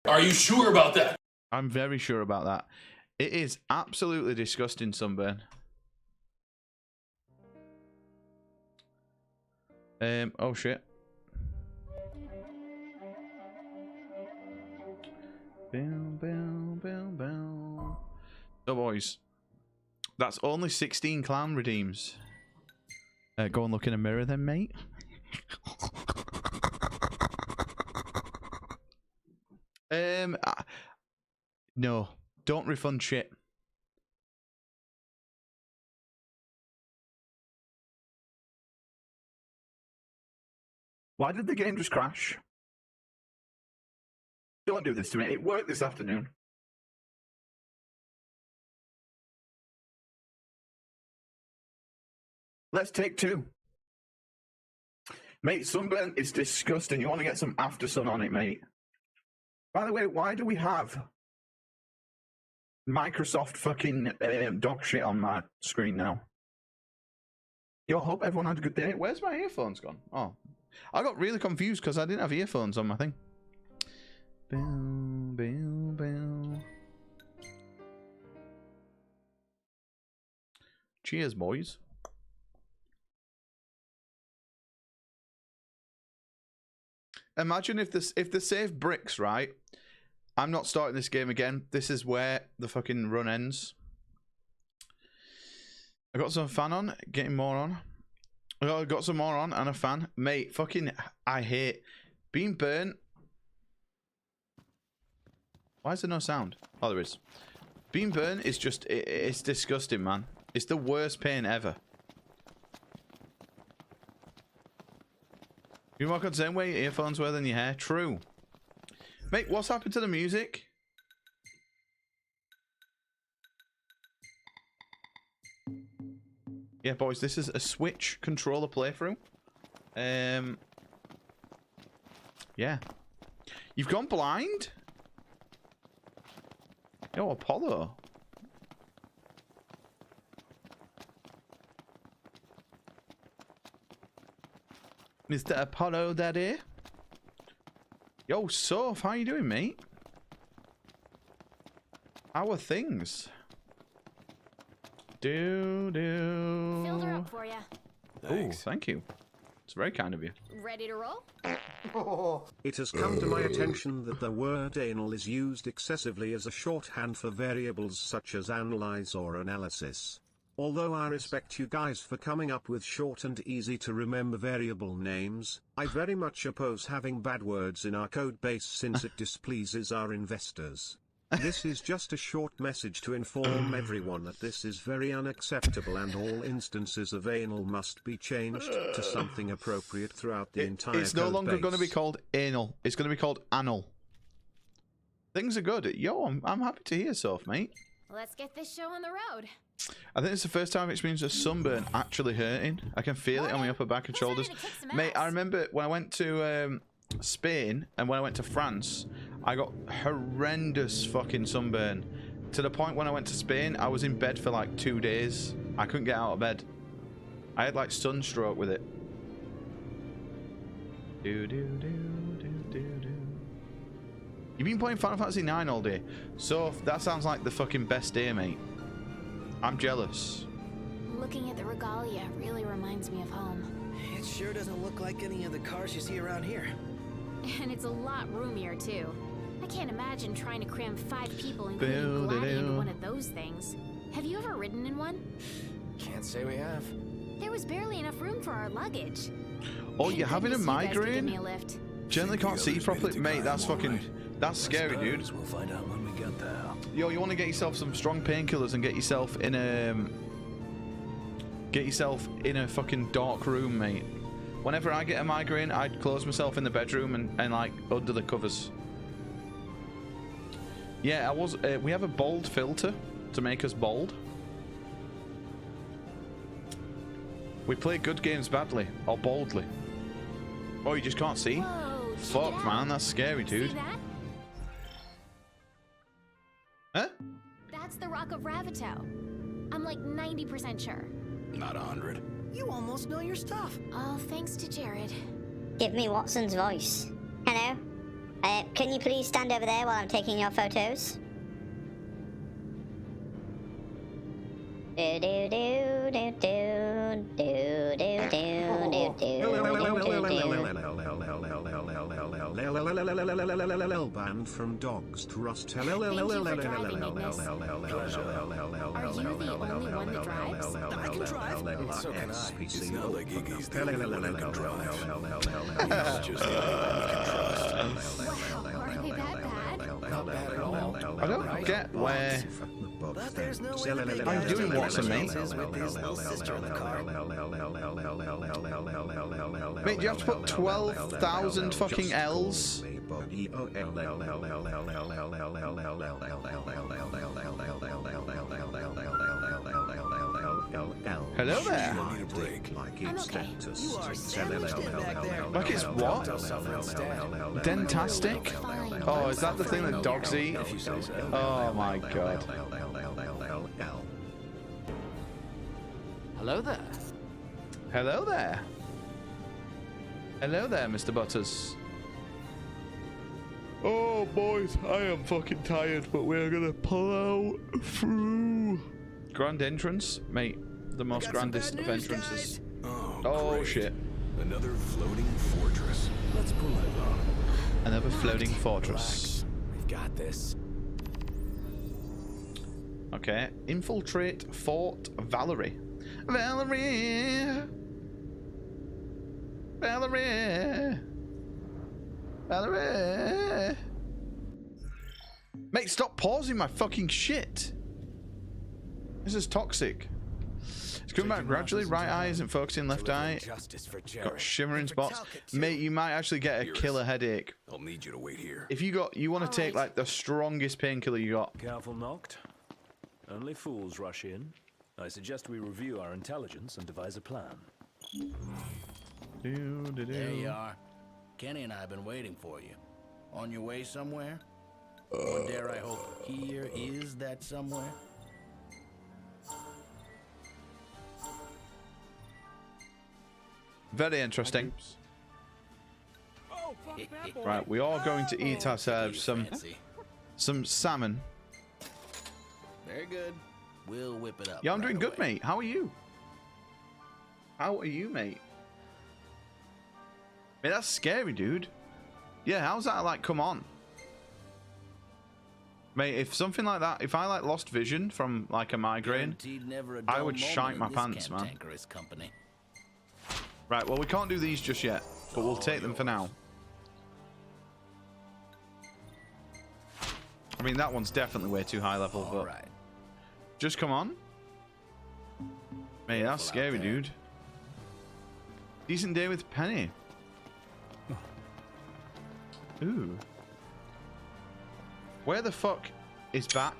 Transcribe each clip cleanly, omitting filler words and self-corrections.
Are you sure about that? I'm very sure about that. It is absolutely disgusting, Sunburn. Oh shit. Bow, bow, bow, bow. So boys, that's only 16 clown redeems. Go and look in a mirror then, mate. No, don't refund shit. Why did the game just crash? Don't do this to me. It worked this afternoon. Let's take two. Mate, sunburn is disgusting. You want to get some after sun on it, mate. By the way, why do we have Microsoft fucking dog shit on my screen now? Yo, I hope everyone had a good day. Where's my earphones gone? Oh, I got really confused because I didn't have earphones on my thing. Bow, bow, bow. Cheers, boys. Imagine if the save bricks, right? I'm not starting this game again. This is where the fucking run ends. I got some fan on, getting more on. I got some more on and a fan. Mate, fucking, I hate being burnt. Why is there no sound? Oh, there is. Being burnt is just, it's disgusting, man. It's the worst pain ever. You walk on the same way your earphones were than your hair. True. Mate, what's happened to the music? Yeah, boys, this is a Switch controller playthrough. Yeah. You've gone blind? Yo, Apollo. Mr. Apollo Daddy. Yo, Soph, how you doing, mate? How are things? Filled her up for ya. Oh, thank you. It's very kind of you. Ready to roll? It has come to my attention that the word anal is used excessively as a shorthand for variables such as analyze or analysis. Although I respect you guys for coming up with short and easy to remember variable names, I very much oppose having bad words in our code base since it displeases our investors. This is just a short message to inform everyone that this is very unacceptable and all instances of anal must be changed to something appropriate throughout the entire code base. It's no longer going to be called anal. It's going to be called anal. Things are good. Yo, I'm happy to hear, Soph, mate. Let's get this show on the road. I think it's the first time I've experienced a sunburn actually hurting. I can feel it on my upper back and shoulders. Mate, I remember when I went to Spain and when I went to France, I got horrendous fucking sunburn. To the point when I went to Spain, I was in bed for like 2 days. I couldn't get out of bed. I had like sunstroke with it. You've been playing Final Fantasy 9 all day. So that sounds like the fucking best day, mate. I'm jealous. Looking at the regalia really reminds me of home. It sure doesn't look like any of the cars you see around here. And it's a lot roomier too. I can't imagine trying to cram 5 people, including Gladdy, into one of those things. Have you ever ridden in one? Can't say we have. There was barely enough room for our luggage. Oh, you're having a migraine? Give me a lift. Generally can't see properly. Mate, that's fucking... That's scary, dude. We'll find out when we get there. Yo, you want to get yourself some strong painkillers and get yourself in a... Get yourself in a fucking dark room, mate. Whenever I get a migraine, I'd close myself in the bedroom and like, under the covers. Yeah, I was... we have a bold filter to make us bold. We play good games badly, or boldly. Oh, you just can't see? Whoa, Fuck, man, that's scary, dude. See that? Huh? That's the Rock of Ravito. I'm like 90% sure. Not 100. You almost know your stuff. All thanks to Jared. Give me Watson's voice. Hello? Can you please stand over there while I'm taking your photos? Do do do do do do do do Banned from dogs to rust. Are you the only one that drives? I can drive. So can I. It's not like Iggy's the only one who can drive. He's just the Wow, are they that bad? Not bad at all. I don't get where. But there's no way the big I'm guy doing has what's a mate. with his little sister in the car. Mate, do you have to put 12,000 fucking L's? Hello there. I need a break. I'm okay. You are sandwiched in back there. Like it's what? Dentastic? Fine. Oh, is that the thing that dogs eat? Oh my god. Hello there. Hello there. Hello there, Mr. Butters. Oh, boys, I am fucking tired, but we're gonna plow through. Grand entrance? Mate, the most got some grandest bad of news, entrances. Oh, Oh, great. shit. Another floating fortress. Let's pull it up. Another floating fortress. We've got this. Okay, infiltrate Fort Valerie. Valerie! Valerie! Valerie! Mate, stop pausing my fucking shit! This is toxic. It's coming back gradually. Right eye isn't focusing, left eye. Justice for Jared. Got shimmering spots. Talcott, too. Mate, you might actually get a killer headache. I'll need you to wait here. If you want to take like the strongest painkiller you got. Careful, Noct. Only fools rush in. I suggest we review our intelligence and devise a plan. There you are. Kenny and I have been waiting for you. On your way somewhere? Or dare I hope here is that somewhere? Very interesting. Right, we are going to eat ourselves Fancy. some salmon. Very good. We'll whip it up. Yeah, I'm right doing good, away. mate. How are you? How are you, mate? Mate, that's scary, dude. Yeah, how's that like come on? Mate, if something like that, if I like lost vision from like a migraine, Guaranteed never a I dull would moment shite in my this pants, man. cantankerous company. Right, well, we can't do these just yet, but we'll take them for now. I mean, that one's definitely way too high level, All but right. just come on. Mate, that's scary, dude. Decent day with Penny. Ooh. Where the fuck is back?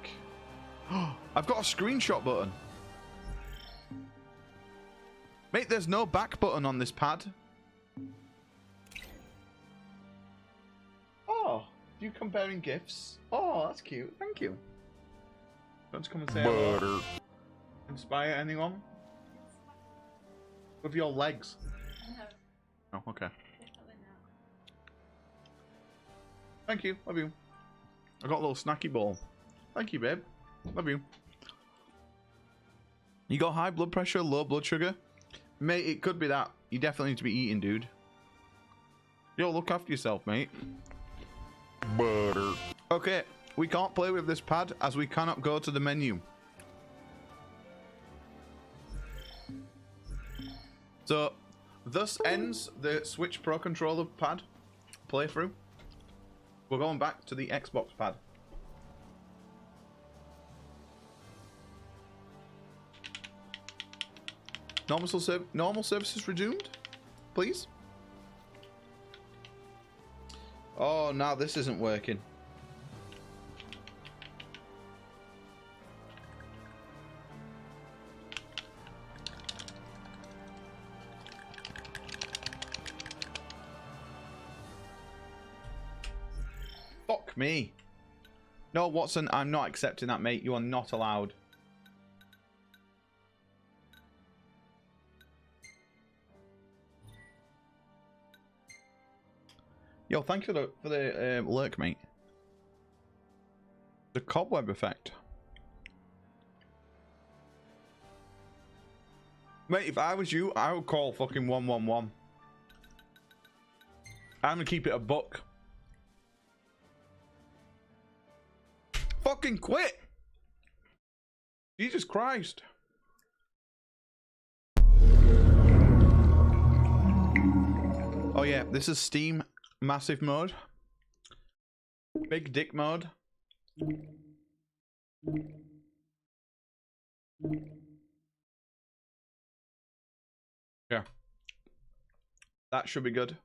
I've got a screenshot button. Mate, there's no back button on this pad. Oh, you comparing gifts? Oh, that's cute. Thank you. Don't come and say hello. Inspire anyone? With your legs. Oh, okay. Thank you. Love you. I got a little snacky bowl. Thank you, babe. Love you. You got high blood pressure, low blood sugar? Mate, it could be that. You definitely need to be eating, dude. Yo, look after yourself, mate. Butter. Okay, we can't play with this pad as we cannot go to the menu. So, thus ends the Switch Pro Controller pad playthrough. We're going back to the Xbox pad. Normal services resumed, please. Oh, now this isn't working. Fuck me. No, Watson, I'm not accepting that, mate. You are not allowed. Yo, thank you for the lurk, mate. The cobweb effect. Mate, if I was you, I would call fucking 111. I'm gonna keep it a buck. Fucking quit! Jesus Christ. Oh yeah, this is Steam massive mode. Big dick mode. Yeah. That should be good.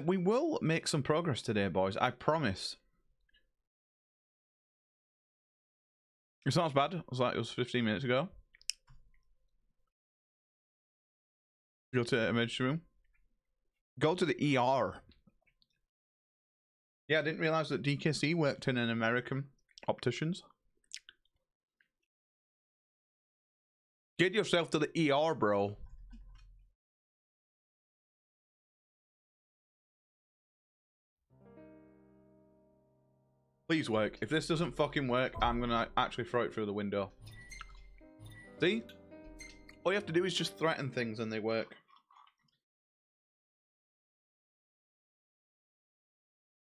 We will make some progress today, boys. I promise. It's not as bad as like it was 15 minutes ago. Go to emergency room. Go to the ER. Yeah, I didn't realize that DKC worked in an American opticians. Get yourself to the ER, bro. Please work. If this doesn't fucking work, I'm gonna actually throw it through the window. See? All you have to do is just threaten things and they work.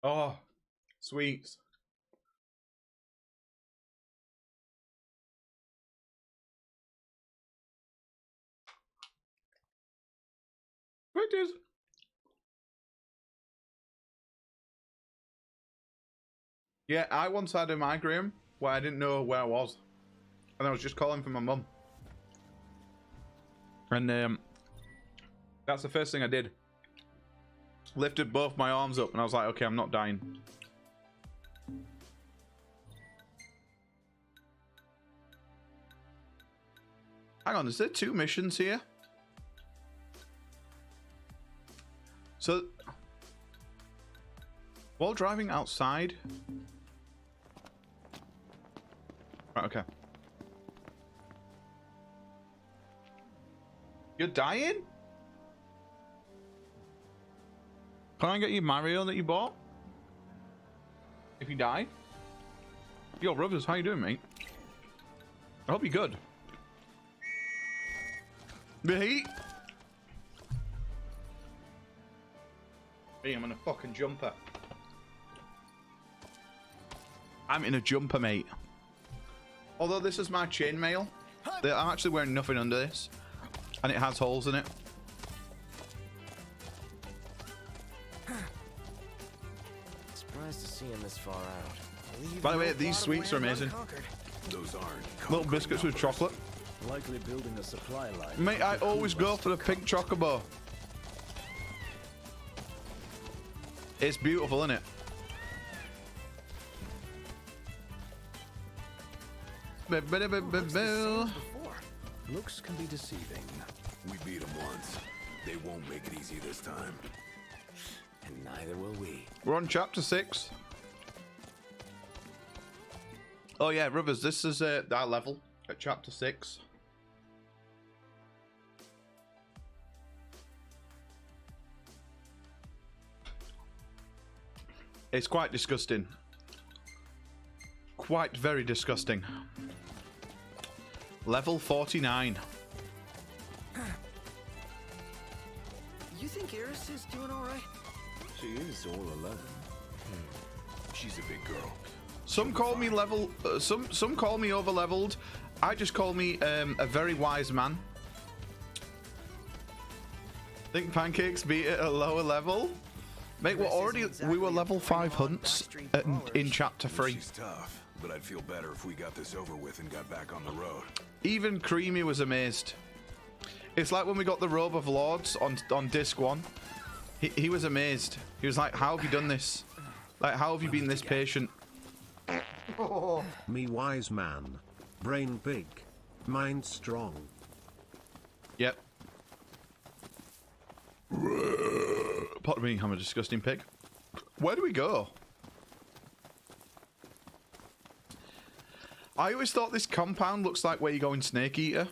Oh, sweets. Sweeties. Yeah, I once had a migraine where I didn't know where I was. And I was just calling for my mum. And that's the first thing I did. Lifted both my arms up and I was like, okay, I'm not dying. Hang on, is there 2 missions here? So, while driving outside... Right, okay. You're dying? Can I get you Mario that you bought? If you die? Yo, brothers, how you doing, mate? I hope you're good. The heat? Hey, I'm in a fucking jumper. I'm in a jumper, mate. Although this is my chainmail, I'm actually wearing nothing under this. And it has holes in it. Surprised to see him this far out. By the way, these sweets are amazing. Those aren't Little biscuits with chocolate. Likely building a supply line. Mate, I always go for the pink chocobo. It's beautiful, isn't it? Looks can be deceiving. We beat them once. They won't make it easy this time. And neither will we. We're on chapter 6. Oh yeah, Rivers, this is that level at chapter 6. It's quite disgusting. Quite very disgusting. Level 49. You think Iris is doing all right? She is all 11. She's a big girl. Some call me level. Some call me over leveled. I just call me a very wise man. Think pancakes beat it at a lower level. Mate, we were level 5 hunts in chapter 3. She's tough, but I'd feel better if we got this over with and got back on the road. Even Creamy was amazed. It's like when we got the Robe of Lords on disc 1. He was amazed. He was like, how have you done this? Like, how have you been this patient? Me wise man. Brain big. Mind strong. Yep. Pardon me, I'm a disgusting pig. Where do we go? I always thought this compound looks like where you go in Snake Eater.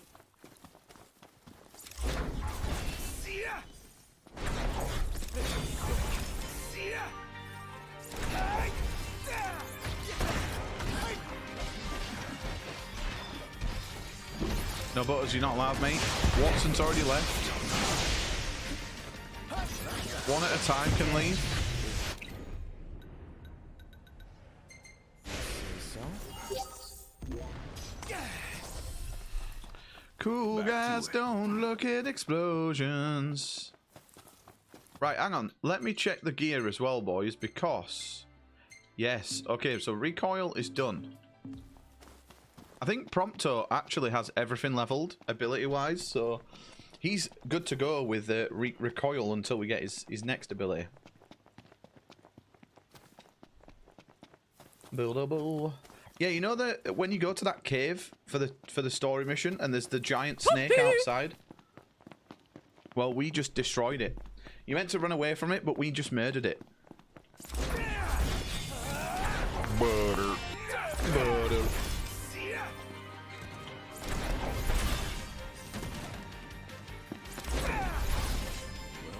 No butters, you're not allowed, mate. Watson's already left. One at a time can leave. Cool guys don't look at explosions. Right, hang on. Let me check the gear as well, boys, because... Yes, okay, so recoil is done. I think Prompto actually has everything leveled, ability-wise, so... He's good to go with recoil until we get his next ability. Buildable. Yeah, you know that when you go to that cave for the story mission and there's the giant snake outside? Well, we just destroyed it. You meant to run away from it, but we just murdered it. Butter. Butter.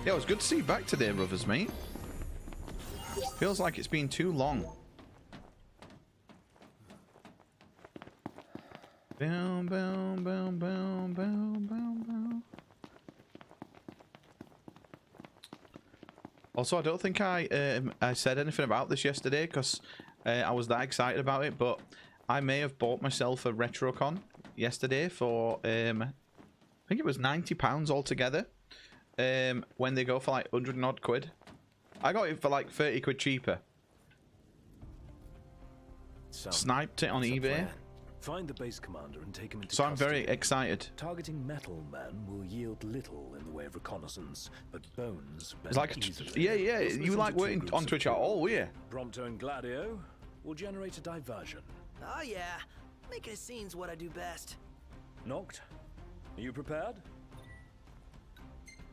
Yeah, it was good to see you back today, brothers, mate. Feels like it's been too long. Bow, bow, bow, bow, bow, bow, bow. Also, I don't think I said anything about this yesterday because I was that excited about it, but I may have bought myself a Retrocon yesterday for I think it was £90 altogether. When they go for like 100 and odd quid. I got it for like 30 quid cheaper. Sniped it on eBay. Find the base commander and take him into So I'm custody. very excited. Targeting Metal Man will yield little in the way of reconnaissance, but Bones It's like, yeah, you like working on Twitch at all, were you? Prompto and Gladio will generate a diversion. Oh yeah, making a scene's what I do best. Knocked? Are you prepared?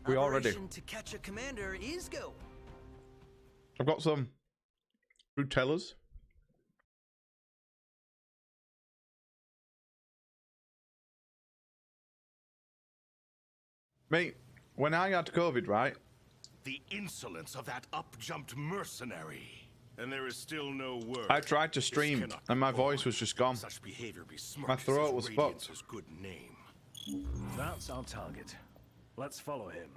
We are ready. Operation To Catch a Commander is go. I've got some Fruitellas. Mate, when I had COVID, right? The insolence of that up-jumped mercenary. And there is still no word. I tried to stream and my voice was just gone. Such behavior My throat was fucked. Good name. That's our target. Let's follow him.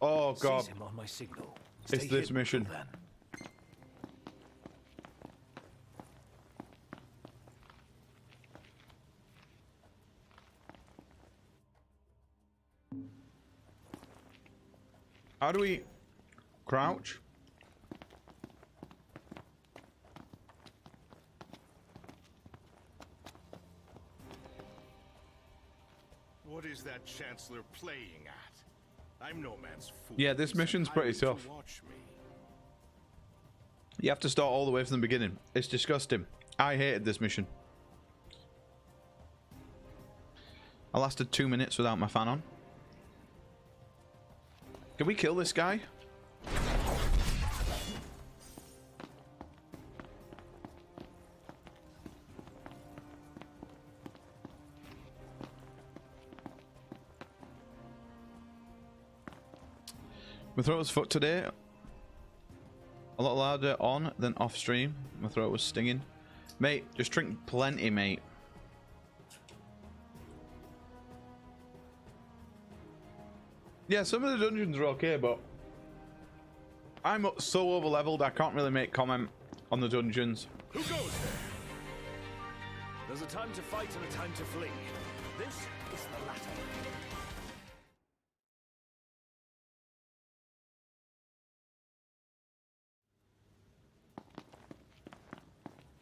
Oh god. Seize him on my signal. It's Stay this hidden mission. then. How do we crouch? What is that Chancellor playing at? I'm no man's fool. Yeah, this mission's pretty tough. You have to start all the way from the beginning. It's disgusting. I hated this mission. I lasted 2 minutes without my fan on. Can we kill this guy? My throat was fucked today. A lot louder on than off stream. My throat was stinging. Mate, just drink plenty, mate. Yeah, some of the dungeons are okay, but I'm so over leveled I can't really make comment on the dungeons. Who goes there? There's a time to fight and a time to flee. This is the latter.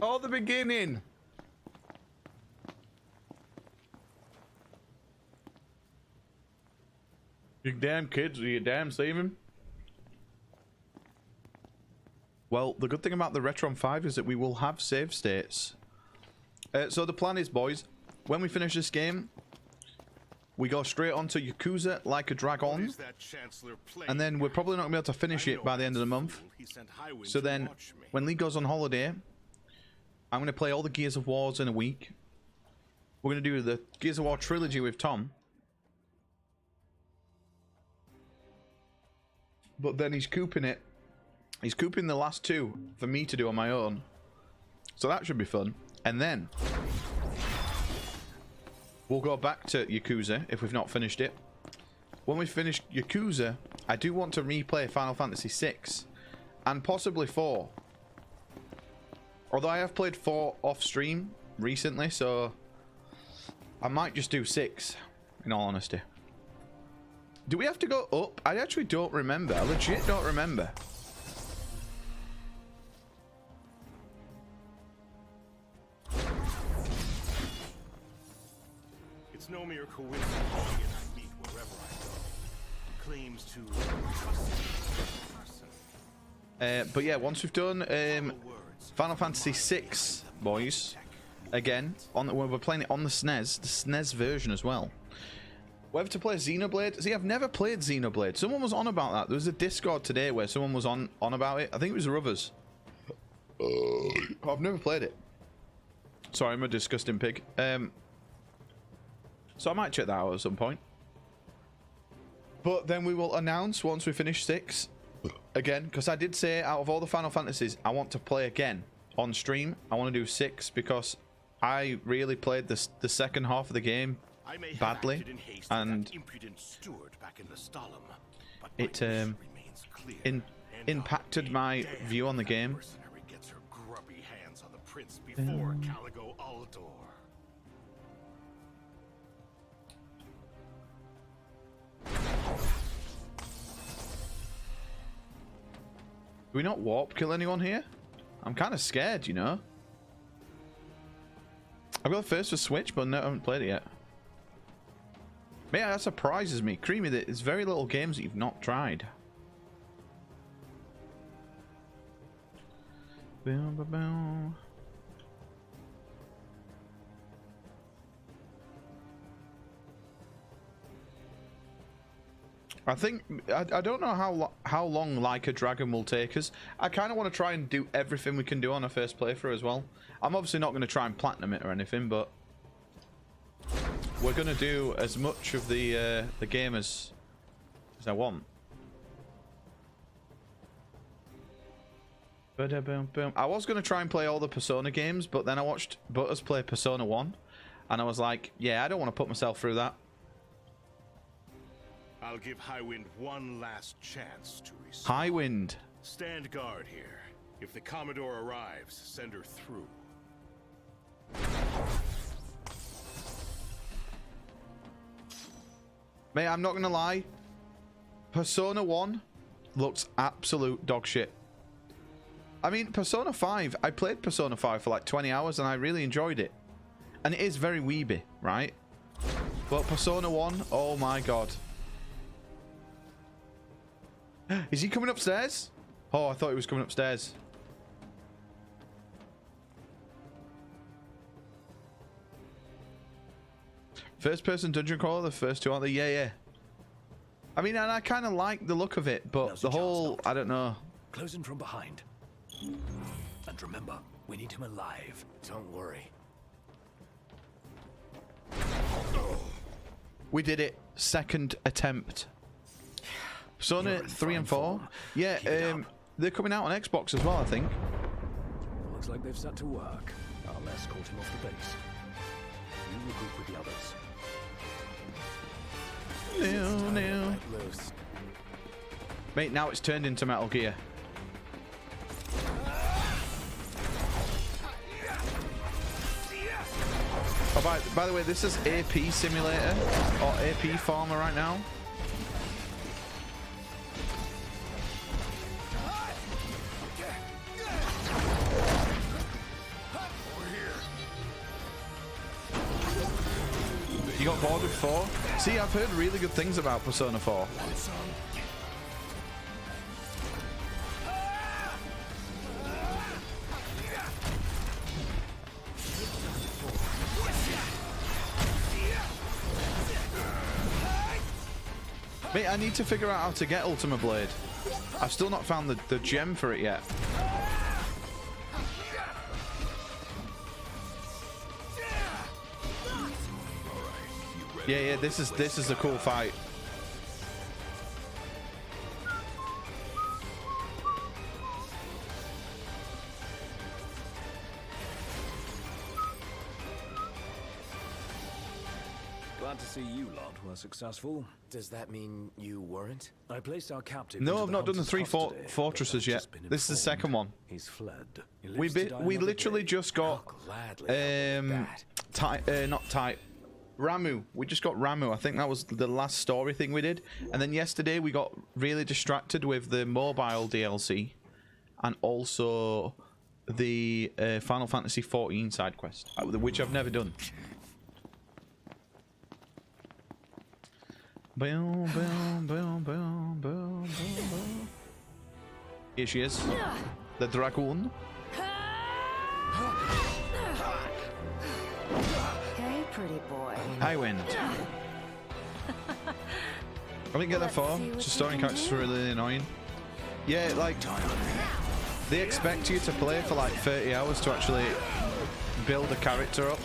Oh, the beginning. You damn kids, are you damn saving? Well, the good thing about the Retron 5 is that we will have save states. So the plan is, boys, when we finish this game, we go straight on to Yakuza Like a Dragon, and then we're probably not going to be able to finish it by the end of the month. So then, when Lee goes on holiday, I'm going to play all the Gears of Wars in a week. We're going to do the Gears of War trilogy with Tom. But then he's cooping it. He's cooping the last 2 for me to do on my own. So that should be fun. And then we'll go back to Yakuza if we've not finished it. When we finish Yakuza, I do want to replay Final Fantasy 6 and possibly 4. Although I have played 4 off stream recently, so I might just do 6 in all honesty. Do we have to go up? I actually don't remember. I legit don't remember. It's no mere coincidence that I meet wherever I go. Claims to trust the person. But yeah, once we've done Final Fantasy 6, boys, again, we're playing it on the SNES version as well. We'll have to play Xenoblade. See, I've never played Xenoblade. Someone was on about that. There was a Discord today where someone was on about it. I think it was Ruthers. I've never played it. Sorry, I'm a disgusting pig. So I might check that out at some point. But then we will announce once we finish 6. Again, because I did say out of all the Final Fantasies, I want to play again on stream. I want to do 6 because I really played the second half of the game badly, and it impacted my view on the game. Do we not warp kill anyone here? I'm kind of scared, you know. I've got the first for Switch, but no, I haven't played it yet. Yeah, that surprises me. Creamy, there's very little games that you've not tried. Boom, boom, boom. I think I don't know how long Like a Dragon will take us. I kind of want to try and do everything we can do on our first playthrough as well. I'm obviously not going to try and platinum it or anything, but we're going to do as much of the game as I want. I was going to try and play all the Persona games, but then I watched Butters play Persona 1, and I was like, yeah, I don't want to put myself through that. I'll give Highwind one last chance to respond. Highwind. Stand guard here. If the Commodore arrives, send her through. Mate, I'm not gonna lie. Persona 1 looks absolute dog shit. I mean, Persona 5, I played Persona 5 for like 20 hours and I really enjoyed it. And it is very weeby, right? But Persona 1, oh my god. Is he coming upstairs? Oh, I thought he was coming upstairs. First person dungeon crawler, the first 2 aren't they? Yeah. I mean, and I kind of like the look of it, but the whole, I don't know. Close in from behind. And remember, we need him alive. Don't worry. We did it. Second attempt. Persona 3 and 4. Yeah, they're coming out on Xbox as well, I think. Looks like they've set to work. I'll escort him off the base. You regroup with the others. No. Mate, now it's turned into Metal Gear. Oh, by the way, this is AP Simulator, or AP Farmer right now. You got bored with 4? See, I've heard really good things about Persona 4. Mate, I need to figure out how to get Ultima Blade. I've still not found the gem for it yet. Yeah, this is a cool fight. Glad to see you lot were successful. Does that mean you weren't? I placed our captive. No, into I've not done the Hunter's 3 House today, fortresses but I've yet. just been This is the informed second one. He's fled. He We lives to die we another literally day. just got Gladly. not type Ramu. We just got Ramu. I think that was the last story thing we did. And then yesterday we got really distracted with the mobile DLC and also the Final Fantasy 14 side quest, which I've never done. Boom, boom, boom, boom, boom, boom. Here she is, the Dragoon. Hey, pretty boy. I win. I didn't get that far. Just story characters were really annoying. Yeah, like they expect you to play for like 30 hours to actually build a character up.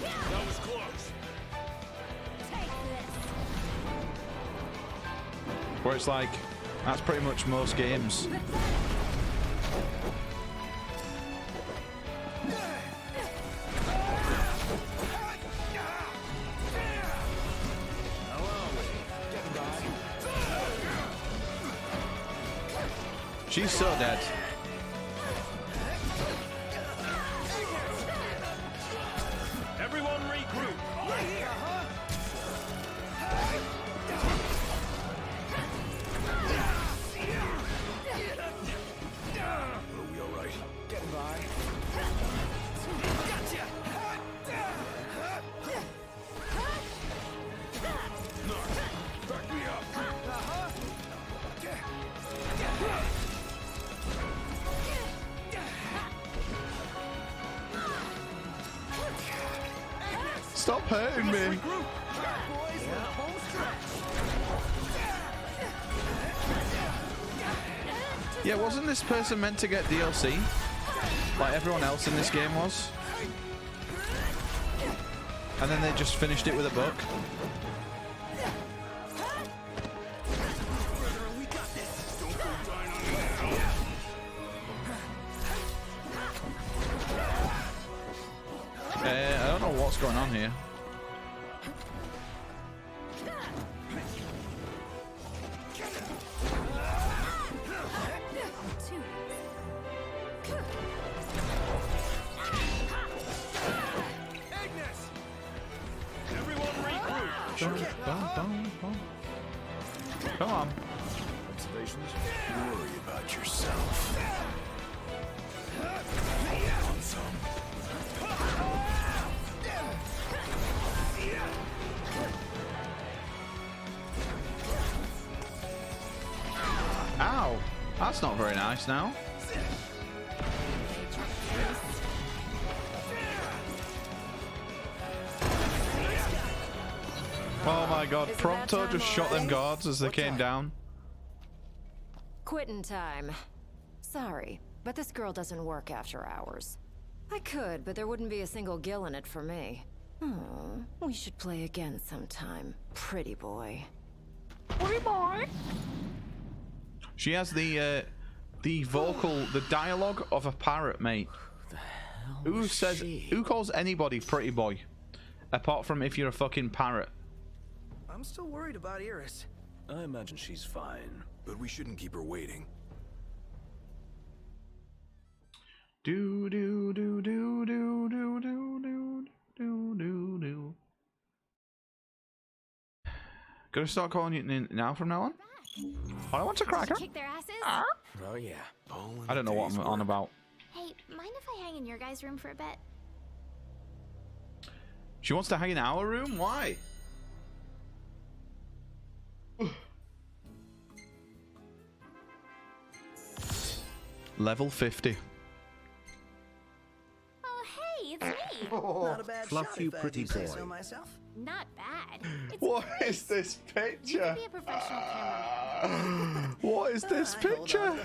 Where it's like, that's pretty much most games. She's so dead. Everyone regroup. Are we alright? Getting by. Back me up. Stop hurting me. Yeah, wasn't this person meant to get DLC? Like everyone else in this game was? And then they just finished it with a book? I don't know what's going on here. Come on. Observations? Worry about yourself. Want some? Ow! That's not very nice now. Oh my god, Prompto just shot them guards as they came down. Quitting time. Sorry, but this girl doesn't work after hours. I could, but there wouldn't be a single gill in it for me. Oh, we should play again sometime, pretty boy. Pretty boy. She has the vocal, the dialogue of a parrot, mate. Who says? Who calls anybody pretty boy? Apart from if you're a fucking parrot. I'm still worried about Iris. I imagine she's fine. But we shouldn't keep her waiting. Do do do do do do do do do do do. Gonna start calling you now from now on? I want to cracker. Kick their asses? Oh yeah. I don't know what I'm on about. Hey, mind if I hang in your guys' room for a bit? She wants to hang in our room? Why? Level 50. Oh, hey, it's me. Not a bad Fluff you pretty boy. So myself. Not bad. It's What nice. is this You picture? could be a professional cameraman. What is this picture?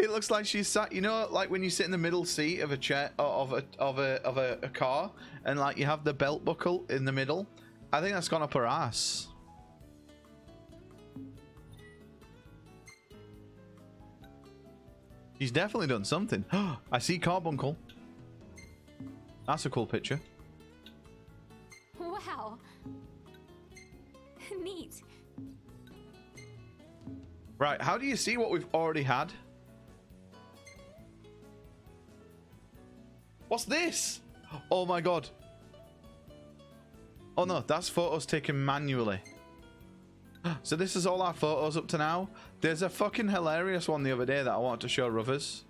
It looks like she's sat. You know, like when you sit in the middle seat of a chair of a car, and like you have the belt buckle in the middle, I think that's gone up her ass. He's definitely done something. I see Carbuncle. That's a cool picture. Wow. Neat. Right, how do you see what we've already had? What's this? Oh my god. Oh no, that's photos taken manually. So this is all our photos up to now. There's a fucking hilarious one the other day that I wanted to show Ruthers.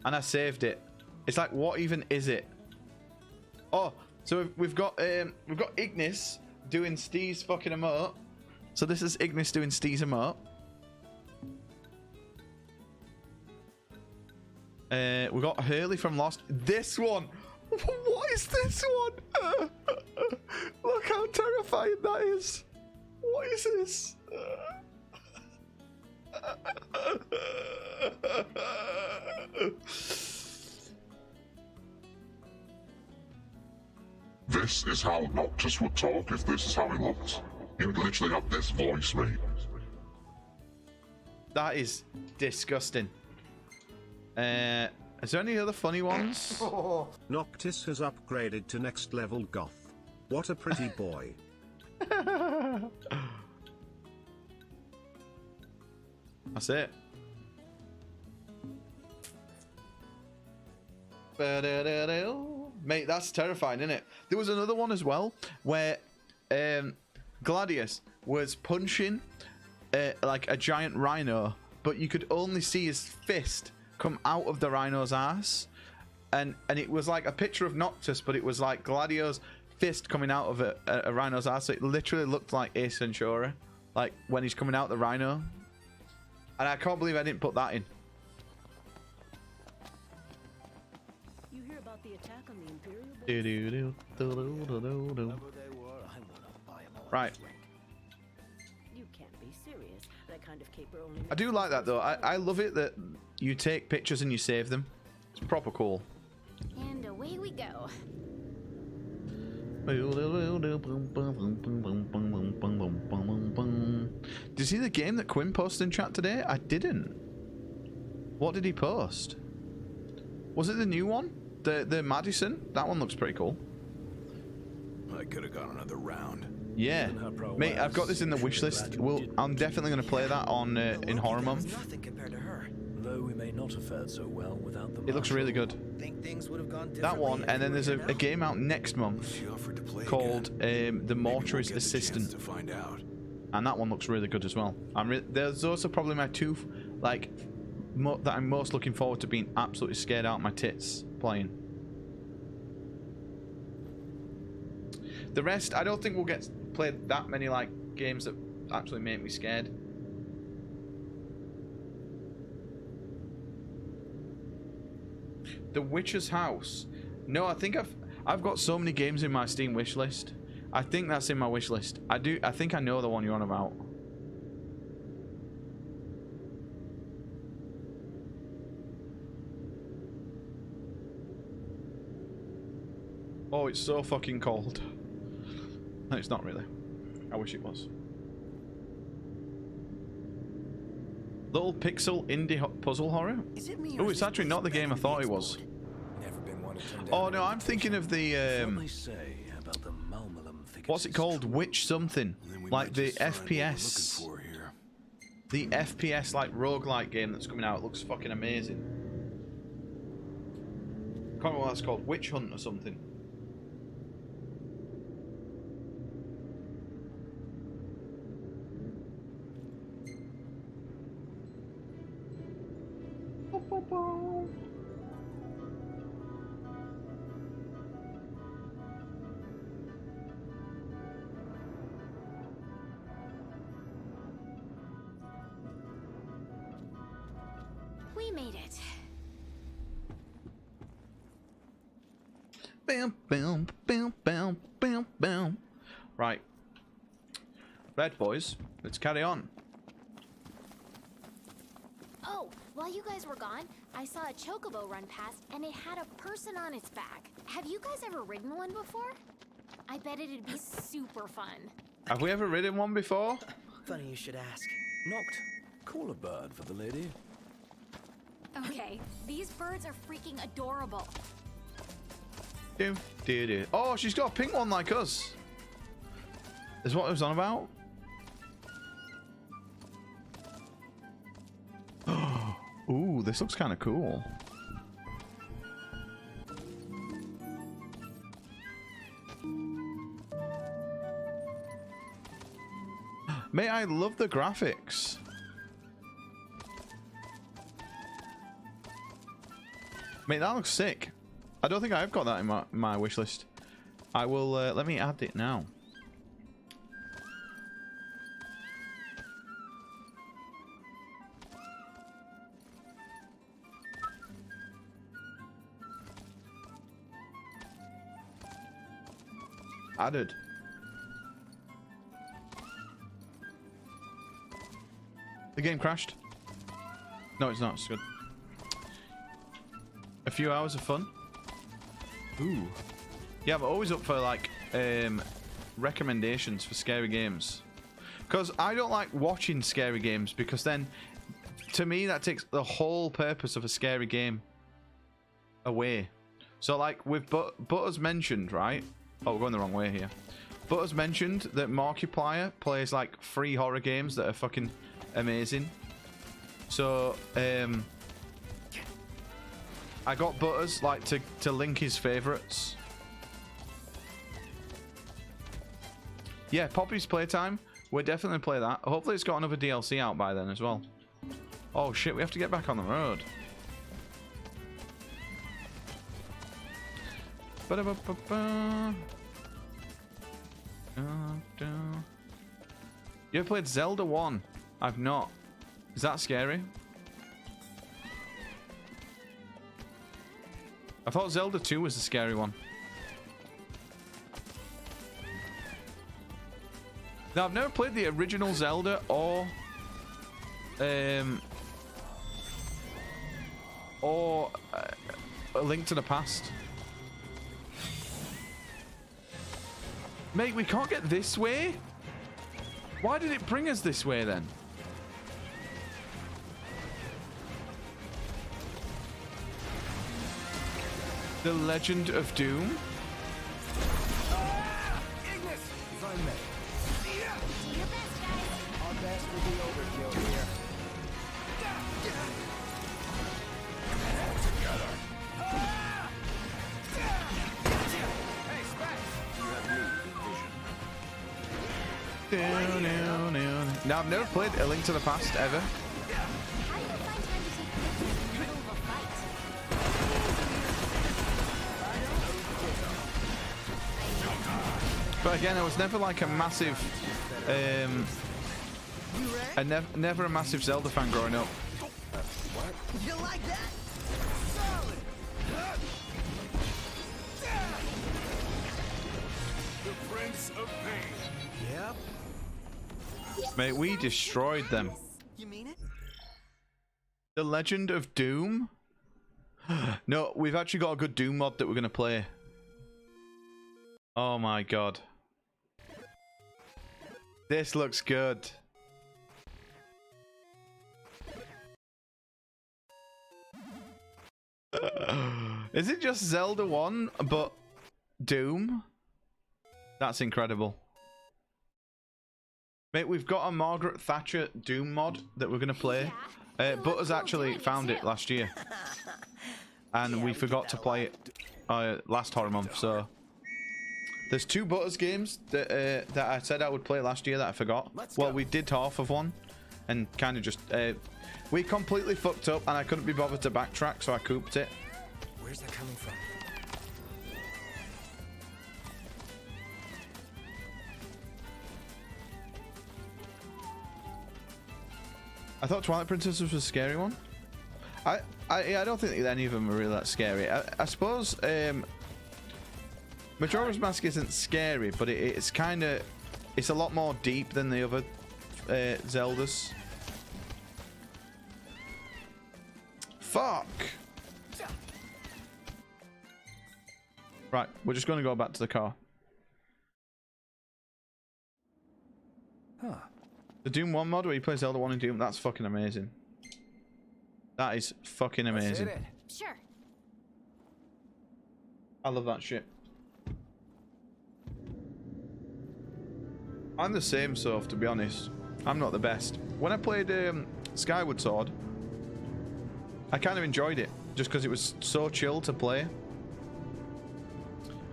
And I saved it. It's like, what even is it? Oh, so we've got Ignis doing Steve's fucking emote. So this is Ignis doing Steve's emote. We got Hurley from Lost. This one. What is this one? Look how terrifying that is. What is this? This is how Noctis would talk if this is how he looked. He would literally have this voice, mate. That is disgusting. Is there any other funny ones? Noctis has upgraded to next level goth. What a pretty boy. That's it. Mate, that's terrifying, isn't it? There was another one as well where Gladius was punching like a giant rhino, but you could only see his fist come out of the rhino's ass, and it was like a picture of Noctis, but it was like Gladio's fist coming out of a rhino's ass. So it literally looked like Ace Ventura, like when he's coming out the rhino. And I can't believe I didn't put that in. You hear about the attack on the Imperial base? Right. You can't be serious. That kind of caper only I do like that though. I love it that you take pictures and you save them. It's proper cool. And away we go. Did you see the game that Quinn posted in chat today? I didn't. What did he post? Was it the new one? The Madison? That one looks pretty cool. I could have gone another round. Yeah. Mate, I've got this in the wish list. I'm definitely going to play that on in Horror Month. Nothing compared to her. Though we may not have fared so well without the It looks really good. Think things would have gone That one, and then there's a game out next month called The Mortuary's Assistant. And that one looks really good as well. Those are probably my two, like, that I'm most looking forward to being absolutely scared out my tits playing. The rest, I don't think we'll get played that many like games that actually make me scared. The Witcher's House. No, I think I've got so many games in my Steam wish list. I think that's in my wish list. I think I know the one you're on about. Oh, it's so fucking cold. No, it's not really. I wish it was. Little pixel indie puzzle horror? Oh, it's actually not the game I thought it was. Oh no, I'm thinking of the what's it called? Witch something. Like the FPS. The FPS like roguelike game that's coming out. It looks fucking amazing. Can't remember what that's called. Witch Hunt or something. We made it. Bam, bam, bam, bam, bam, bam. Right. Red boys, let's carry on. Oh, while you guys were gone, I saw a chocobo run past and it had a person on its back. Have you guys ever ridden one before? I bet it'd be super fun. Have we ever ridden one before? Funny you should ask. Knocked. Call a bird for the lady. Okay, these birds are freaking adorable. Oh, she's got a pink one like us. Is what it was on about? Ooh, this looks kind of cool. Mate, I love the graphics. Mate, that looks sick. I don't think I've got that in my wish list. I will, let me add it now. Added. The game crashed. No, it's not. It's good. A few hours of fun. Ooh. Yeah, I'm always up for like recommendations for scary games. Because I don't like watching scary games, because then to me that takes the whole purpose of a scary game away. So like with Butters mentioned, right? Oh, we're going the wrong way here. Butters mentioned that Markiplier plays like free horror games that are fucking amazing. So I got Butters like to link his favorites. Yeah, Poppy's Playtime. We'll definitely play that. Hopefully it's got another DLC out by then as well. Oh shit, we have to get back on the road. You ever played Zelda 1? I've not. Is that scary? I thought Zelda 2 was the scary one. Now, I've never played the original Zelda or A Link to the Past. Mate, we can't get this way? Why did it bring us this way then? The Legend of Doom? Ignis! If I may. Do your best, guys. Our best will be overkill here. Together. Hey, Specs! You have new vision. Now, I've never played A Link to the Past ever. How do you find time to take pictures in the middle of a fight? But again, I was never like a massive, never a massive Zelda fan growing up. You like that? Solid! The Prince of Pain. Yep. Mate, we destroyed them. You mean it? The Legend of Doom? No, we've actually got a good Doom mod that we're going to play. Oh my god. This looks good. Is it just Zelda 1 but Doom? That's incredible. Mate, we've got a Margaret Thatcher Doom mod that we're going to play. Butters actually found it last year. And we forgot to play it last Horror Month, so... There's 2 Butters games that I said I would play last year that I forgot. Well, we did half of one and kind of just... we completely fucked up and I couldn't be bothered to backtrack, so I cooped it. Where's that coming from? I thought Twilight Princess was a scary one. I don't think any of them are really that scary. I suppose Majora's Mask isn't scary, but it's kind of... It's a lot more deep than the other Zeldas. Fuck! Right, we're just going to go back to the car. The Doom 1 mod where you play Zelda 1 and Doom, that's fucking amazing. That is fucking amazing. Sure. I love that shit. I'm the same, Soph, to be honest. I'm not the best. When I played Skyward Sword, I kind of enjoyed it, just because it was so chill to play.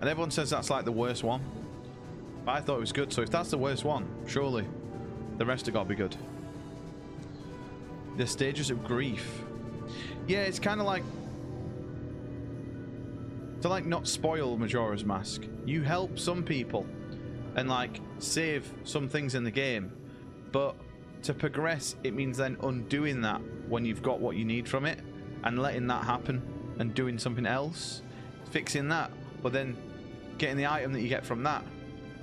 And everyone says that's like the worst one. But I thought it was good, so if that's the worst one, surely the rest have got to be good. The Stages of Grief. Yeah, it's kind of like... to like not spoil Majora's Mask. You help some people and like save some things in the game, but to progress it means then undoing that when you've got what you need from it and letting that happen and doing something else, fixing that, but then getting the item that you get from that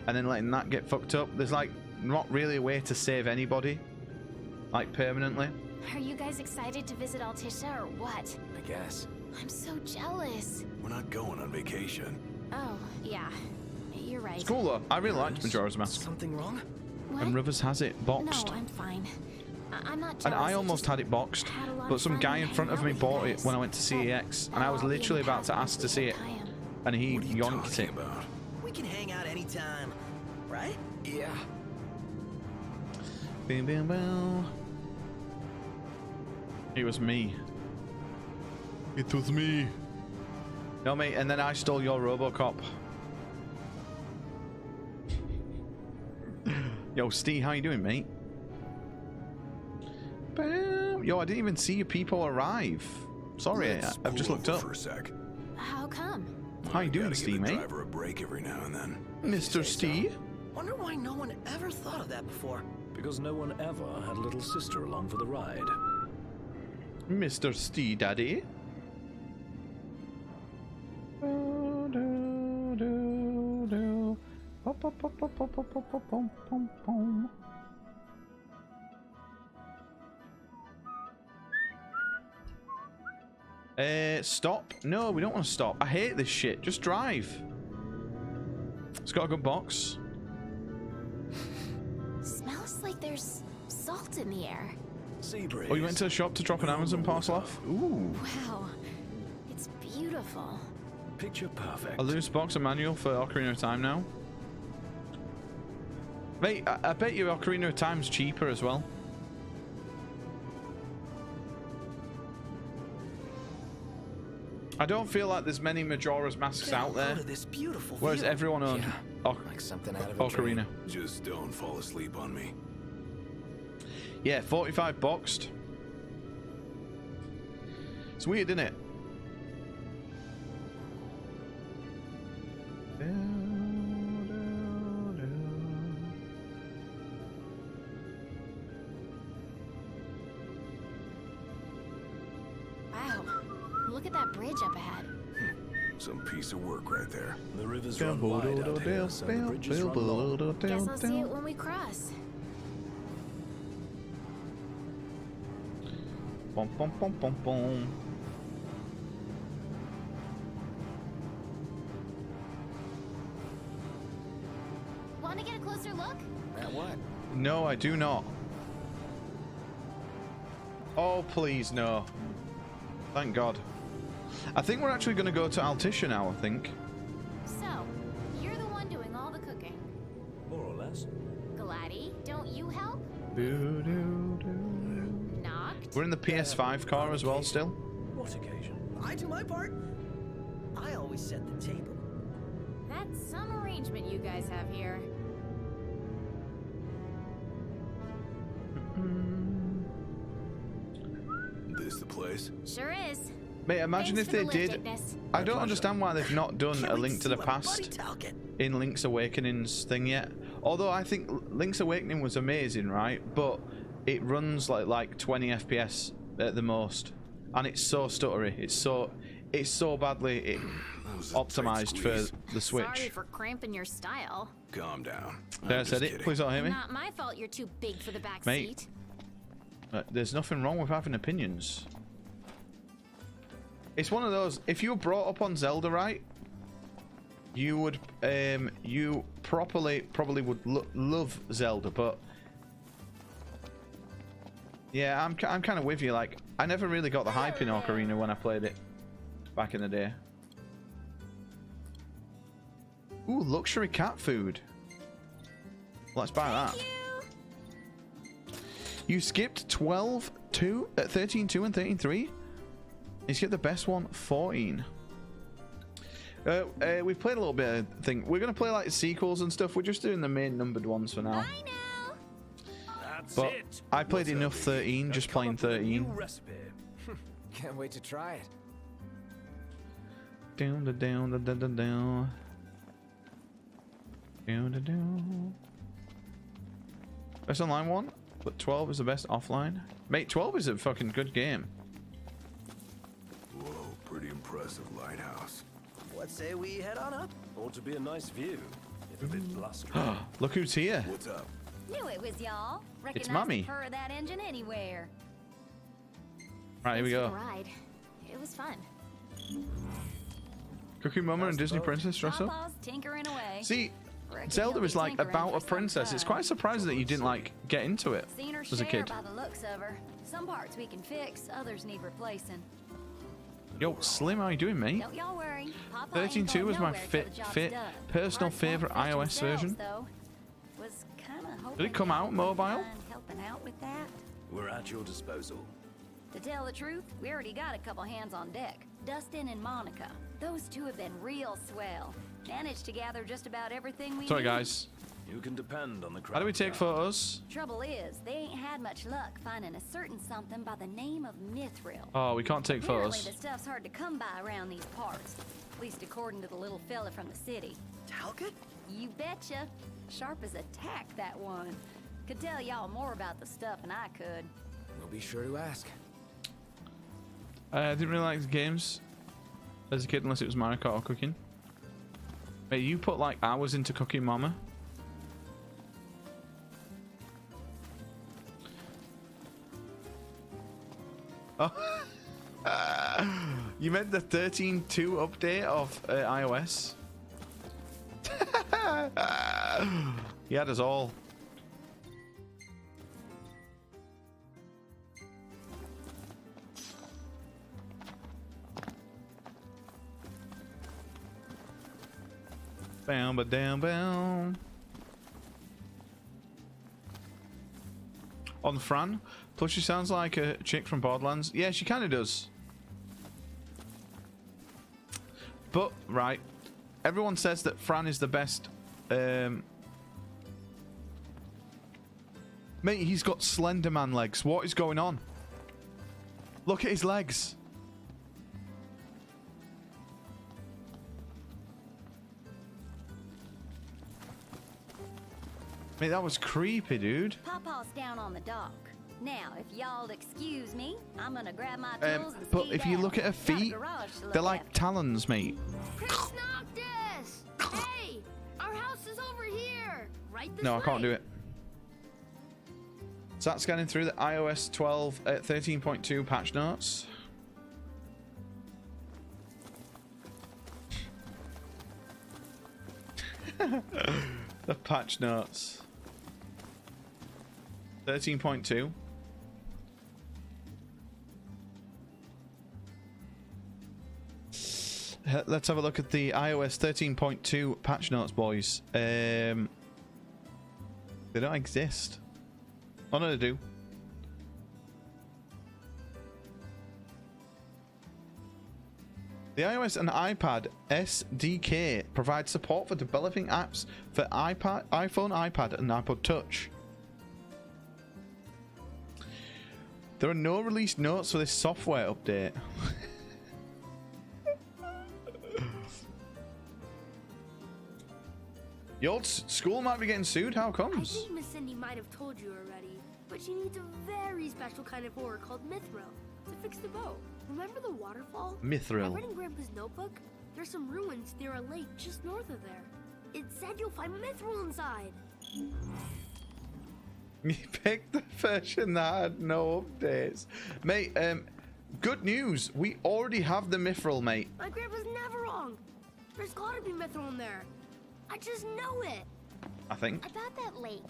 and then letting that get fucked up. There's like not really a way to save anybody like permanently. Are you guys excited to visit Altissia or what? I guess. I'm so jealous. We're not going on vacation. Oh, yeah. You're right. It's cool though. I really liked Majora's Mask. Something wrong? What? And Rivers has it boxed. No, I'm fine. I'm not jealous. And I almost had it boxed, but some guy in front of me bought it when I went to CEX, and I was literally about to ask to see it, and he yoinked it. We can hang out anytime, right? Yeah. Bing, bing, bing. It was me. It was me. No, mate, and then I stole your RoboCop. Yo, Steve, how you doing, mate? Bam. Yo, I didn't even see your people arrive. Sorry, I've just looked up. For a sec. How come? How you doing, Steve, mate? Driver a break every now and then. Mr. Steve? Wonder why no one ever thought of that before. Because no one ever had a little sister along for the ride. Mr. Steve, Daddy? Stop. No, we don't want to stop. I hate this shit. Just drive. It's got a good box. Smells like there's salt in the air. Sea breeze. Oh, you went to the shop to drop an Amazon parcel off? Ooh. Wow. It's beautiful. Picture perfect. A loose box, a manual for Ocarina of Time now. Mate, I bet you Ocarina of Time's cheaper as well. I don't feel like there's many Majora's Masks out there. This beautiful Whereas view. everyone owned like something out of a Ocarina. dream. Just don't fall asleep on me. Yeah, 45 boxed. It's weird, isn't it? Wow. Look at that bridge up ahead. Some piece of work right there. The rivers run wide out here, so the bridges run long. Guess I'll see it when we cross. Bum, bum, bum, bum, bum. Want to get a closer look? At what? No, I do not. Oh, please, no. Thank God. I think we're actually going to go to Altissia now, I think. So, you're the one doing all the cooking. More or less. Gladdy, don't you help? Knocked? We're in the PS5 car as well still. What occasion? I do my part. I always set the table. That's some arrangement you guys have here. This the place? Sure is. Mate, imagine Thanks if for they the did. lift, Ignis. I don't understand why they've not done a Link to the Past in Link's Awakening's thing yet. Although I think Link's Awakening was amazing, right? But it runs like 20 FPS at the most, and it's so stuttery. It's so badly optimized for the Switch. Sorry for cramping your style. Calm down. There, I said it. Please don't hit me. Not my fault you're too big for the back Mate. seat. There's nothing wrong with having opinions. It's one of those, if you were brought up on Zelda, right, you would, you probably would love Zelda, but Yeah, I'm kind of with you. Like, I never really got the hype in Ocarina when I played it back in the day. Ooh, luxury cat food. Let's buy that. You skipped 12, 2, 13, 2, and 13, 3. You skipped the best one, 14. We played a little bit of thing. We're gonna play like sequels and stuff. We're just doing the main numbered ones for now. I know. But I played enough 13, just playing 13. Can't wait to try it. Down, down, down, down, down, down. Down, down, down. Best online one, but 12 is the best offline. Mate, 12 is a fucking good game. Whoa, pretty impressive lighthouse. What say we head on up? Ought to be a nice view, if a bit blustery. Look who's here. What's up? Knew it was y'all. It's Mummy. Recognize the purr of that engine anywhere. Right, here we go. Ride. It was fun. Cookie Mama and Disney Princess dress up. Papa's tinkering away. See, Reckon Zelda he'll is be like tinkering about for a princess. some It's time. quite surprising that you didn't like get into it Seen her as a share kid. by the looks of her. Some parts we can fix, others need replacing. Yo, Slim, how you doing, mate? Don't y'all worry. Papa ain't 13.2 going was my nowhere till the job's done. personal Parts won't favorite fix iOS themselves, version. though. Was kinda hoping Did it come y'all out wouldn't mobile? mind helping out with that. We're at your disposal. To tell the truth, we already got a couple hands on deck. Dustin and Monica. Those two have been real swell. Managed to gather just about everything we Sorry, need. guys. You can depend on the crowd. How do we take photos? Trouble is, they ain't had much luck finding a certain something by the name of Mithril. Oh, we can't take Apparently photos. the stuff's hard to come by around these parts. At least according to the little fella from the city. Talcott? You betcha. Sharp as a tack, that one. Could tell y'all more about the stuff than I could. We'll be sure to ask. I didn't really like the games as a kid unless it was Mario Kart or cooking. Mate, you put like hours into Cooking Mama. Oh. You meant the 13.2 update of iOS? He had us all. Bam, ba down, bam. On Fran, plus she sounds like a chick from Borderlands. Yeah, she kind of does. But right, everyone says that Fran is the best. Mate, he's got Slenderman legs. What is going on? Look at his legs. Mate, that was creepy, dude. Papa's down on the dock. Now, if y'all'll excuse me, I'm gonna grab my tools and But ski if you down. look at her Got a feet, garage to look they're like after. talons, mate. Chris Noctis! Hey! Our house is over here! Right this No, I way. can't do it. So that's scanning through the iOS 12 13.2 patch notes. The patch notes. 13.2. Let's have a look at the iOS 13.2 patch notes, boys. They don't exist. Oh no, they do. The iOS and iPad SDK provides support for developing apps for iPhone, iPad, and iPod Touch. There are no release notes for this software update. Your old school might be getting sued. How I comes? think Miss Cindy might have told you already, but she needs a very special kind of ore called mithril to fix the boat. Remember the waterfall? Mithril. I read in Grandpa's notebook. There's some ruins near a lake just north of there. It said you'll find mithril inside. You picked the version that had no updates. Mate, good news. We already have the mithril, mate. My grandpa's never wrong. There's gotta be mithril in there. I just know it. I think. About that lake.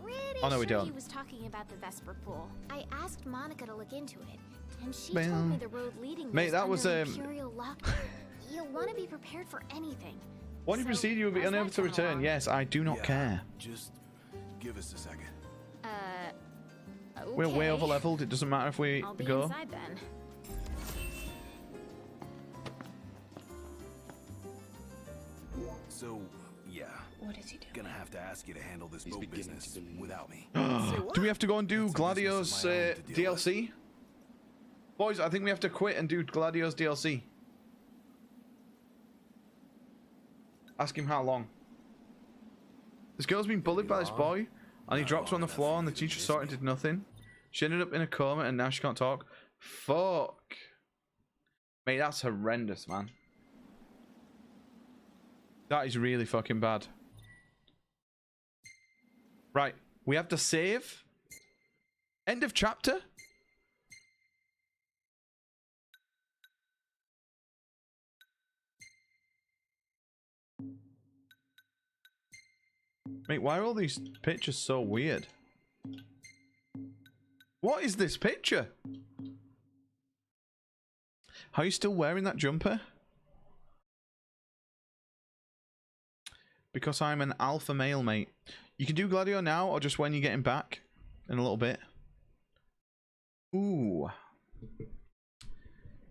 pretty Oh, no, we sure don't. he was talking about the Vesper Pool. I asked Monica to look into it, and she told me the road leading Mate, there that was Imperial lockdown. You'll want to be prepared for anything. When you proceed, you will be unable to return. Yes, I do not care. Just give us a second. Okay. We're way over leveled. It doesn't matter if we I'll be go. inside then. So, yeah. What is he doing? Gonna have to ask you to handle this boat business without me. Do we have to go and do Gladio's DLC? Boys, I think we have to quit and do Gladio's DLC. Ask him how long. This girl's been bullied by this boy, and he dropped her on the floor, and the teacher saw it and did nothing. She ended up in a coma, and now she can't talk. Fuck. Mate, that's horrendous, man. That is really fucking bad. Right, we have to save. End of chapter? Mate, why are all these pictures so weird? What is this picture? Are you still wearing that jumper? Because I'm an alpha male, mate. You can do Gladio now or just when you're getting back in a little bit. Ooh.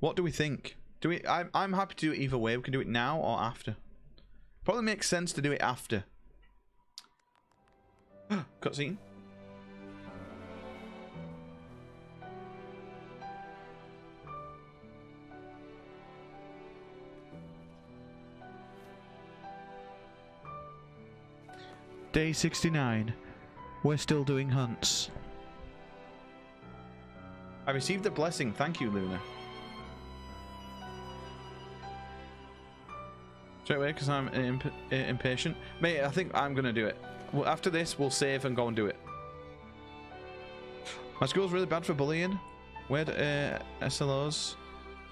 What do we think? Do we? I'm happy to do it either way. We can do it now or after. Probably makes sense to do it after. Cutscene. Day 69. We're still doing hunts. I received a blessing. Thank you, Luna. Straight away, because I'm impatient. Mate, I think I'm going to do it. Well, after this, we'll save and go and do it. My school's really bad for bullying. We had SLOs,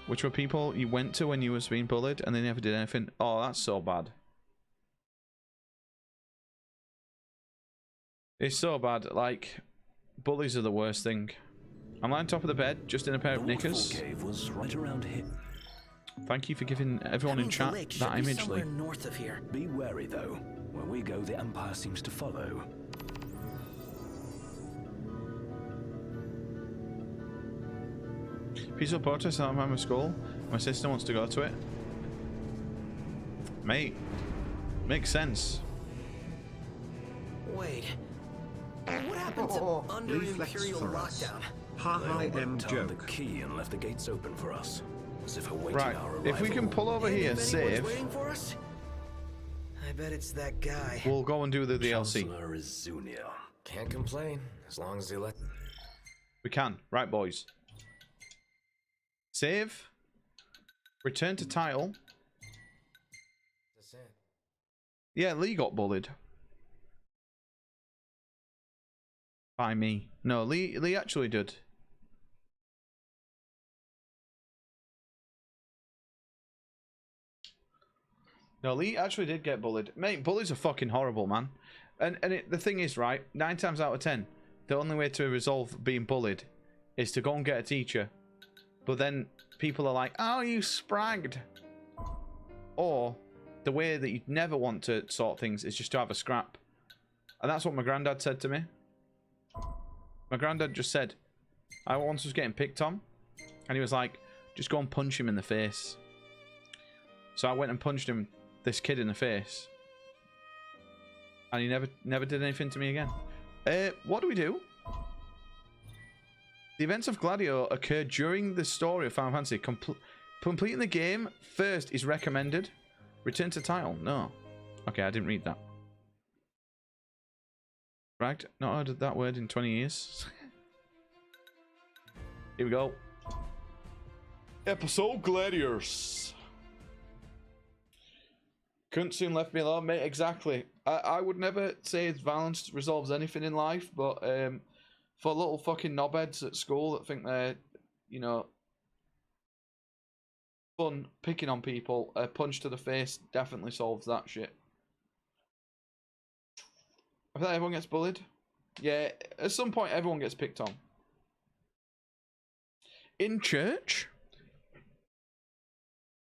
which were people you went to when you was being bullied, and they never did anything. Oh, that's so bad. It's so bad. Like, bullies are the worst thing. I'm lying on top of the bed, just in a pair of knickers. Cave was right around here. Thank you for giving everyone in chat that image, Lee. North of here. Be wary, though. Where we go, the Empire seems to follow. Peaceful protest at my school. My sister wants to go to it. Mate, makes sense. Wait. What happened to under Imperial lockdown? Hi, turned the key and left the gates open for us, as if awaiting Right, our arrival. if we can pull over here, save. Waiting for us? I bet it's that guy. We'll go and do the DLC. Chancellor Izunia. Can't complain, as long as they let. We can. Right, boys. Save. Return to title. That's it. Yeah, Lee got bullied. By me. No, Lee actually did. No, Lee actually did get bullied. Mate, bullies are fucking horrible, man. And the thing is, right, 9 times out of 10, the only way to resolve being bullied is to go and get a teacher. But then people are like, oh, you spragged. Or the way that you'd never want to sort things is just to have a scrap. And that's what my granddad said to me. My granddad just said, I once was getting picked on. And he was like, just go and punch him in the face. So I went and punched him, this kid in the face. And he never did anything to me again. What do we do? The events of Gladio occur during the story of Final Fantasy. Completing the game first is recommended. Return to title. No. Okay, I didn't read that. Right, not heard that word in 20 years. Here we go. Episode Gladiators. Couldn't soon left me alone, mate. Exactly. I would never say violence resolves anything in life, but for little fucking knobheads at school that think they're, you know, fun picking on people, a punch to the face definitely solves that shit. I feel like everyone gets bullied. Yeah, at some point everyone gets picked on. In church?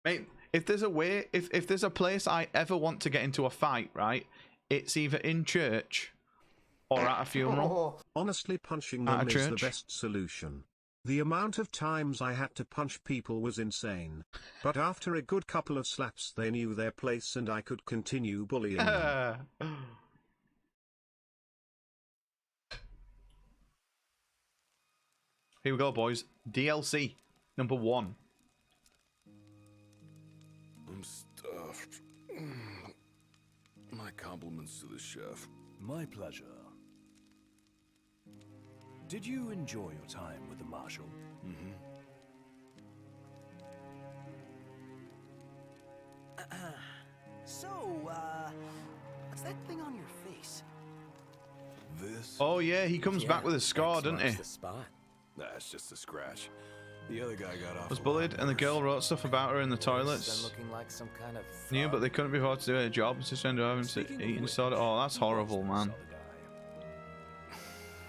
Mate, if there's a way, if there's a place I ever want to get into a fight, right, it's either in church or at a funeral. Honestly, punching them is the best solution. The amount of times I had to punch people was insane. But after a good couple of slaps they knew their place and I could continue bullying them. Here we go, boys. DLC number 1. I'm stuffed. My compliments to the chef. My pleasure. Did you enjoy your time with the Marshal? Mm-hmm. What's that thing on your face? This? Oh yeah, he comes back with a scar, doesn't he? The spot. That's just a scratch. The other guy got off. Was bullied, and the girl wrote stuff about her in the toilets. Looking like some kind of Knew, but they couldn't be bothered to do their job. So just ended up having to eat and soda. Oh, that's horrible, man.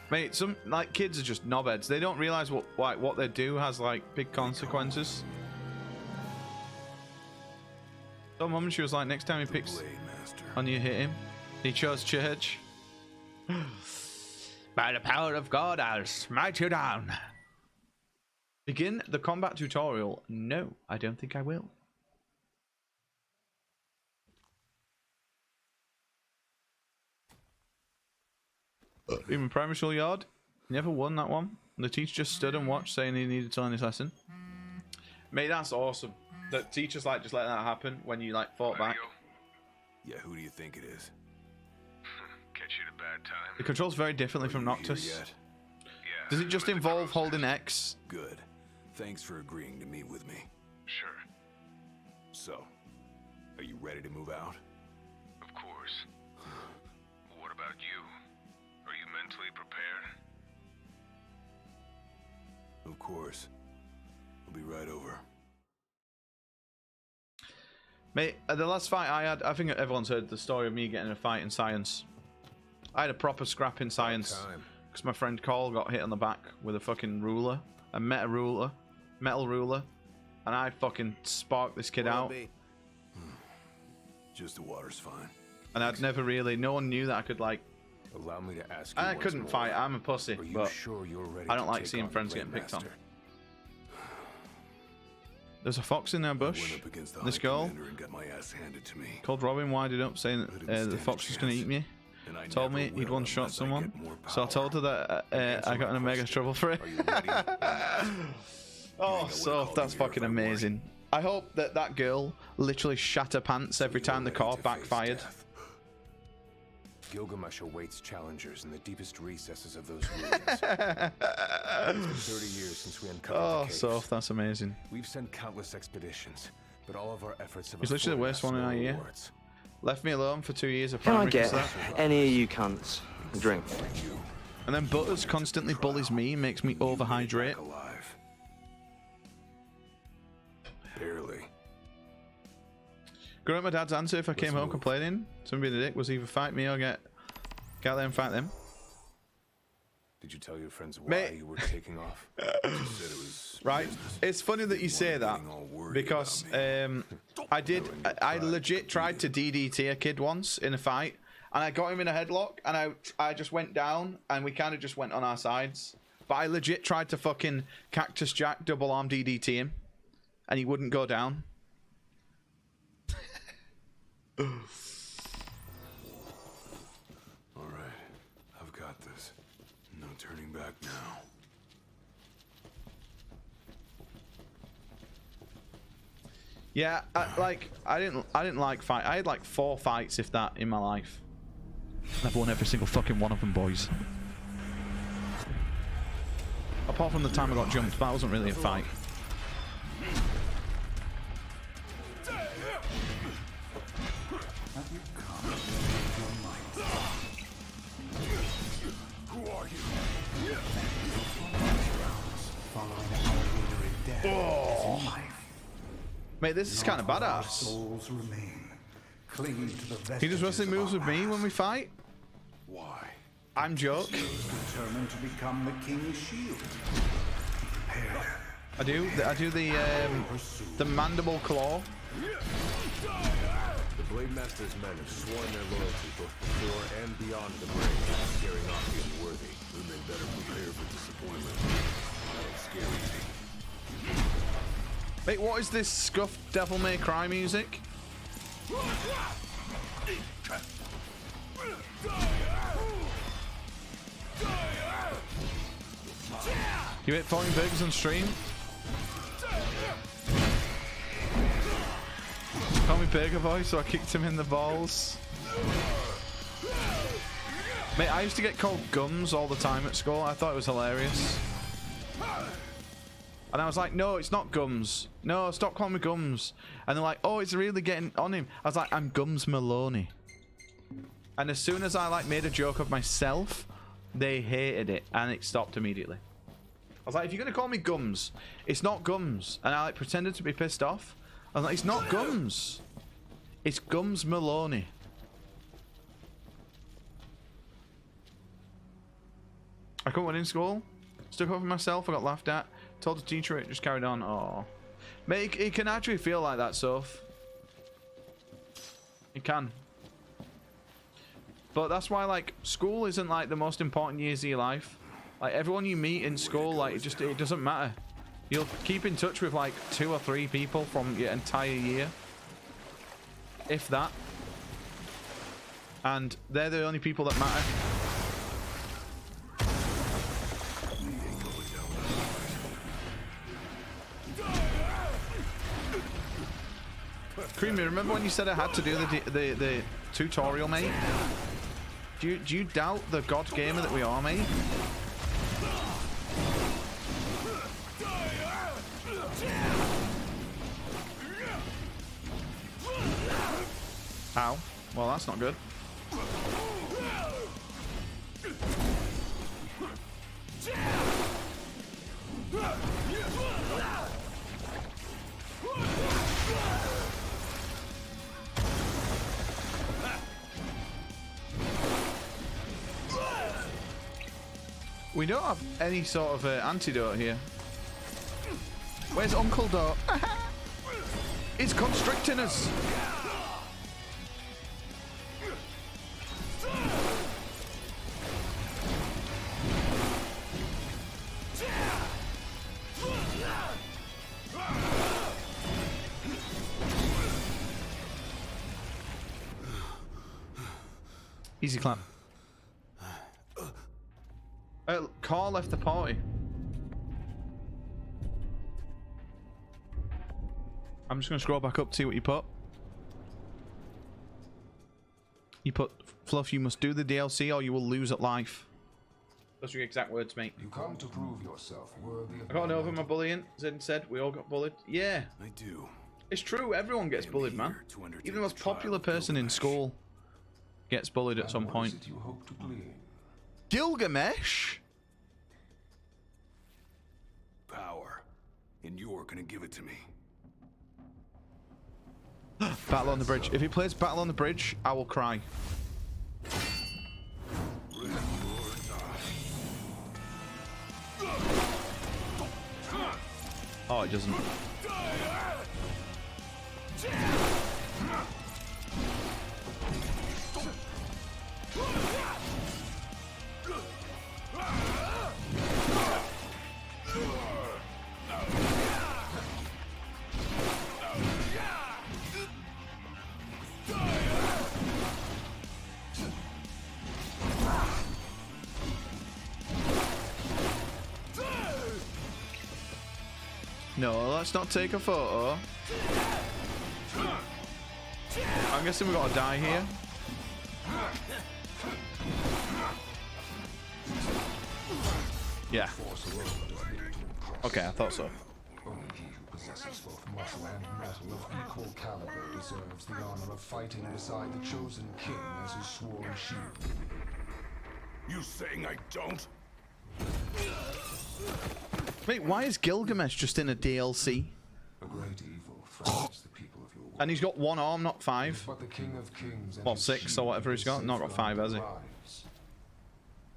Mate, some like kids are just knobheads. They don't realize what they do has like big consequences. So mum, she was like, next time he picks on you, hit him. He chose church. By the power of God, I'll smite you down. Begin the combat tutorial. No, I don't think I will. Even primary school yard, never won that one. The teacher just stood and watched, saying he needed to learn his lesson. Mate, that's awesome. The teachers like just let that happen when you like fought back. Yeah, who do you think it is? Catch you at a bad time. The controls very differently from Noctis. Yeah. Does it just involve holding X? Good. Thanks for agreeing to meet with me. Sure. So, are you ready to move out? Of course. What about you? Are you mentally prepared? Of course. We'll be right over. Mate, the last fight I had, I think everyone's heard the story of me getting in a fight in science. I had a proper scrap in science because my friend Cole got hit on the back with a fucking ruler, a metal ruler, and I fucking sparked this kid out. Just the water's fine. And I'd never really, no one knew that I could like. Allow me to ask you. I couldn't fight. I'm a pussy, but sure you're ready I don't to like take seeing on friends the getting picked on. Master? There's a fox in their bush. This girl And got my ass handed to me. called Robin winded up saying that the fox was going to eat me. Told me he'd one-shot someone, so I told her that I got in a mega trouble for it. Oh, so that's fucking amazing. I hope that that girl literally shat her pants every time the car backfired. Gilgamesh awaits challengers in the deepest recesses of those ruins. It's been 30 years since we uncovered the case. So that's amazing. We've sent countless expeditions, but all of our efforts have He's literally the worst one in our year. Left me alone for 2 years of Can I primary get cassette. any of you cunts a drink? And then Butters constantly bullies me, makes me overhydrate. Barely. Growing up my dad's answer if I came home complaining, somebody being a dick, was either fight me or get out there and fight them. Did you tell your friends why you were taking off? You said it was right. It's funny that you say that because I legit tried to DDT a kid once in a fight, and I got him in a headlock, and I just went down, and we kind of just went on our sides. But I legit tried to fucking Cactus Jack double arm DDT him, and he wouldn't go down. All right, I've got this. No turning back now. Yeah, I didn't like fight. I had like 4 fights, if that, in my life. I've won every single fucking one of them, boys. Apart from the time I got jumped, that wasn't really a fight. Oh. Mate, this is kind of badass. He does wrestling moves with me when we fight? Why? I'm Joke. Determined to become the king's shield. I do the mandible claw. The Blade Master's men have sworn their loyalty both before and beyond the brave, scaring off the unworthy. We may better prepare for disappointment. That'll scare me. Wait, what is this scuffed Devil May Cry music? You hit falling burgers on stream? Call me Burger Boy, so I kicked him in the balls. Mate, I used to get called Gums all the time at school. I thought it was hilarious. And I was like, no, it's not Gums. No, stop calling me Gums. And they're like, oh, it's really getting on him. I was like, I'm Gums Maloney. And as soon as I like made a joke of myself, they hated it and it stopped immediately. I was like, if you're going to call me Gums, it's not Gums. And I like pretended to be pissed off. I was like, it's not Gums. It's Gums Maloney. I couldn't win in school. Stuck up for myself. I got laughed at. Told the teacher it just carried on. Oh, mate, it can actually feel like that, Soph. It can. But that's why, like, school isn't like the most important years of your life. Like, everyone you meet in school, like, it doesn't matter. You'll keep in touch with like 2 or 3 people from your entire year, if that. And they're the only people that matter. Creamy, remember when you said I had to do the tutorial, mate? Do you doubt the god gamer that we are, mate? Ow. Well, that's not good. We don't have any sort of antidote here. Where's Uncle Dot? It's constricting us. Easy clap. Carl left the party. I'm just going to scroll back up to see what you put. You put, Fluff, you must do the DLC or you will lose at life. Those are your exact words, mate. You come to prove yourself worthy of I got over my bullying. Zed said we all got bullied. Yeah. I do. It's true. Everyone gets bullied, man. Even the most popular person in school gets bullied at some point. You hope to glean? Gilgamesh? Power. And you're gonna give it to me. Battle on the Bridge. If he plays Battle on the Bridge, I will cry. Oh, it doesn't. No, let's not take a photo. I'm guessing we gotta die here. Yeah. Okay, I thought so. Only he who possesses both muscle and metal of equal caliber deserves the honor of fighting beside the chosen king as his sworn shield. You saying I don't? Wait, why is Gilgamesh just in a DLC? A great evil frightens the people of your world. And he's got 1 arm, not 5. But the King of Kings and Or his 6 or shield whatever he's got. Not got 5, has he? rise.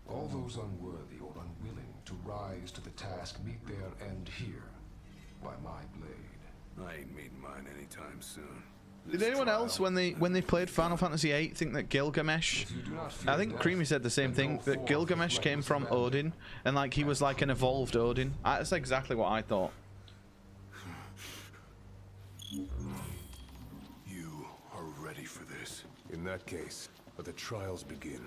All those unworthy or unwilling to rise to the task meet their end here, by my blade. I ain't meeting mine anytime soon. Did anyone else, when they played Final Fantasy VIII, think that Gilgamesh... I think Creamy said the same thing, that Gilgamesh came from Odin, and like he was like an evolved Odin. That's exactly what I thought. You are ready for this. In that case, let the trials begin.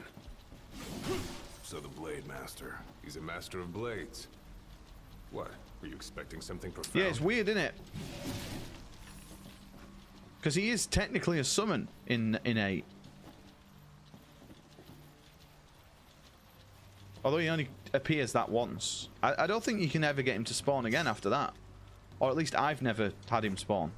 So the Blade Master, he's a master of blades. What? Were you expecting something profound? Yeah, it's weird, isn't it? Because he is technically a summon in 8. Although he only appears that once. I don't think you can ever get him to spawn again after that. Or at least I've never had him spawn.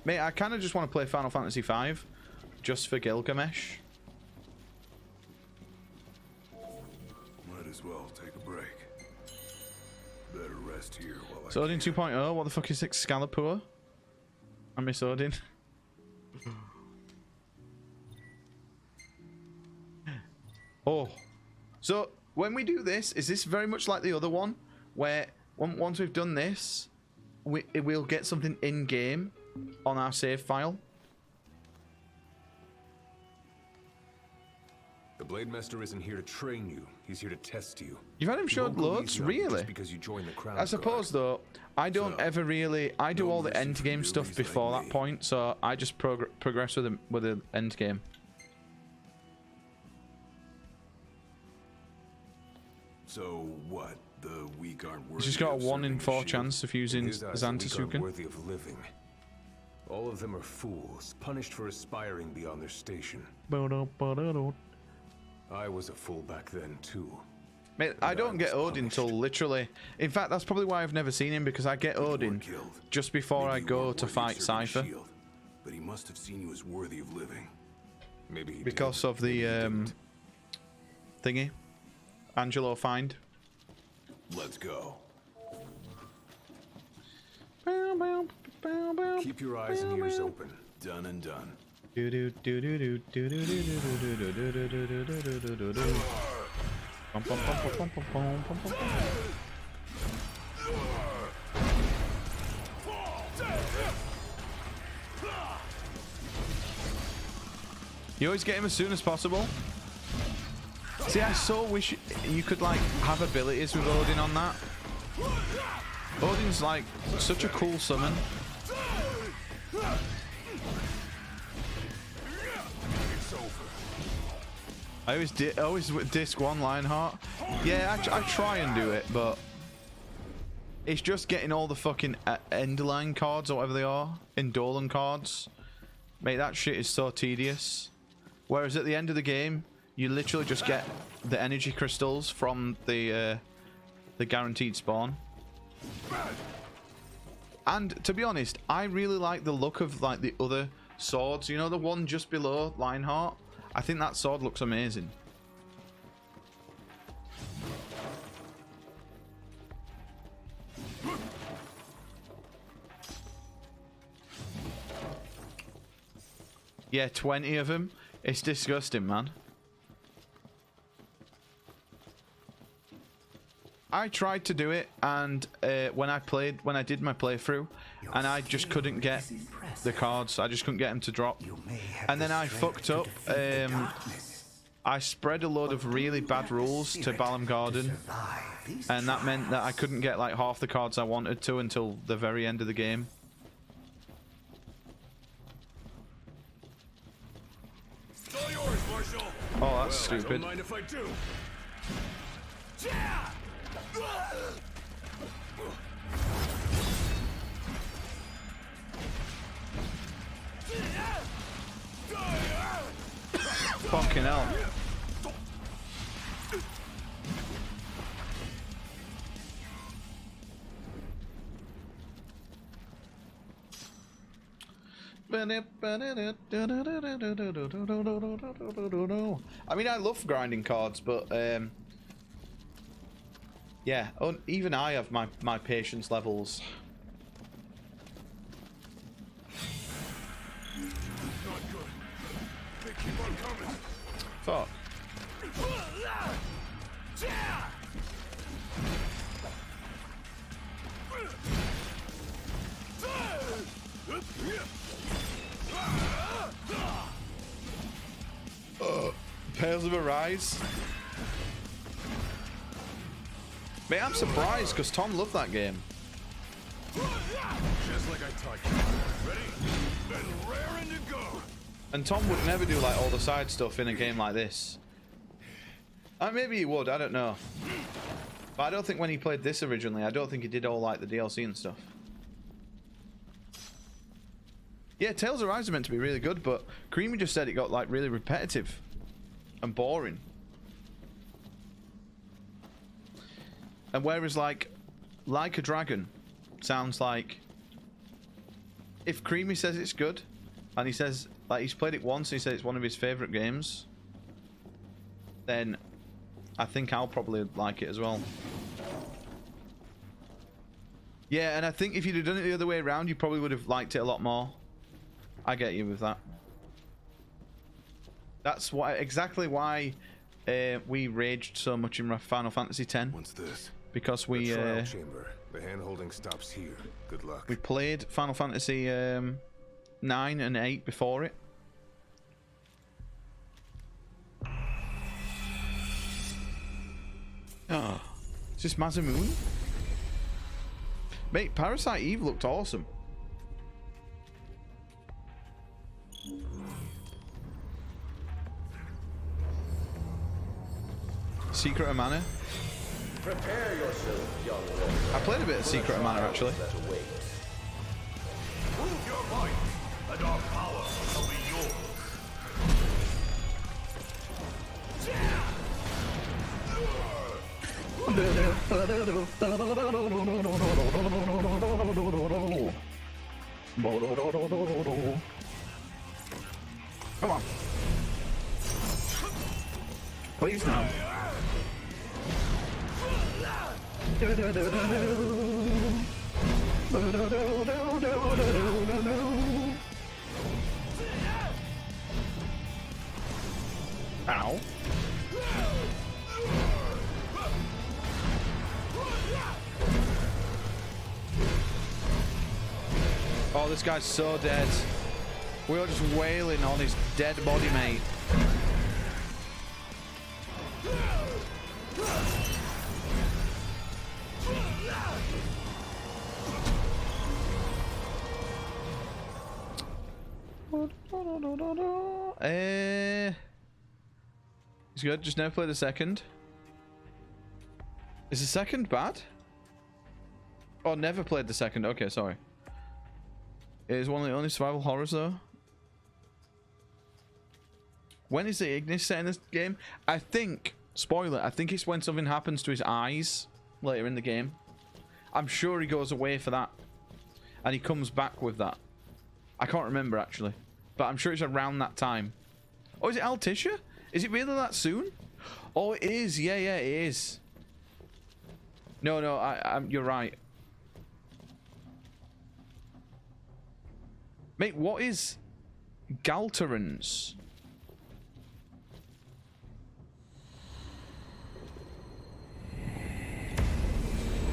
Mate, I kind of just want to play Final Fantasy V just for Gilgamesh. Might as well take a break. Better rest here while So Odin 2.0, what the fuck is Excalibur? I miss Odin. Oh. So, when we do this, is this very much like the other one? Where, once we've done this, we'll get something in-game on our save file? The Blade Master isn't here to train you. He's here to test you. You've had him showed loads, really? Because you joined the Crown I suppose, though, I don't ever really... I do all the end game stuff before that point, so I just progress with the end game. So what? The weak aren't worthy. He's just got a of 1 in serving 4 shield? chance of using In his eyes, the weak aren't Xantasuken. worthy of living. All of them are fools, punished for aspiring beyond their station. I was a fool back then too. Mate, I don't get Odin till literally... In fact, that's probably why I've never seen him, because I get Odin just before I go to fight Cypher. But he must have seen you as worthy of living. Maybe he Because of the thingy. Angelo find. Let's go. Keep your eyes and ears open. Done and done. You always get him as soon as possible. See, I so wish you could like have abilities with Odin on that. Odin's like such a cool summon. I always disc 1 Lionheart. Yeah, I try and do it, but it's just getting all the fucking Enderline cards or whatever they are, Indolan cards. Mate, that shit is so tedious. Whereas at the end of the game, you literally just get the energy crystals from the guaranteed spawn. And to be honest, I really like the look of like the other swords. You know, the one just below Lionheart. I think that sword looks amazing. Yeah, 20 of them. It's disgusting, man. I tried to do it, and when I did my playthrough, and I just couldn't get the cards. I just couldn't get them to drop. And then I fucked up. I spread a load of really bad rules to Balam Garden, and that meant that I couldn't get like half the cards I wanted to until the very end of the game. It's all yours, Marshal. Oh, that's stupid. Don't mind if I do. Fucking hell. I mean, I love grinding cards, but yeah, even I have my patience levels. Fuck. Tales of Arise. Mate, I'm surprised because Tom loved that game. Just like I taught you. Ready? Then raring to go. And Tom would never do like all the side stuff in a game like this. Maybe he would, I don't know. But I don't think when he played this originally, I don't think he did all like the DLC and stuff. Yeah, Tales of Arise is meant to be really good, but Creamy just said it got like really repetitive and boring. And whereas like a Dragon sounds like, if Creamy says it's good and he says like he's played it once and he said it's one of his favorite games, then I think I'll probably like it as well. Yeah, and I think if you'd have done it the other way around, you probably would have liked it a lot more. I get you with that. That's exactly why we raged so much in Final Fantasy X. What's this? Because we the trial chamber. The hand-holding stops here. Good luck. We played Final Fantasy 9 and 8 before it. Oh, is this Masamune? Mate, Parasite Eve looked awesome. Secret of Mana. Prepare yourself, young warrior. I played a bit of Secret of Mana actually. Prove your might, and our power will be yours. Come on. Please no. Ow. Oh, this guy's so dead. We were just wailing on his dead body, mate. He's good. Just never play the second. Is the second bad? Oh, never played the second. Okay, sorry. It is one of the only survival horrors, though. When is the Ignis set in this game? I think, spoiler, I think it's when something happens to his eyes later in the game. I'm sure he goes away for that. And he comes back with that. I can't remember, actually. But I'm sure it's around that time. Oh, is it Altissia? Is it really that soon? Oh, it is. Yeah, yeah, it is. No, you're right. Mate, what is Galterans?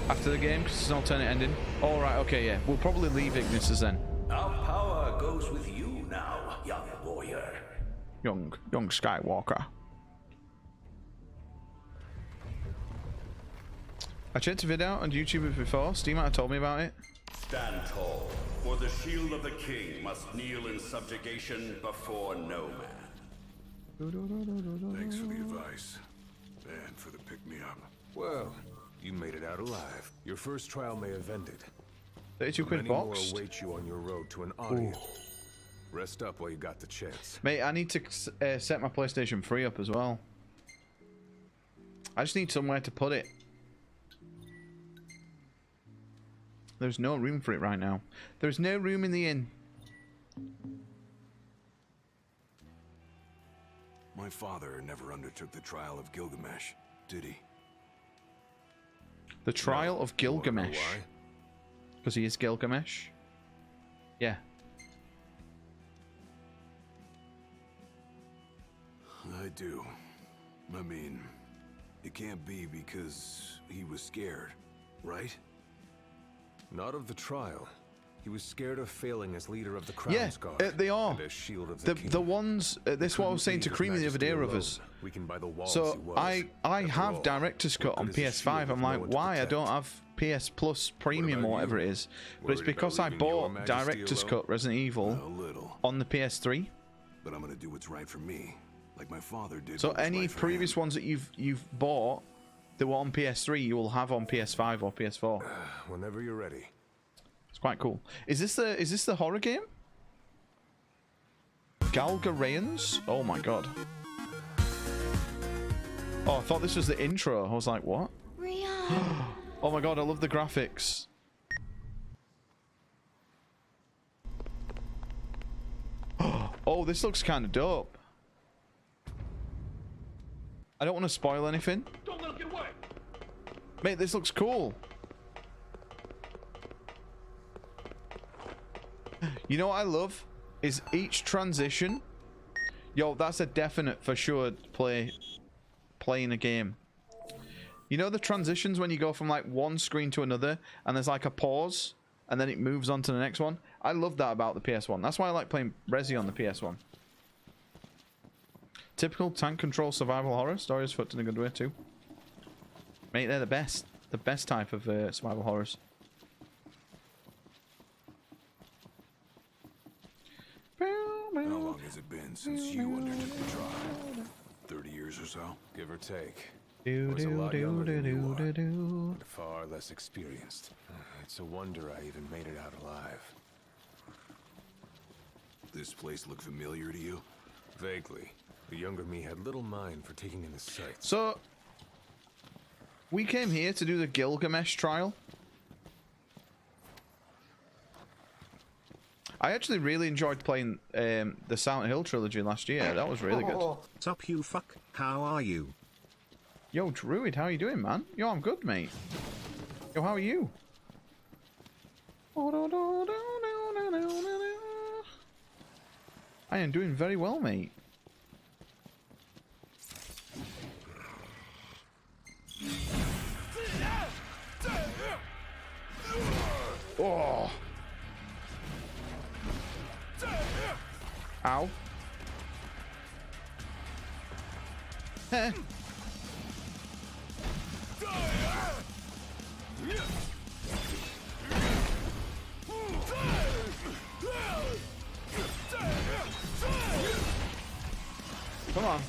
After the game, because it's an alternate ending. All right, okay, yeah. We'll probably leave Ignis then. Our power goes with you now, young warrior. Young Skywalker. I checked a video out on YouTube before. Steve might have told me about it. Stand tall, for the shield of the king must kneel in subjugation before no man. Thanks for the advice. And for the pick-me-up. Well, you made it out alive. Your first trial may have ended. 32 quid Many boxed. more await you on your road to an audience. Rest up while you got the chance. Mate, I need to set my PlayStation 3 up as well. I just need somewhere to put it. There's no room for it right now. There's no room in the inn. My father never undertook the trial of Gilgamesh, did he? The trial of Gilgamesh. Because he is Gilgamesh. Yeah. I do. I mean, it can't be because he was scared, right? Not of the trial. He was scared of failing as leader of the Crown's Guard. They are. And as Shield of the King. The ones. This is what I was saying to Creamy the other day, Rovers. So I have Director's Cut on PS5. I'm like, why? I don't have PS Plus Premium or whatever it is. But it's because I bought Director's Cut Resident Evil on the PS3. But I'm gonna do what's right for me, like my father did. So any previous ones that you've bought that were on PS3, you will have on PS5 or PS4. Whenever you're ready. It's quite cool. Is this the horror game? Galgarayans? Oh my god. Oh, I thought this was the intro. I was like, what? Oh my god, I love the graphics. Oh, this looks kind of dope. I don't want to spoil anything. Don't let him get away. Mate, this looks cool. You know what I love? Is each transition. Yo, that's a definite for sure playing a game. You know the transitions when you go from like one screen to another and there's like a pause and then it moves on to the next one? I love that about the PS1. That's why I like playing Resi on the PS1. Typical tank control survival horror. Stories foot in a good way too. Mate, they're the best. The best type of survival horrors. How long has it been since you undertook the trial? 30 years or so? Give or take. I was a lot younger than you are, and far less experienced. It's a wonder I even made it out alive. This place look familiar to you? Vaguely. The younger me had little mind for taking in the sights. So, we came here to do the Gilgamesh trial. I actually really enjoyed playing the Silent Hill trilogy last year. That was really good. What's up, you fuck? How are you? Yo, Druid, how you doing, man? Yo, I'm good, mate. Yo, how are you? I am doing very well, mate. Oh. Ow. Heh. Come on.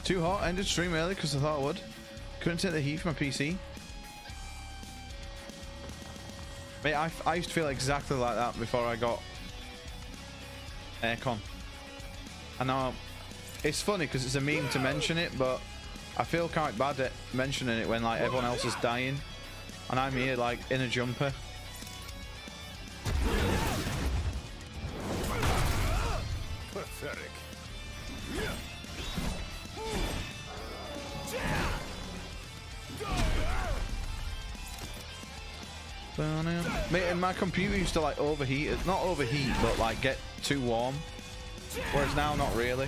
Too hot. Ended stream early because I thought I would. Couldn't take the heat from my PC. Mate, I used to feel exactly like that before I got aircon. And now it's funny because it's a meme to mention it, but I feel quite bad at mentioning it when like everyone else is dying and I'm here like in a jumper. Pathetic. Mate, and my computer used to like overheat, not overheat, but like get too warm. Whereas now, not really.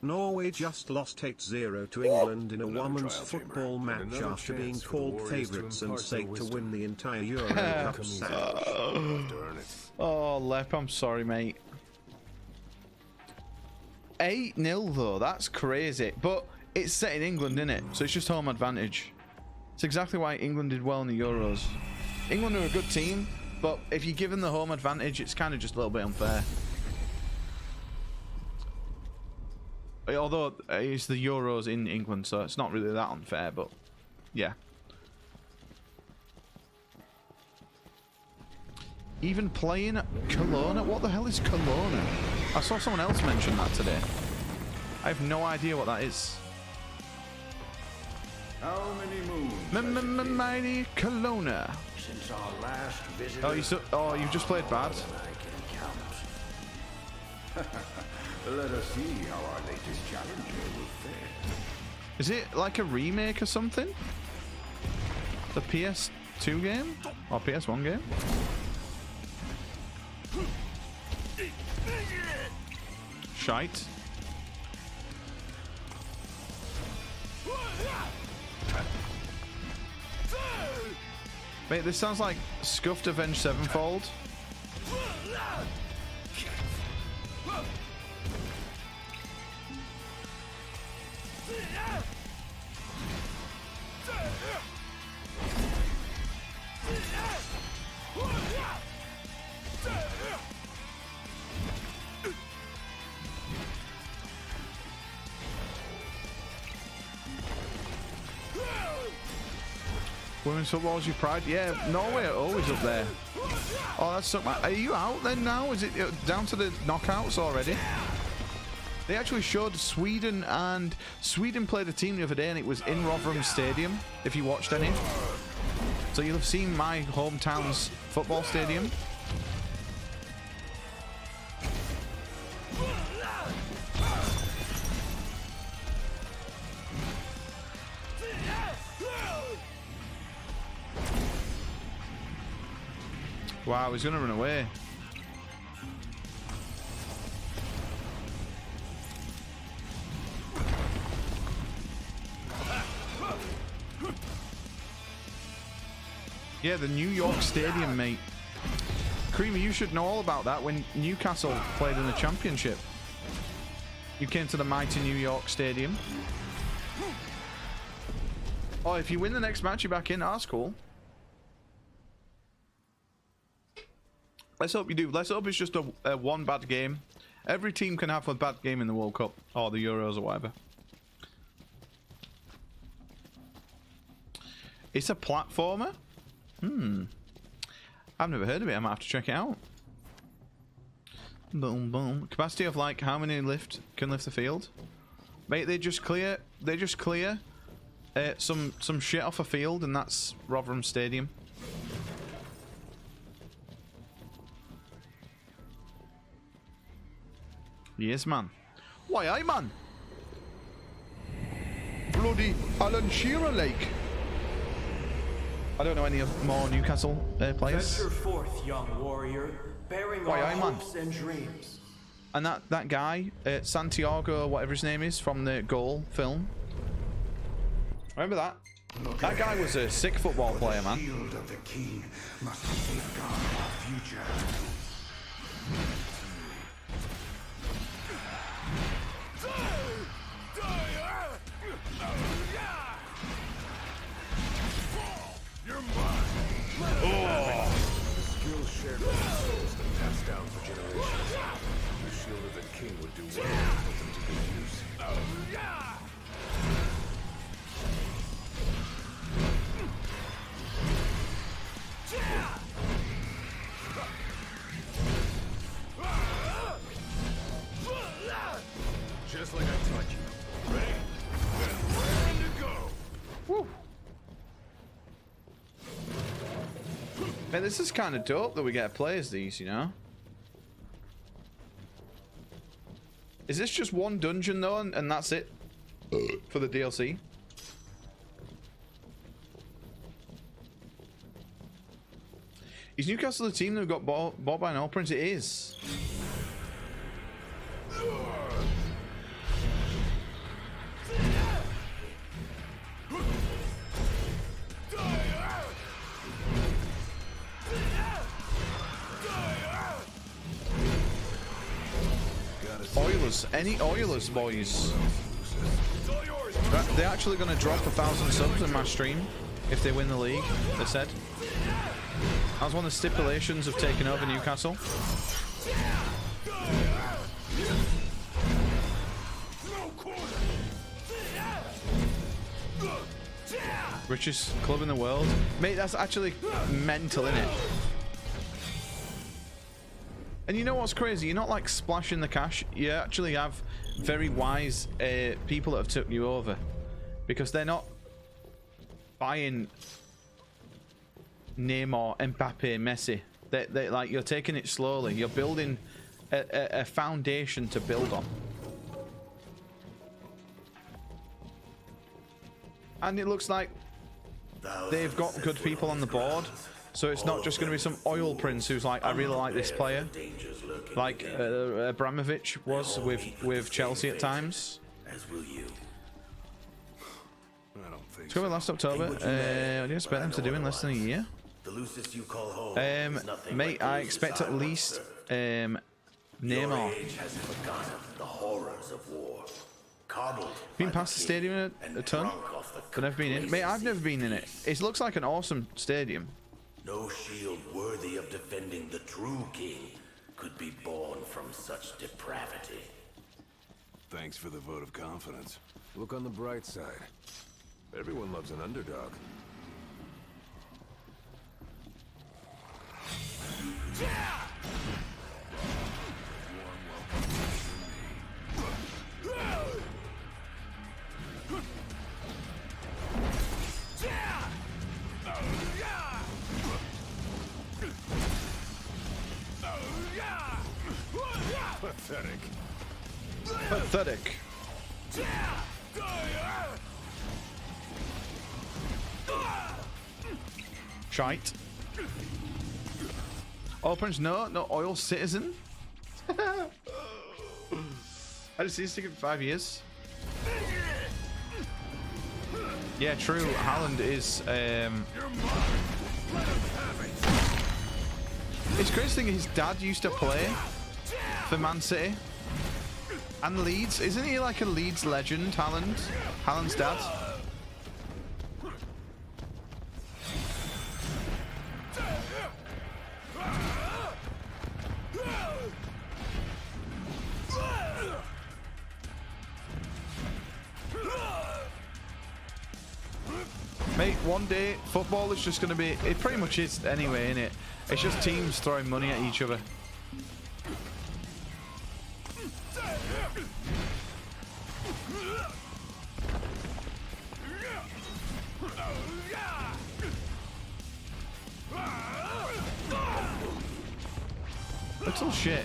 Norway just lost 8-0 to England in a women's football match after being called favourites and said to win the entire Euro Cup sandwich. Oh, Lep, I'm sorry, mate. 8-0 though, that's crazy. But it's set in England, isn't it? So it's just home advantage. It's exactly why England did well in the Euros. England are a good team, but if you give them the home advantage, it's kind of just a little bit unfair. Although it's the Euros in England, so it's not really that unfair, but yeah. Even playing Kelowna? What the hell is Kelowna? I saw someone else mention that today. I have no idea what that is. How many moons? Mighty Kelowna. Since our last visit. Oh, you just played bad. Let us see how our latest challenger will fare. Is it like a remake or something? The PS2 game? Or PS1 game? Shite. Mate, this sounds like Scuffed Avenged Sevenfold. Women's football is your pride? Yeah, Norway are always up there. Oh, that's so bad. Are you out then now? Is it down to the knockouts already? They actually showed Sweden, and Sweden played a team the other day, and it was in Rotherham Stadium, if you watched any. So you'll have seen my hometown's football stadium. Wow, he's gonna run away. Yeah, the New York Stadium, mate. Creamy, you should know all about that. When Newcastle played in the championship, you came to the mighty New York Stadium. Oh, if you win the next match, you're back in. That's cool. Let's hope you do. Let's hope it's just a one bad game. Every team can have a bad game in the World Cup or the Euros or whatever. It's a platformer? I've never heard of it. I might have to check it out. Boom, boom. Capacity of like how many can lift the field? Mate, they just clear some shit off a field, and that's Rotherham Stadium. Yes, man. Why, aye, man? Bloody Alan Shearer Lake. I don't know any more Newcastle players. Venture forth, young warrior, bearing our hopes and dreams. And that guy, Santiago, whatever his name is, from the Goal film. Remember that? That guy was a sick football player, man. The shield of the king must safeguard our future. Oh! The skill shared by the souls that passed down for generations. The shield of the king would do well to put them to good use. Just like I taught you. Ready? Ready to go. Woo! Man, this is kind of dope that we get to play as these, you know? Is this just one dungeon though, and that's it for the DLC? Is Newcastle the team that got bought by an old prince? It is. Oilers, any Oilers boys? They're actually going to drop 1,000 subs in my stream if they win the league, they said. That was one of the stipulations of taking over Newcastle. Richest club in the world. Mate, that's actually mental, innit? And you know what's crazy? You're not like splashing the cash. You actually have very wise people that have took you over. Because they're not buying Neymar, Mbappe, Messi. They like, you're taking it slowly. You're building a foundation to build on. And it looks like they've got good people on the board. So it's not just going to be some oil prince who's like, I really like this player. Like Abramovich was with Chelsea at times. As will you. Let's go with last October. What do you expect them to do in less than a year? The Lucis you call home is nothing Mate, like I expect at least Neymar. Your age has forgotten the horrors of war. Coddled Been past the stadium a ton, but never been in. Mate, I've never been in it. It looks like an awesome stadium. No shield worthy of defending the true king could be born from such depravity. Thanks for the vote of confidence. Look on the bright side. Everyone loves an underdog. Pathetic. Pathetic. Shite. Oil Prince, no oil citizen. I just see this ticket for 5 years. Yeah, true. Haaland is. It's crazy thing. His dad used to play for Man City and Leeds. Isn't he like a Leeds legend, Haaland? Haaland's dad. Mate, one day football is just going to be, it pretty much is anyway, innit? It's just teams throwing money at each other. Little shit.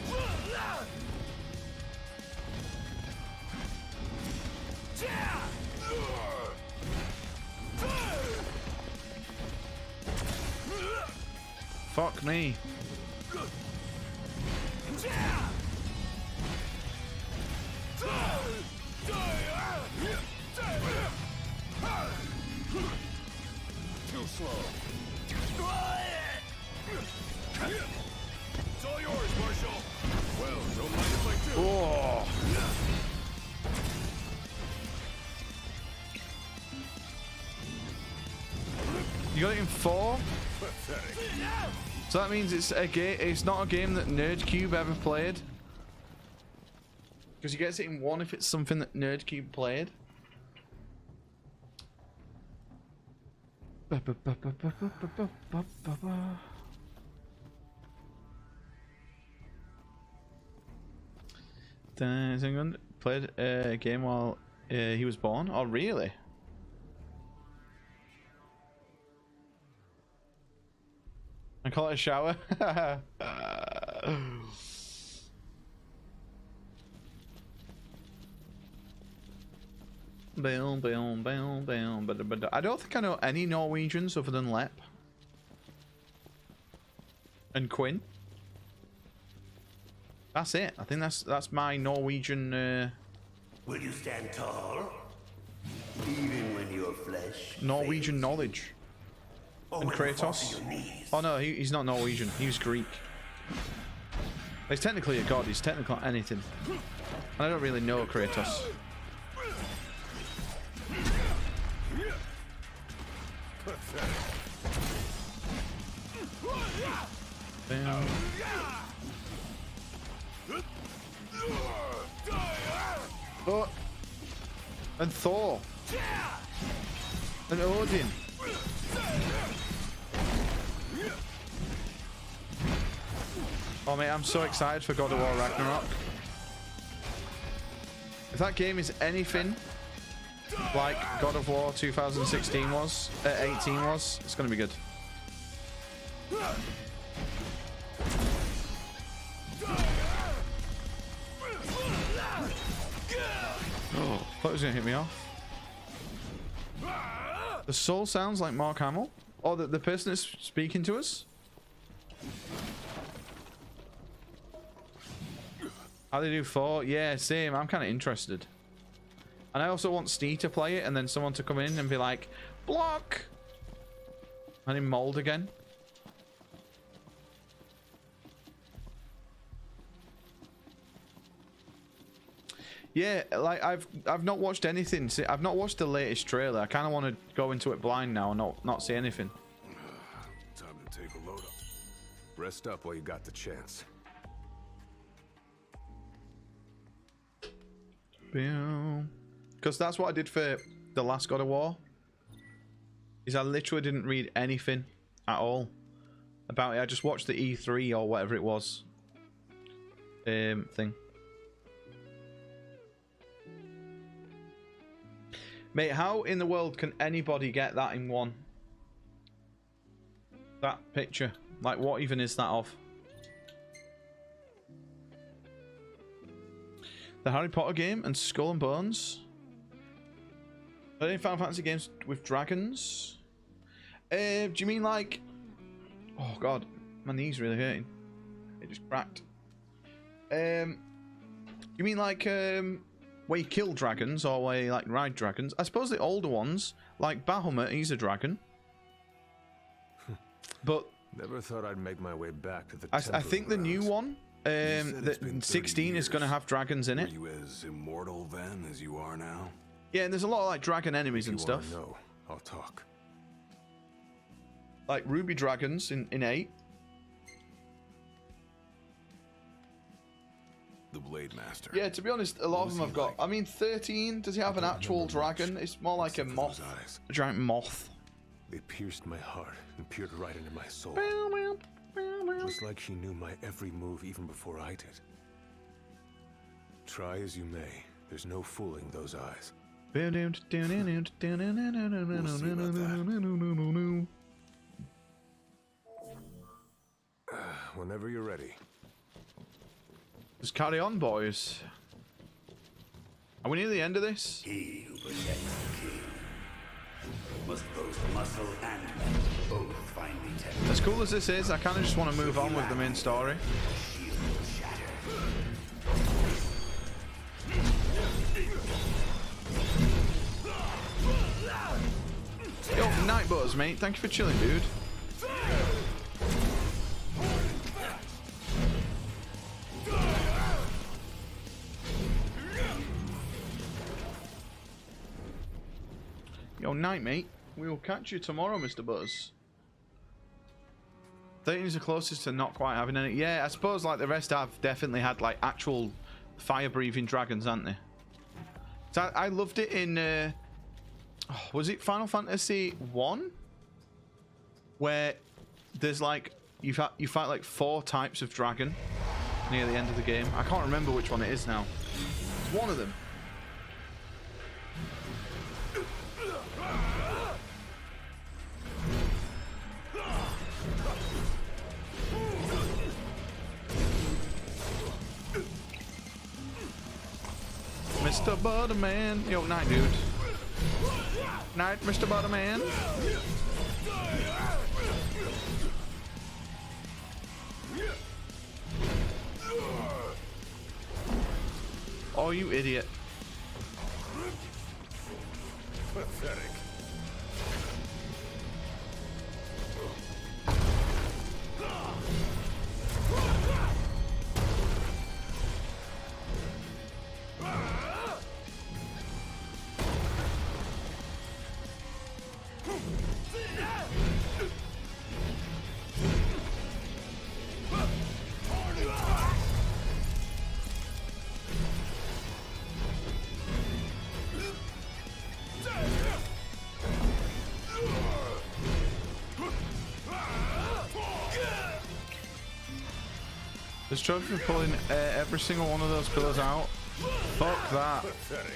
Fuck me. Too slow. It's all yours, Marshal. Well, don't mind if I do. Oh. You got it in 4? Pathetic. So that means it's a game. It's not a game that NerdCube ever played. Because he gets it in 1 if it's something that NerdCube played. Played a game while he was born. Oh, really? I call it a shower. I don't think I know any Norwegians other than Lep and Quinn. That's it. I think that's my Norwegian. Will you stand tall, even when your flesh? Norwegian knowledge. And Kratos. Oh no, he's not Norwegian. He was Greek. He's technically a god. He's technically not anything. And I don't really know Kratos. Bam. Oh. And Thor. And Odin. Oh mate, I'm so excited for God of War Ragnarok. If that game is anything like God of War 2016 was, 18 was, it's gonna be good. Oh, thought it was gonna hit me off. The soul sounds like Mark Hamill. Oh, the person that's speaking to us. How they do 4? Yeah, same. I'm kind of interested. And I also want Steve to play it and then someone to come in and be like, block! And him mold again. Yeah, like I've not watched anything. I've not watched the latest trailer. I kind of want to go into it blind now and not see anything. Time to take a load up. Rest up while you got the chance. Because that's what I did for the last God of War. Is I literally didn't read anything at all about it. I just watched the E3 or whatever it was thing. Mate, how in the world can anybody get that in one? That picture. Like, what even is that of? The Harry Potter game and Skull and Bones. Are there any Final Fantasy games with dragons? Do you mean like... Oh god, my knee's really hurting. It just cracked. You mean like where you kill dragons or where you like ride dragons? I suppose the older ones, like Bahamut, he's a dragon. But never thought I'd make my way back to the I think the new one, the 16 is going to have dragons in it. Were you as immortal then as you are now? Yeah, and there's a lot of like dragon enemies and stuff. No, I'll talk. Like ruby dragons in 8. The Blade Master. Yeah, to be honest, a lot of them have got. I mean, 13. Does he have an actual dragon? It's more like a moth, a giant moth. They pierced my heart and peered right into my soul. Just like she knew my every move even before I did. Try as you may, there's no fooling those eyes. We'll see about that. Whenever you're ready. Just carry on, boys. Are we near the end of this? He who protects the king must boast muscle and metal, both finely tested. As cool as this is, I kind of just want to move on with the main story. Yo, Nightbuzz, mate. Thank you for chilling, dude. Yo, night, mate. We will catch you tomorrow, Mr. Buzz. 13 is the closest to not quite having any. Yeah, I suppose like the rest have definitely had like actual fire-breathing dragons, haven't they? So I loved it in. Was it Final Fantasy 1? Where there's like you fight like 4 types of dragon near the end of the game. I can't remember which one it is now. It's one of them. Mr. Butterman. Yo, night, dude. Night, Mr. Butterman. Oh, you idiot. Pathetic. There's trophy for pulling every single one of those pillows out. Fuck that. Pathetic.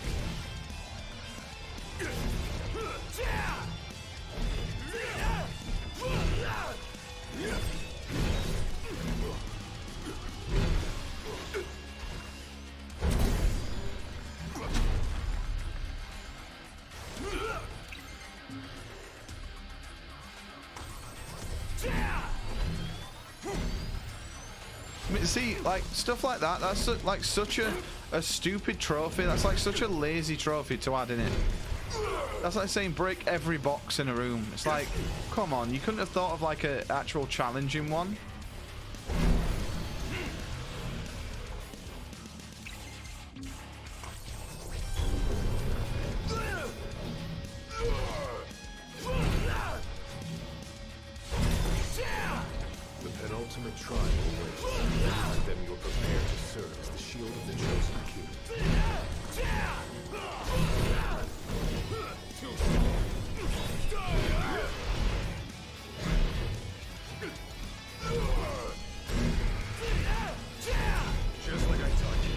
I mean, see, like stuff like that. That's like such a stupid trophy. That's like such a lazy trophy to add in it. That's like saying break every box in a room. It's like, come on, you couldn't have thought of like an actual challenging one. The penultimate trial awaits. Then you're prepared to serve as the shield of the chosen king. Just like I taught you.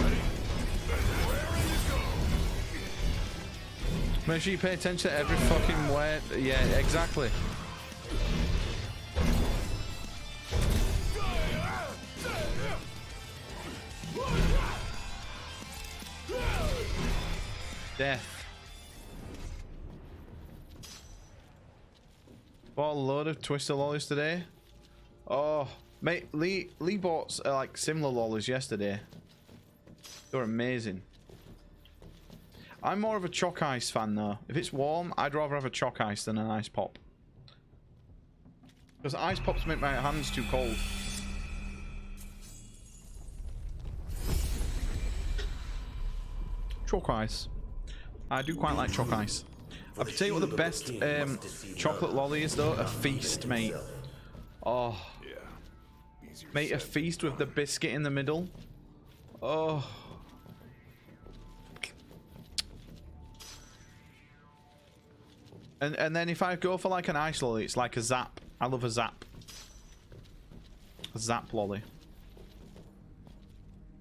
Ready? Make sure you pay attention to every fucking word. Yeah, exactly. Death. Bought a load of Twister lollies today. Oh, mate, Lee bought like similar lollies yesterday. They were amazing. I'm more of a chalk ice fan though. If it's warm, I'd rather have a chalk ice than an ice pop. Because ice pops make my hands too cold. Chalk ice. I do quite like chalk ice. I'll tell you what the best chocolate lolly is though. A Feast, mate. Oh. Mate, a Feast with the biscuit in the middle. Oh. And then if I go for like an ice lolly, it's like a Zap. I love a Zap. A Zap lolly.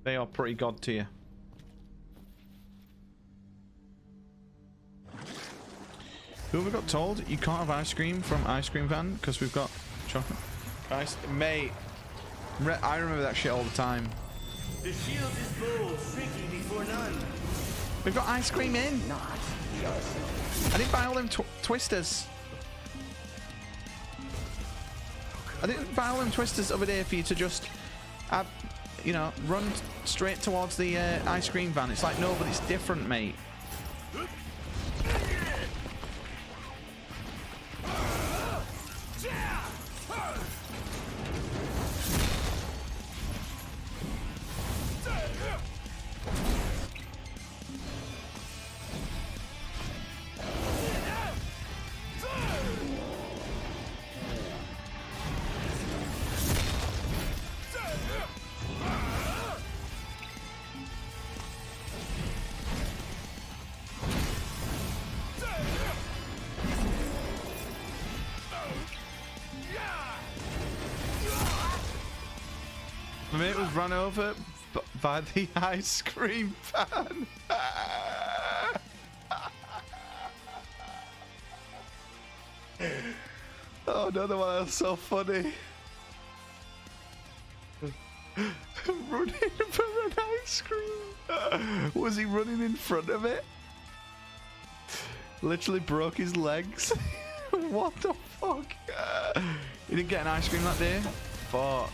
They are pretty god tier. Who have we got told you can't have ice cream from Ice Cream Van because we've got chocolate ice? Mate, I remember that shit all the time. The shield is bold, shrinking before none. We've got ice cream in. I didn't buy all them twisters. I didn't buy all them twisters over there for you to just, you know, run straight towards the ice cream van. It's like, no, but it's different, mate. My mate was run over by the ice cream van. Oh no, the one that was so funny. Running for an ice cream. Was he running in front of it? Literally broke his legs. What the fuck? He didn't get an ice cream that day? Fuck.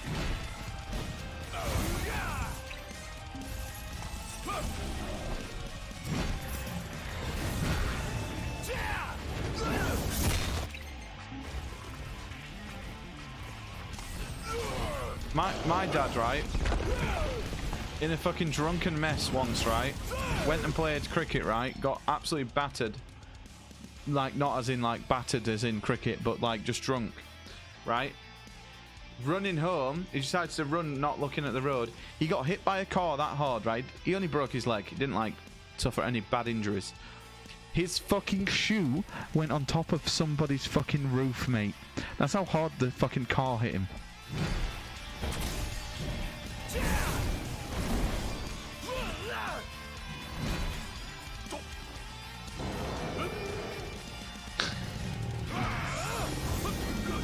My dad, right, in a fucking drunken mess once, right, went and played cricket, right, got absolutely battered, like not as in like battered as in cricket, but like just drunk, right, running home, he decided to run not looking at the road. He got hit by a car that hard, right, he only broke his leg, he didn't like suffer any bad injuries. His fucking shoe went on top of somebody's fucking roof, mate. That's how hard the fucking car hit him.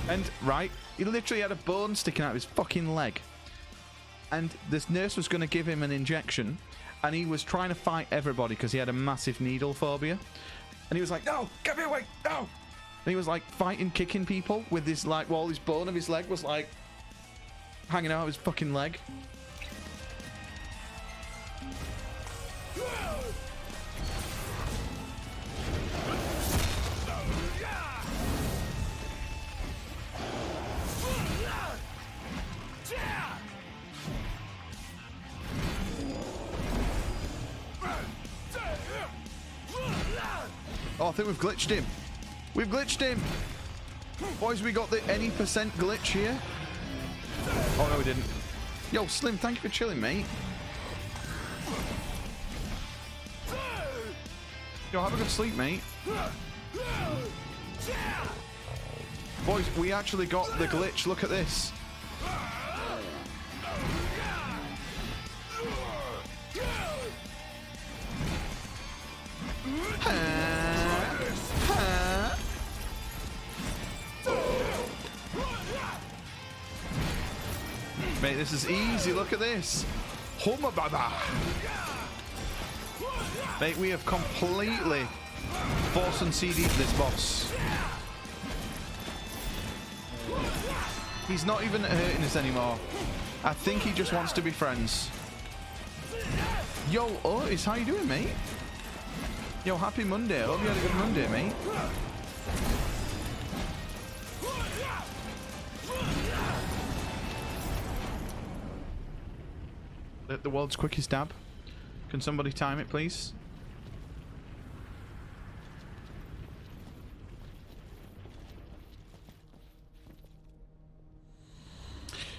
And, right, he literally had a bone sticking out of his fucking leg. And this nurse was going to give him an injection, and he was trying to fight everybody because he had a massive needle phobia. And he was like, no, get me away, no! And he was like fighting, kicking people with his, like, while his bone of his leg was like hanging out of his fucking leg. Oh, I think we've glitched him. We've glitched him. Boys, we got the any percent glitch here. Oh, no, we didn't. Yo, Slim, thank you for chilling, mate. Yo, have a good sleep, mate. Boys, we actually got the glitch. Look at this. Mate, this is easy. Look at this. Homer Baba. Mate, we have completely force and CD'd this boss. He's not even hurting us anymore. I think he just wants to be friends. Yo, Otis, how you doing, mate? Yo, happy Monday. I hope you had a good Monday, mate. The world's quickest dab. Can somebody time it, please?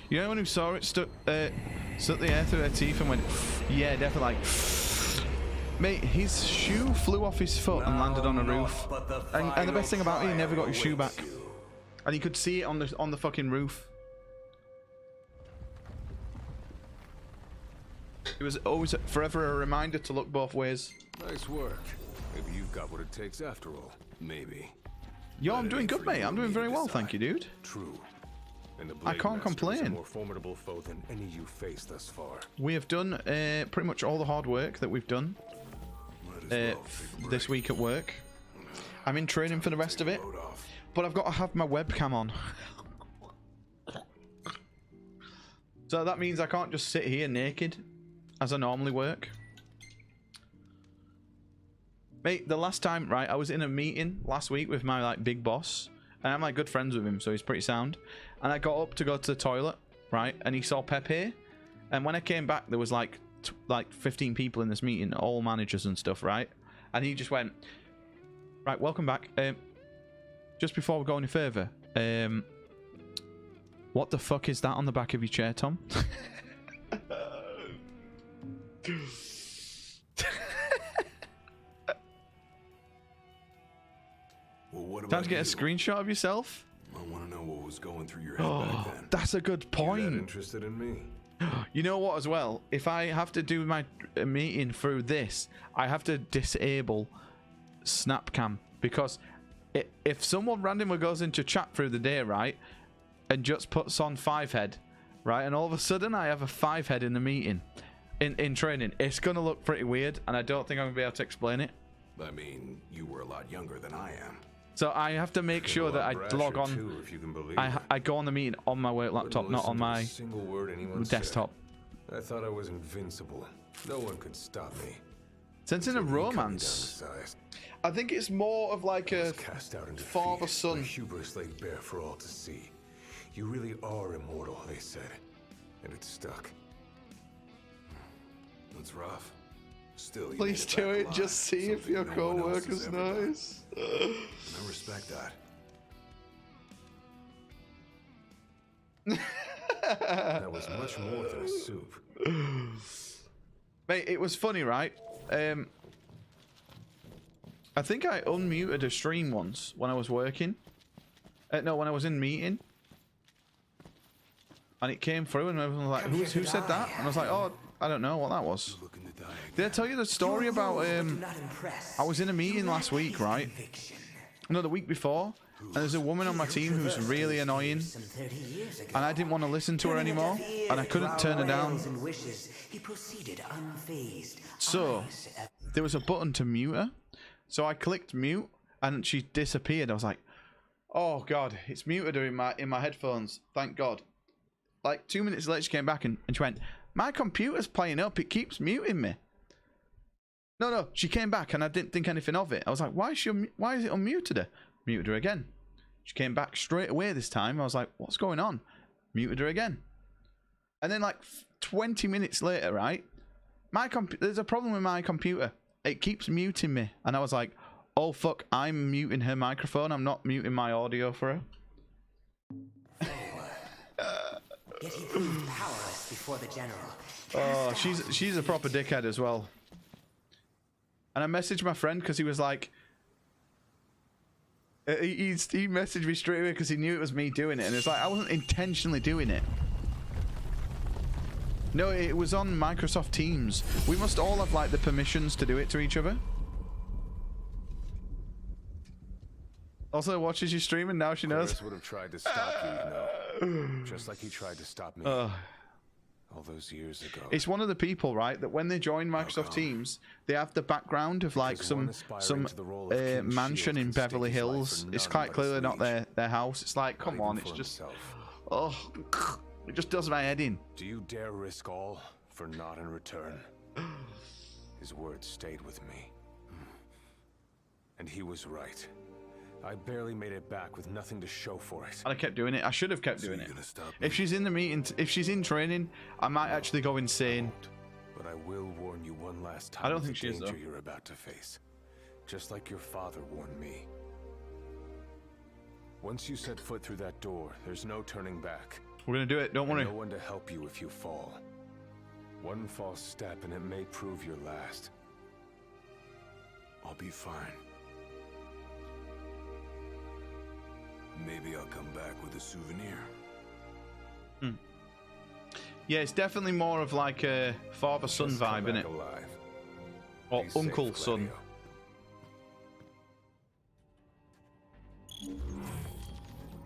You know anyone who saw it stuck the air through their teeth and went, yeah, definitely like, mate, his shoe flew off his foot and landed on a roof. And the best thing about it, he never got his shoe back. And you could see it on the fucking roof. It was always forever a reminder to look both ways. Nice work. Maybe you've got what it takes after all. Maybe. Yo, I'm doing good, mate. I'm doing very well, thank you, dude. True. And the I can't complain. A more formidable foe than any you faced thus far. We have done pretty much all the hard work that we've done this week at work. I'm in training for the rest of it, but I've got to have my webcam on. So that means I can't just sit here naked as I normally work. Mate, the last time, right, I was in a meeting last week with my like big boss, and I'm like good friends with him, so he's pretty sound. And I got up to go to the toilet, right, and he saw Pep here, and when I came back, there was like 15 people in this meeting, all managers and stuff, right? And he just went, right, welcome back. Just before we go any further, what the fuck is that on the back of your chair, Tom? Well, what Time to get a screenshot of yourself? I want to know what was going through your head back then. That's a good point. You're that interested in me? You know what, as well? If I have to do my meeting through this, I have to disable Snapcam, because if someone randomly goes into chat through the day, right, and just puts on 5head, right, and all of a sudden I have a 5head in the meeting, in training, it's gonna look pretty weird, and I don't think I'm gonna be able to explain it. I mean, you were a lot younger than I am. So I have to make sure that I log on. Too, if you can believe I go on the meeting on my work laptop, not on my desktop. I thought I was invincible. No one could stop me. Sensing a romance. I think it's more of like a father-son. Hubris laid bare for all to see. You really are immortal, they said, and it stuck. It's rough. Still, please do it. Just see if your co-worker's nice. I respect that. That was much more than a soup. Mate, it was funny, right? I think I unmuted a stream once when I was working. No, when I was in meeting. And it came through, and everyone was like, who said that? And I was like, oh, I don't know what that was. Did I tell you the story about, I was in a meeting last week, right? No, the week before. And there's a woman on my team who's really annoying. And I didn't want to listen to her anymore. And I couldn't turn her down. So, there was a button to mute her. So I clicked mute, and she disappeared. I was like, oh God, it's muted her in my headphones. Thank God. Like 2 minutes later, she came back and she went, my computer's playing up. It keeps muting me. No, she came back and I didn't think anything of it. I was like, why is it unmuted her? Muted her again. She came back straight away this time. I was like, what's going on? Muted her again. And then like 20 minutes later, right? There's a problem with my computer. It keeps muting me. And I was like, oh fuck, I'm muting her microphone. I'm not muting my audio for her. Yet he proved powerless before the general. Oh, she's a proper dickhead as well. And I messaged my friend because he was like, he messaged me straight away because he knew it was me doing it, and it's like I wasn't intentionally doing it. No, it was on Microsoft Teams. We must all have like the permissions to do it to each other. Also watches you stream and now she knows. Chris would have tried to stop you, you know. Just like he tried to stop me all those years ago. It's one of the people, right, that when they join Microsoft Teams, they have the background of like some mansion in Beverly Hills. It's quite clearly not their house. It's like, come on, it's just it just does my head in. Do you dare risk all for naught in return? His words stayed with me. And he was right. I barely made it back with nothing to show for it. And I kept doing it. I should have kept doing it. If she's in the meeting, if she's in training, I might actually go insane. But I will warn you one last time. I don't think she is, though. You're about to face, just like your father warned me. Once you set foot through that door, there's no turning back. We're gonna do it. Don't worry. No one to help you if you fall. One false step and it may prove your last. I'll be fine. Maybe I'll come back with a souvenir. Yeah, it's definitely more of like a father-son vibe, isn't it? Or uncle-son.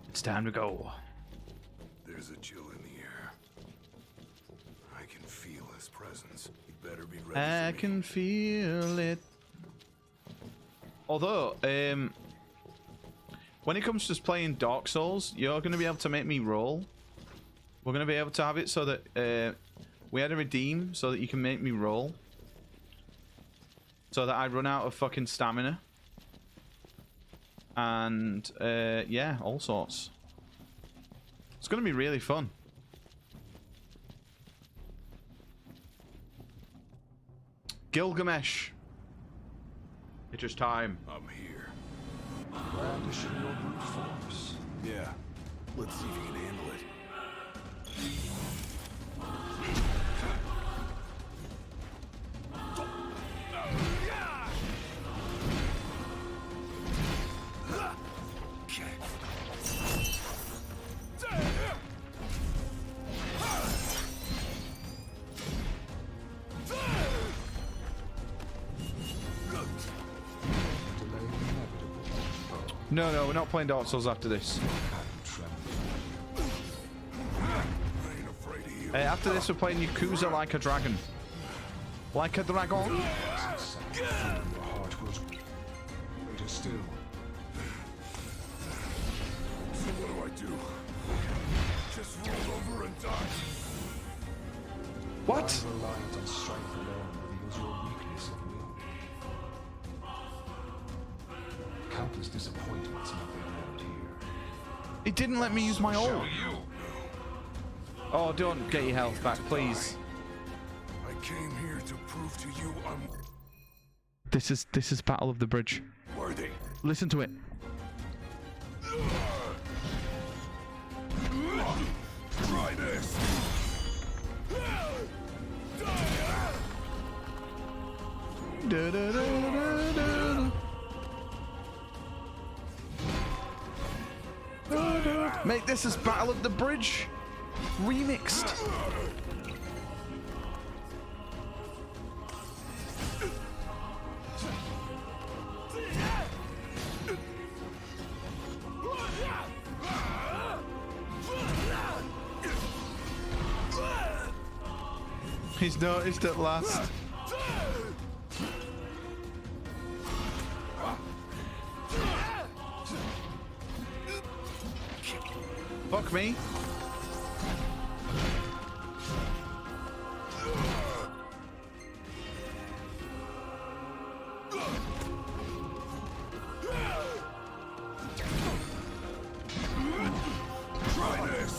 It's time to go. There's a chill in the air. I can feel his presence. You better be ready. I can feel it. Although, when it comes to just playing Dark Souls, you're going to be able to make me roll. We're going to be able to have it so that we had a redeem so that you can make me roll. So that I run out of fucking stamina. And, yeah, all sorts. It's going to be really fun. Gilgamesh. It is time. I'm here. Brandishing your brute force. Yeah. Let's see if you can handle it. No, we're not playing Dark Souls after this. After this, we're playing Yakuza Like a Dragon. Like a dragon? Still. So what do? Just roll over and die. What? Reliant on strength alone reveals your weakness of will. Countless disappointments have been left here. It didn't let me use my ult. Oh, don't get your health back, please. I came here to prove to you I'm This is Battle of the Bridge. worthy. Listen to it. Try this. Mate, this is Battle of the Bridge. Remixed. He's noticed at last. Fuck me. Try this.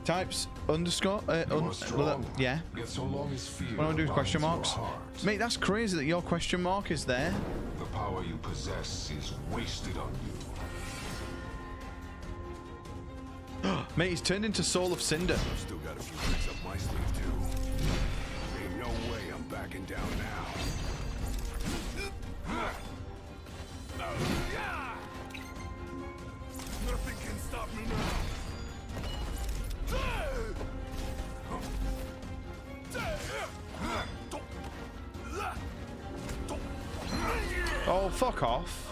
Types underscore yeah. Yet so long as fear What do I do with question abides marks? your heart, Mate, that's crazy that your question mark is there. the power you possess is wasted on you. Mate, he's turned into Soul of Cinder. I've still got a few tricks up my sleeve too. Ain't no way I'm backing down now. Nothing can stop me now. Oh, fuck off.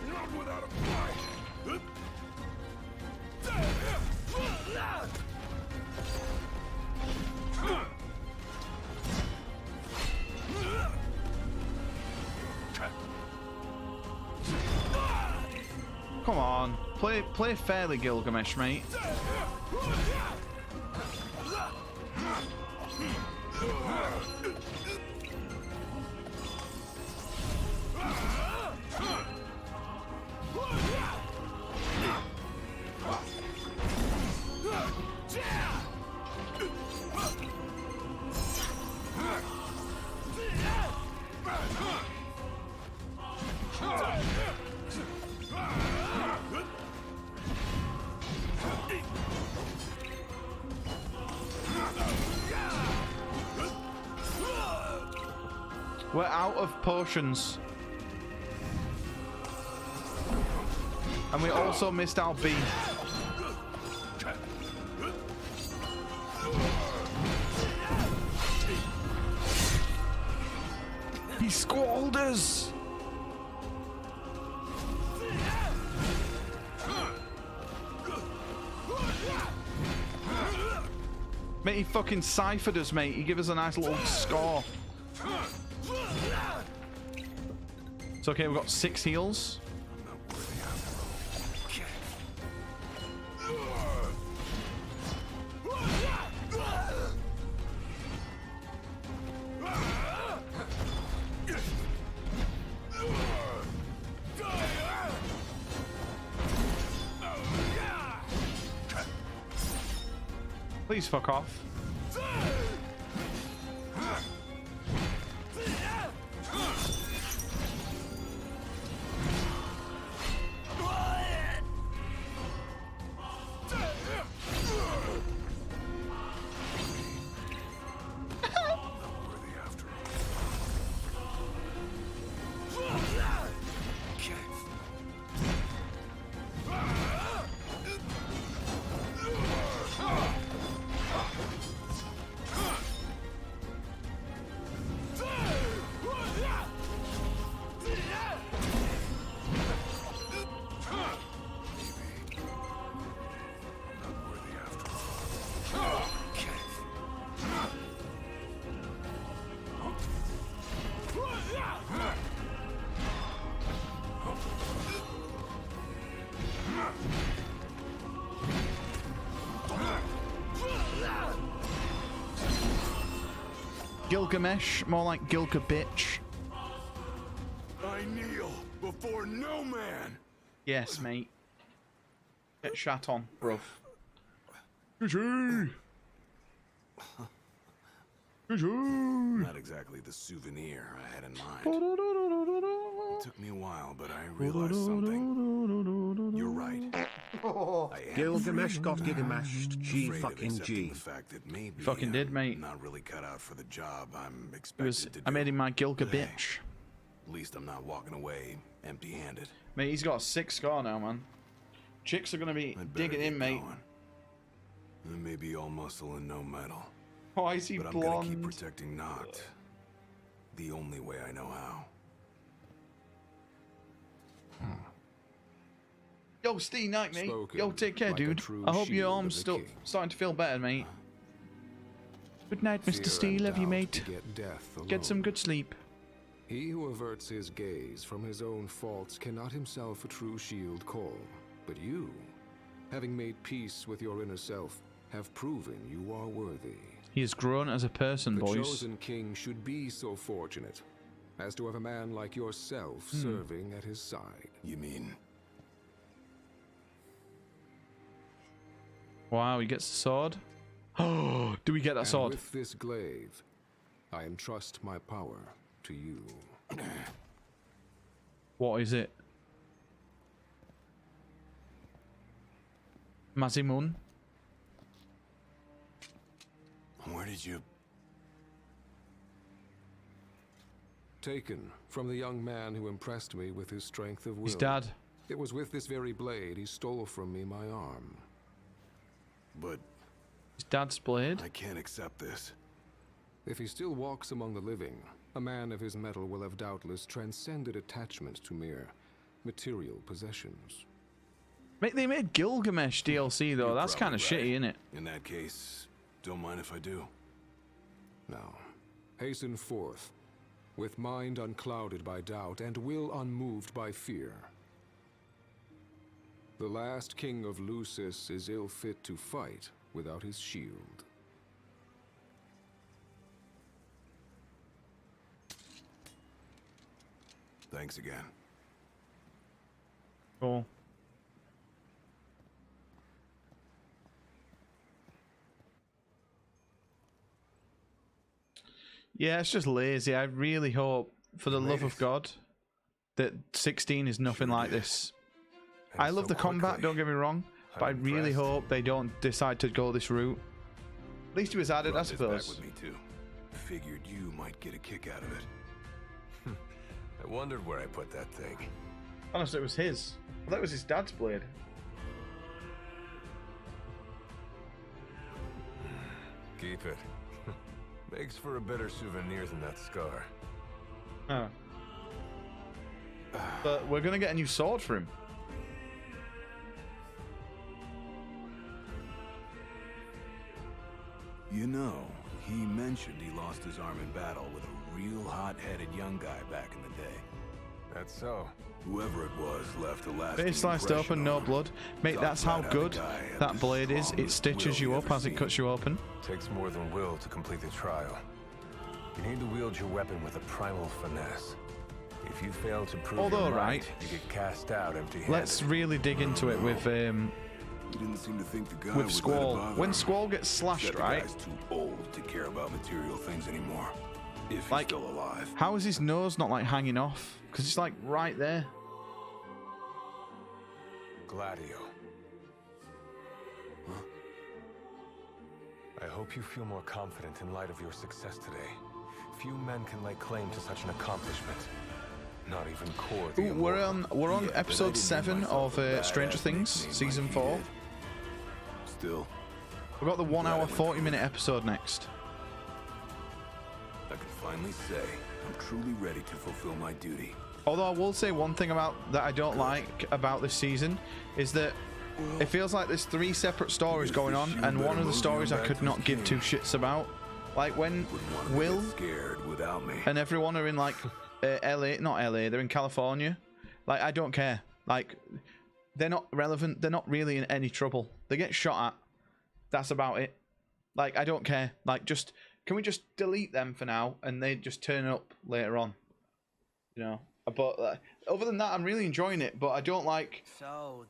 Not without a fight. Come on. Play fairly, Gilgamesh, mate. We're out of potions. And we also missed our B. He squalled us! Mate, he fucking ciphered us, mate. He gave us a nice little score. It's okay, we've got 6 heals. Please fuck off. Gilgamesh, more like Gilga bitch. I kneel before no man. Yes, mate. Get shat on, bruv. GG. Not exactly the souvenir I had in mind. It took me a while, but I realized something. You're right. Gilgamesh got gigamashed. G fucking G. The fact that maybe Fucking did, mate. not really cut out for the job I'm expected to do. I made him my Gilga bitch. At least I'm not walking away empty-handed. Mate, he's got a 6 score now, man. Chicks are gonna be digging in, mate. I may be all muscle and no metal. Why is he but blonde? I'm gonna keep protecting Noct the only way I know how. Yo, Steve, night, mate. Spoken Yo, take care, like a dude. true I hope your shield arm's of the still king. starting to feel better, mate. Good night, Fear Mr. Steve. and Love you, doubt mate. beget death Get some alone. good sleep. He who averts his gaze from his own faults cannot himself a true shield call. But you, having made peace with your inner self, have proven you are worthy. He has grown as a person, The boys. chosen king should be so fortunate as to have a man like yourself serving at his side. You mean? Wow, he gets the sword. Oh, do we get that And sword? with this glaive, I entrust my power to you. What is it? Mazimun? Where did you... Taken from the young man who impressed me with his strength of will. His dad. It was with this very blade he stole from me my arm. But... His dad's blade? I can't accept this. If he still walks among the living, a man of his mettle will have doubtless transcended attachment to mere material possessions. Mate, they made Gilgamesh DLC though. That's kind of shitty, isn't it? In that case, don't mind if I do. Now, hasten forth, with mind unclouded by doubt and will unmoved by fear. The last king of Lucis is ill fit to fight without his shield. Thanks again. Cool. Yeah, it's just lazy. I really hope, for the love of God, that 16 is nothing like this. I love the combat, don't get me wrong, but I really hope they don't decide to go this route. At least it was added, I Brought this back suppose. with me too. Figured you might get a kick out of it. I wondered where I put that thing. Honestly, it was his. Well, that was his dad's blade. Keep it. Makes for a better souvenir than that scar. Huh. But we're gonna get a new sword for him. You know, he mentioned he lost his arm in battle with a real hot-headed young guy back in the day. That's so. Whoever it was left a lasting Face sliced impression open, no on him. blood. Mate, Talked that's how about the good guy had that the blade is. It strongest stitches will you you up as it ever cuts you open. Takes more than will to complete the trial. You need to wield your weapon with a primal finesse. If you fail to prove Although, you're right, you get cast out empty-handed. Let's really dig into it with He didn't seem to think the guy with would Squall. let it bother When him. Squall gets slashed, Said the right? guy's too old to care about material things anymore. If he's Like, still alive. how is his nose not like hanging off? Because it's like right there. Gladio. Huh? I hope you feel more confident in light of your success today. Few men can lay claim to such an accomplishment. Not even Core. the Ooh, we're immortal. on Yeah, but I episode didn't 7 make myself of a badass Stranger Things, nickname season like he 4. did. Still, We've got the 1 hour Glad I went 40 minute episode next. I can finally say I'm truly ready to fulfill my duty. Although I will say one thing about that I don't like about this season is that it feels like there's 3 separate stories going on, and one of the stories I could not give 2 shits about. Like when Will Scared without me. and everyone are in like LA, not LA, they're in California. Like, I don't care. Like, they're not relevant. They're not really in any trouble. They get shot at. That's about it. Like, I don't care. Like, just, can we just delete them for now and they just turn up later on? You know? But other than that, I'm really enjoying it, but I don't like,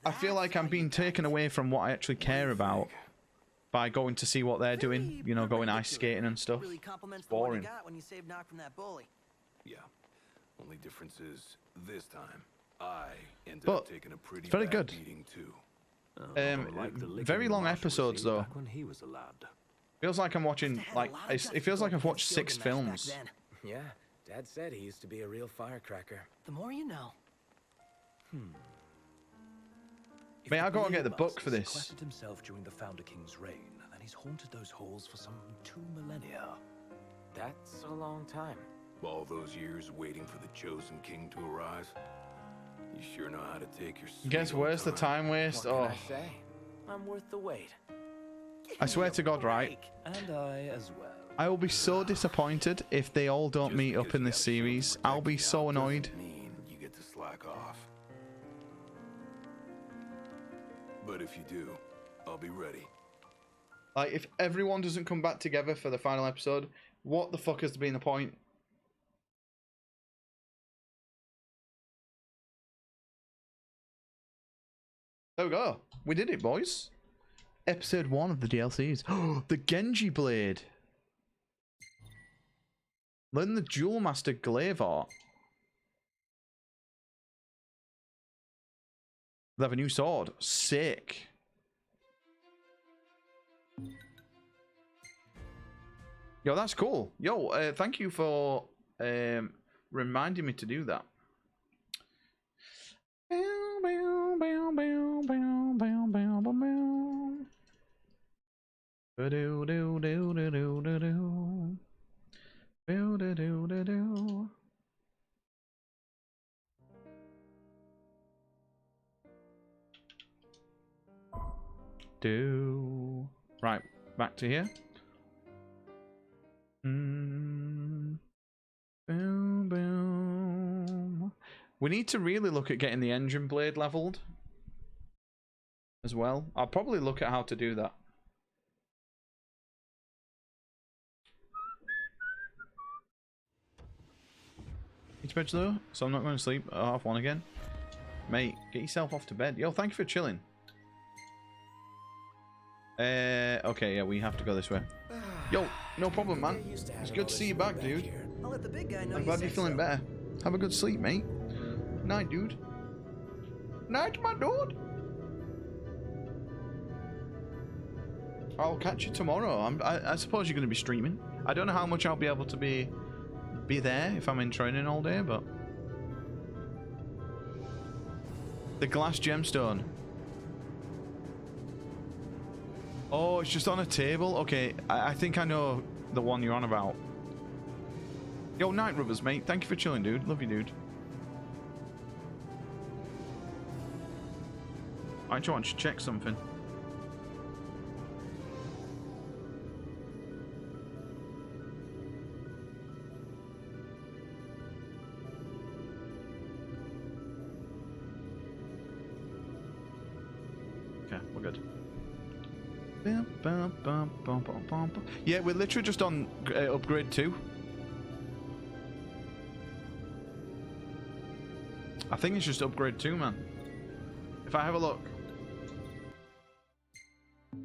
I feel like I'm being taken away from what I actually care about by going to see what they're doing. You know, going ice skating and stuff. Really compliments It's the one you boring. got when you saved Nock from that bully. Yeah. Only difference is, this time, I ended But up taking a pretty it's very bad good. beating too. Very long episodes though. Back when he was a lad. Feels like I'm watching like it feels like I've watched 6 films. Yeah, Dad said he used to be a real firecracker. The more you know. Mate, I gotta get the book for this. Sequestered himself during the Founder King's reign, then he's haunted those halls for some 2 millennia. That's a long time. All those years waiting for the chosen king to arise. You sure know how to take your Guess sweet old where's the time waste? What Oh, can I say? I'm worth the wait. I swear to God, right? And I as well. I will be so disappointed if they all don't meet up in this series. I'll be so annoyed. mean you get to slack off. But if you do, I'll be ready. Like, if everyone doesn't come back together for the final episode, what the fuck has been the point? There we go. We did it, boys. Episode 1 of the DLCs. Oh, the Genji Blade. Learn the Duel Master Glaive art. They have a new sword. Sick. Yo, that's cool. Yo, thank you for reminding me to do that. Right, back to here. Boom, boom. We need to really look at getting the engine blade leveled as well. I'll probably look at how to do that. It's bed though, so I'm not going to sleep at 1:30 again. Mate, get yourself off to bed. Yo, thank you for chilling. Okay, yeah, we have to go this way. Yo, no problem, man. It's good to see you back, dude. I'll let the big guy know I'm glad you're feeling better. Have a good sleep, mate. Night, dude. Night, my dude. I'll catch you tomorrow. I suppose you're going to be streaming. I don't know how much I'll be able to be there if I'm in training all day, but... The glass gemstone. Oh, it's just on a table? Okay, I think I know the one you're on about. Yo, Night Rubbers, mate. Thank you for chilling, dude. Love you, dude. I just want to check something. Okay, we're good. Yeah, we're literally just on upgrade 2. I think it's just upgrade 2, man. If I have a look.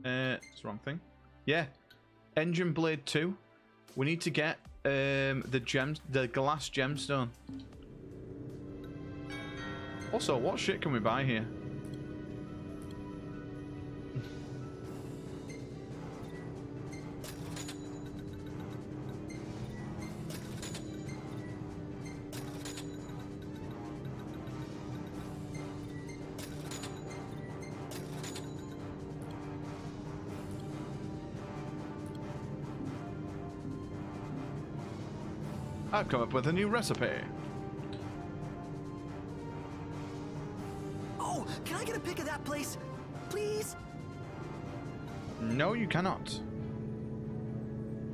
It's the wrong thing. Yeah. Engine Blade 2. We need to get the glass gemstone. Also, what shit can we buy here? I've come up with a new recipe. Oh, can I get a pic of that place? Please? No, you cannot.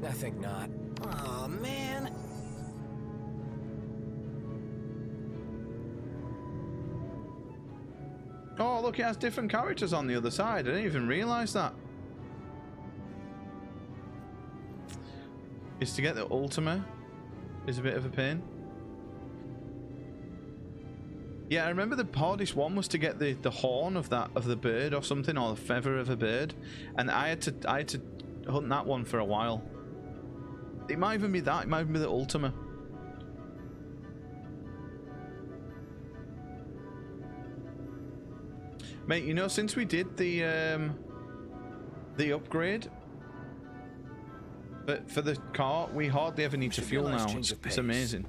I think not. Aw, man. Oh, look, it has different characters on the other side. I didn't even realise that. Is to get the Ultima is a bit of a pain. Yeah, I remember the hardest one was to get the horn of the bird or something, or the feather of a bird, and I had to hunt that one for a while. It might even be that. It might even be the Ultima. Mate, you know, since we did the upgrade for the car, we hardly ever need to fuel now. It's amazing.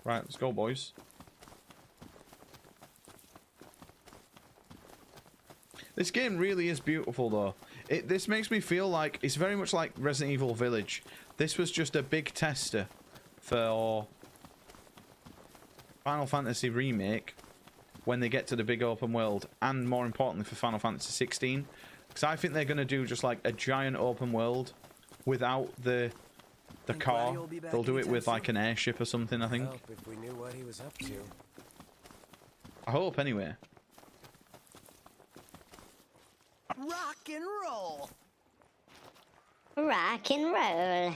Right, let's go, boys. This game really is beautiful, though. This makes me feel like it's very much like Resident Evil Village. This was just a big tester for Final Fantasy Remake when they get to the big open world, and more importantly for Final Fantasy 16, because I think they're going to do just like a giant open world without the car. They'll do it with like an airship or something, I think. If we knew what he was up to. I hope, anyway. Rock and roll. Rock and roll.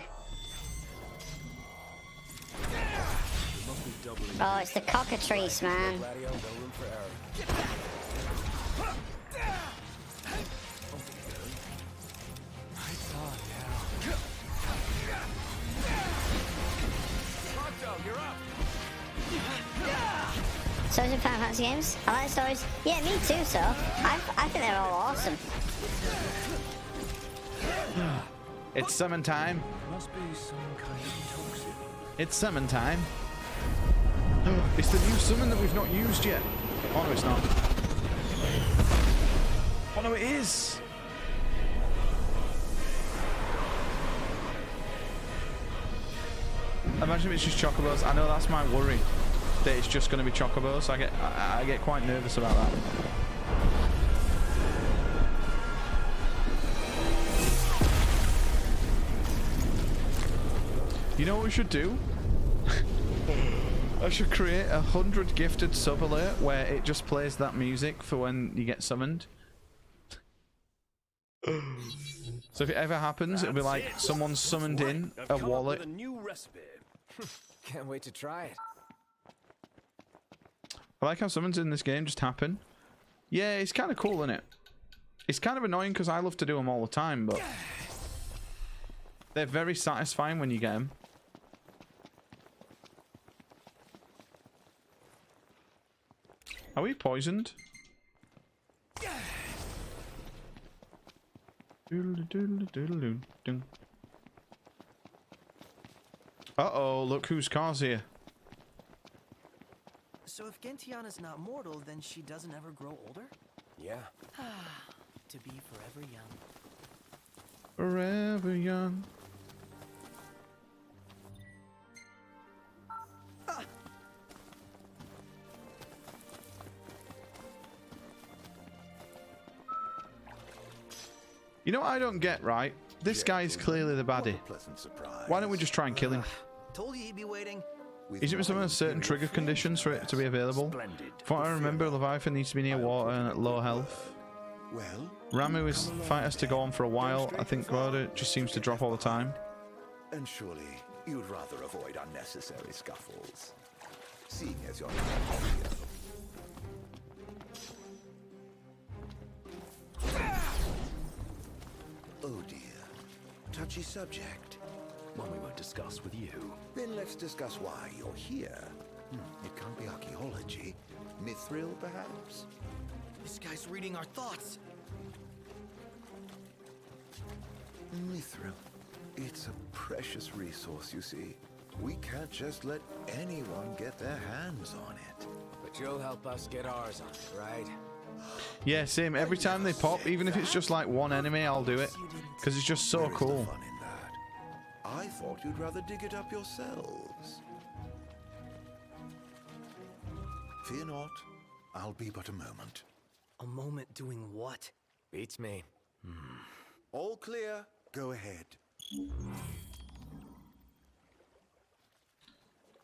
Oh, it's the cockatrice, man. So is it Final Fantasy games? I like the stories. Yeah, me too, so. I think they're all awesome. It's summon time. Must be some kind of toxin. It's summon time. It's the new summon that we've not used yet. Oh no, it's not. Oh no, it is. Imagine if it's just chocobos. I know that's my worry, that it's just going to be chocobos. I get quite nervous about that. You know what we should do? I should create 100 gifted sub alert where it just plays that music for when you get summoned. So if it ever happens, it'll be like someone's summoned in a wallet. A new recipe. Can't wait to try it. I like how summons in this game just happen. Yeah, it's kind of cool, isn't it? It's kind of annoying because I love to do them all the time, but they're very satisfying when you get them. Are we poisoned? Uh-oh, look whose car's here. So if Gentiana's not mortal, then she doesn't ever grow older? Yeah. To be forever young. Forever young. You know what I don't get, right? This guy is clearly the baddie. Why don't we just try and kill him? Told you he'd be waiting. Is it with some of the certain trigger conditions for it to be available? From what I remember, Leviathan needs to be near water and at low health. Well, Ramu is fight has to go on for a while. I think Gloda just seems to drop all the time. and surely you'd rather avoid unnecessary scuffles, seeing as you're not here. Oh dear. Touchy subject. One we won't discuss with you. Then let's discuss why you're here. It can't be archaeology. Mithril, perhaps? This guy's reading our thoughts. Mithril. It's a precious resource, you see. We can't just let anyone get their hands on it. But you'll help us get ours on it, right? Yeah, same. Every time they pop, even if it's just like one enemy, I'll do it. Because it's just so Where is the cool. fun in that? I thought you'd rather dig it up yourselves. Fear not. I'll be but a moment. A moment doing what? Beats me. All clear. Go ahead.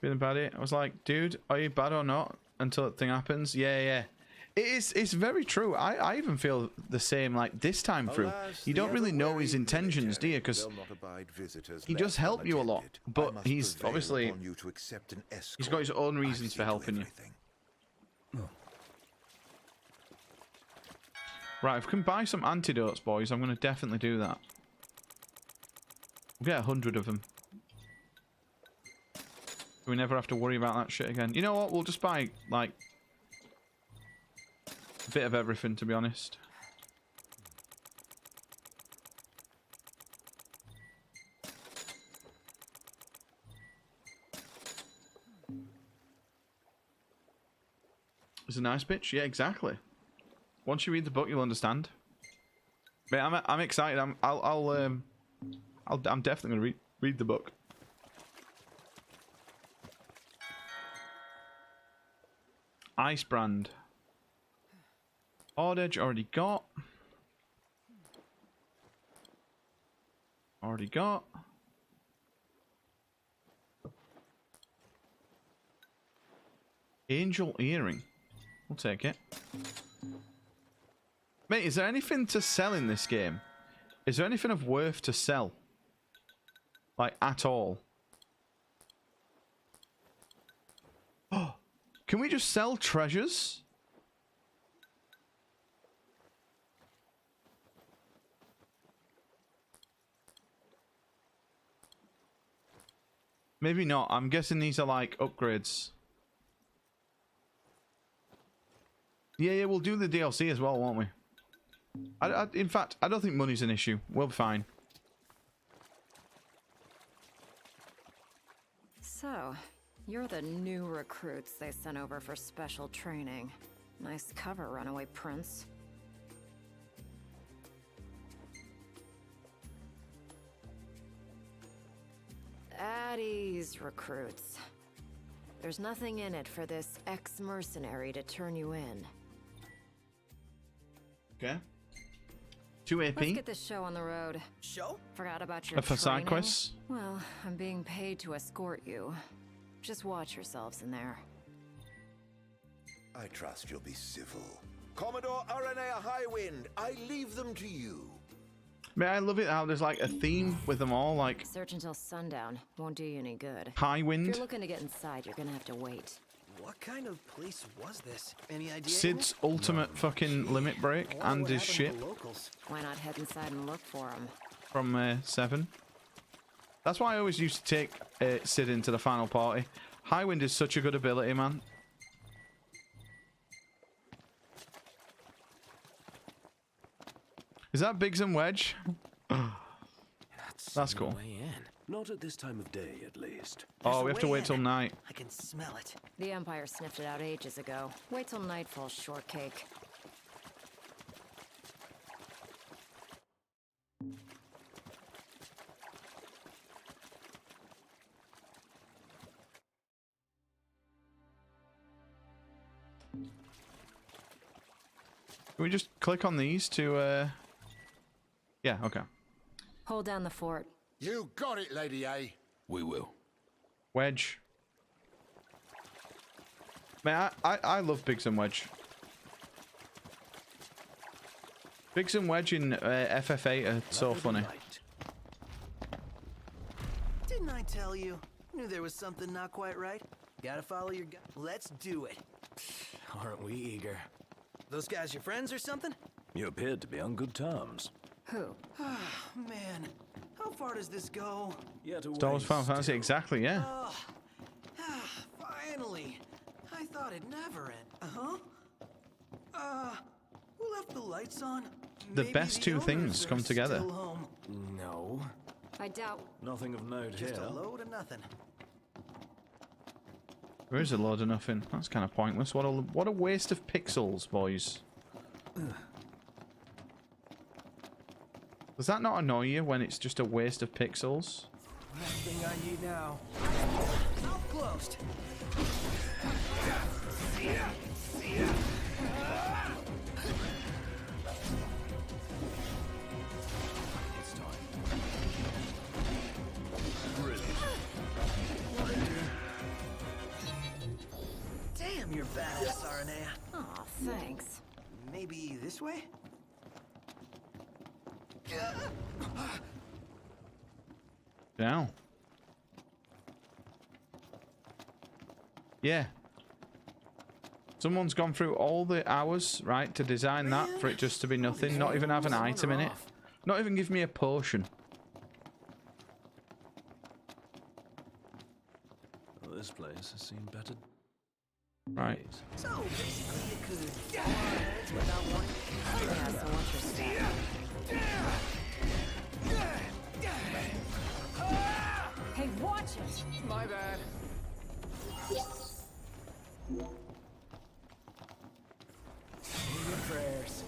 Feeling bad. I was like, dude, are you bad or not? Until that thing happens. Yeah, yeah. It's very true. I even feel the same like this time through. Alas, You don't the really know his ever-wary intentions, do you? military Because will not abide visitors he left does help you a lot, unattended. I but must he's prevail obviously upon you to accept an he's escort. got his own reasons for helping you. Right, if we can buy some antidotes, boys, I'm going to definitely do that. We'll get 100 of them. We never have to worry about that shit again. You know what? We'll just buy, like, a bit of everything, to be honest. It's a nice bitch. Yeah, exactly. Once you read the book, you'll understand. But I'm excited. I'm definitely gonna read the book. Icebrand. Horde Edge already got. Already got. Angel Earring. We'll take it. Mate, is there anything to sell in this game? Is there anything of worth to sell? Like, at all? Oh, can we just sell treasures? Maybe not. I'm guessing these are like upgrades. Yeah, we'll do the DLC as well, won't we? In fact, I don't think money's an issue. We'll be fine. So, you're the new recruits they sent over for special training. Nice cover, runaway prince. At ease, recruits. There's nothing in it for this ex-mercenary to turn you in. Okay. 2 AP. Let's get this show on the road. Show? Forgot about your for side training? quests. Well, I'm being paid to escort you. Just watch yourselves in there. I trust you'll be civil. Commodore Aranea Highwind, I leave them to you. Man, I love it how there's like a theme with them all, like Search until sundown. Won't do you any good. Highwind. If you're looking to get inside, you're gonna have to wait. What kind of place was this? Any idea? Sid's ultimate fucking limit break and his ship Why not head inside and look for him? from 7. That's why I always used to take Sid into the final party. Highwind is such a good ability, man. Is that Biggs and Wedge? That's cool. Not at this time of day, at least. Oh, we have to wait till night. I can smell it. The Empire sniffed it out ages ago. Wait till nightfall, shortcake. Can we just click on these to, yeah, okay. Hold down the fort. You got it, Lady A. We will. Wedge. Man, I love Biggs and Wedge. Biggs and Wedge in FF8 are so funny. Didn't I tell you? Knew there was something not quite right. Gotta follow your gut. Let's do it. Aren't we eager? Those guys your friends or something? You appeared to be on good terms. Who? Man, how far does this go? Yeah, to Star Wars Final Fantasy, exactly, yeah. Finally. I thought it'd never end. Who left the lights on? The Maybe best two owners things are come together. still home. No. I doubt. Nothing of note Just here. a load of nothing. There is a load of nothing. That's kind of pointless. What a waste of pixels, boys. Does that not annoy you when it's just a waste of pixels? Last thing I need now. Mouth closed. It's time. Damn, you're badass, Aranea. Aw, Thanks. Maybe this way? Now. Yeah. Someone's gone through all the hours, right, to design that for it just to be nothing. Not even have an item in it. Not even give me a potion. Well, this place has seen better. Right. So basically you could dance without warning. Yeah, so what's your step? Hey, watch it! My bad. Your prayers.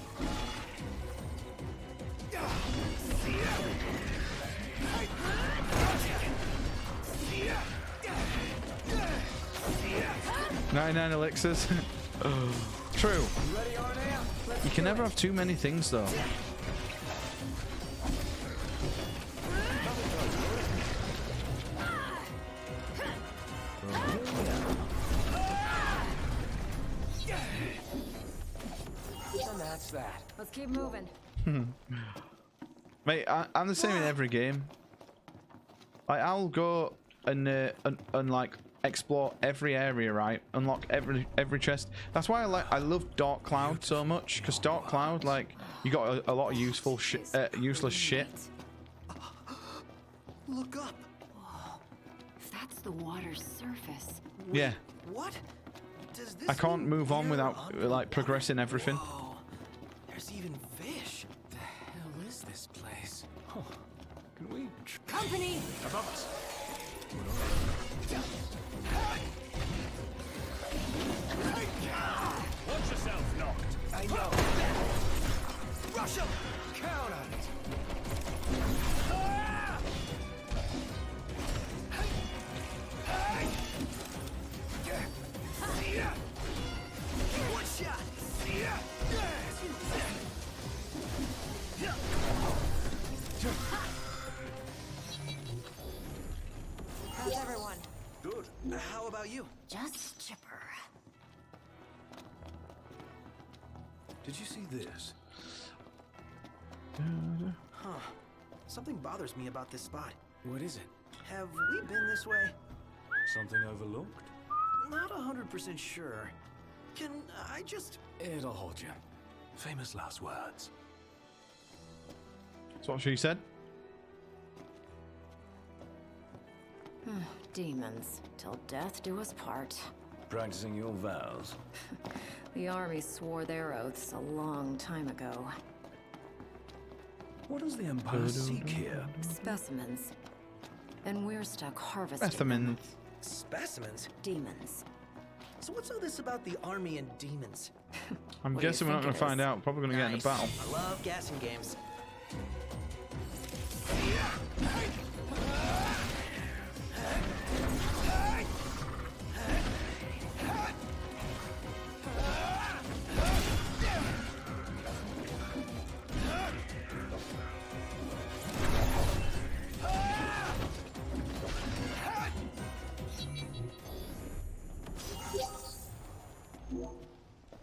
99 elixirs. True. You can never have too many things, though. And that's that. Let's keep moving. Mate, I'm the same in every game. Like, I'll go and like explore every area, right? Unlock every chest. That's why I love Dark Cloud so much, because Dark Cloud, like, you got a lot of useful useless shit. Look up. Whoa. If that's the water's surface. Yeah. What? Does this I can't mean move on we're without like progressing everything. Whoa. There's even fish. The hell is this place? Oh, can we? Company! Above us. Watch yourself, knocked. I know. Rush him! Count on it. One shot. How's everyone? Good. How about you? Just chipper. Did you see this? Huh. Something bothers me about this spot. What is it? Have we been this way? Something overlooked? Not 100% sure. Can I just... It'll hold you. Famous last words. That's what she said. Demons. Till death do us part. Practicing your vows. The army swore their oaths a long time ago. What does the Empire seek here? Specimens. And we're stuck harvesting Specimens. Specimens? Demons. So what's all this about the army and demons? I'm What do you guessing we're not think going to it find is? out. Probably going to get in a Nice. battle. I love gassing games.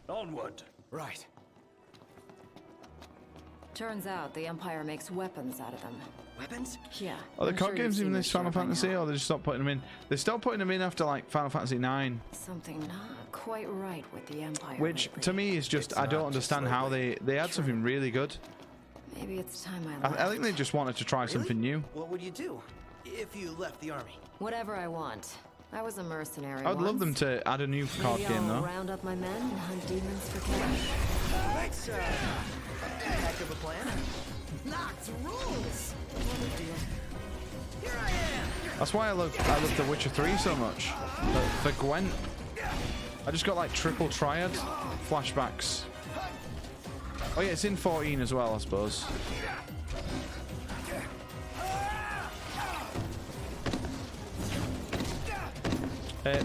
Onward. Right. Turns out the Empire makes weapons out of them. Weapons? Yeah. Are the I'm card sure games you've in seen this your Final share by Fantasy, now. or they just stopped putting them in? They stopped putting them in after like Final Fantasy 9, Something not quite right with the Empire. which lately. to me is just I don't understand how they had something really good. Maybe it's time I left. I think they just wanted to try something new. What would you do if you left the army? Whatever I want. I was a mercenary. I'd love them once. to add a new card Maybe game I'll though. round up my men and hunt demons for cash. That's heck of a plan. Knocked rules. Here I am. That's why I love The Witcher 3 so much. For Gwent. I just got like triple triad flashbacks. Oh yeah, it's in 14 as well, I suppose.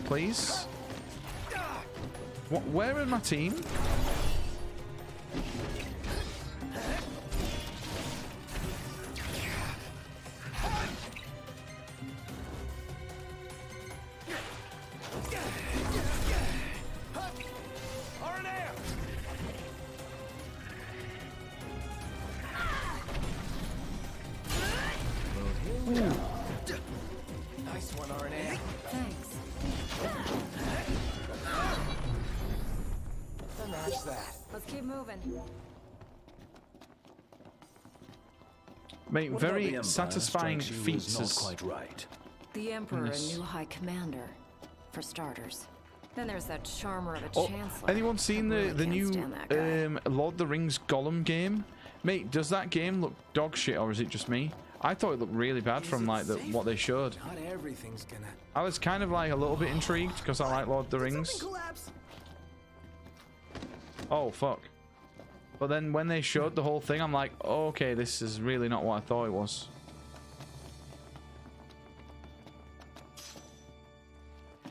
Please. What? Where is my team? keep moving. Mate, What about the very Empire satisfying strikes you as feats. not as- quite right. The Emperor, Yes. a new High Commander, for starters. Then there's that charmer of a Oh, Chancellor. anyone seen I really the can't new stand that guy. Lord of the Rings Gollum game? Mate, does that game look dog shit, or is it just me? I thought it looked really bad from like what they showed. Not everything's gonna. I was kind of like a little bit intrigued because I like Lord of the Rings. Oh fuck! But then when they showed the whole thing, I'm like, oh, okay, this is really not what I thought it was.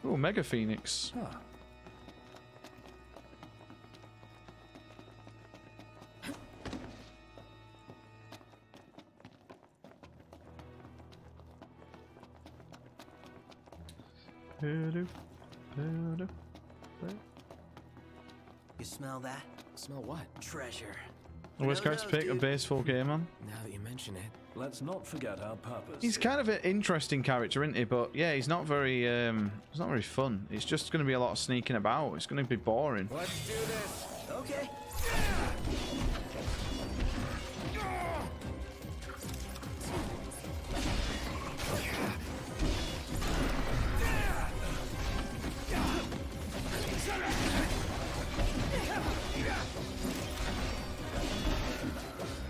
Oh, Mega Phoenix. Huh. You smell that? Smell what? Treasure. Worst character pick, a base full game on. Now that you mention it. Let's not forget our purpose. He's kind of an interesting character, isn't he? But yeah, he's not very fun. It's just going to be a lot of sneaking about. It's going to be boring. Let's do this. Okay.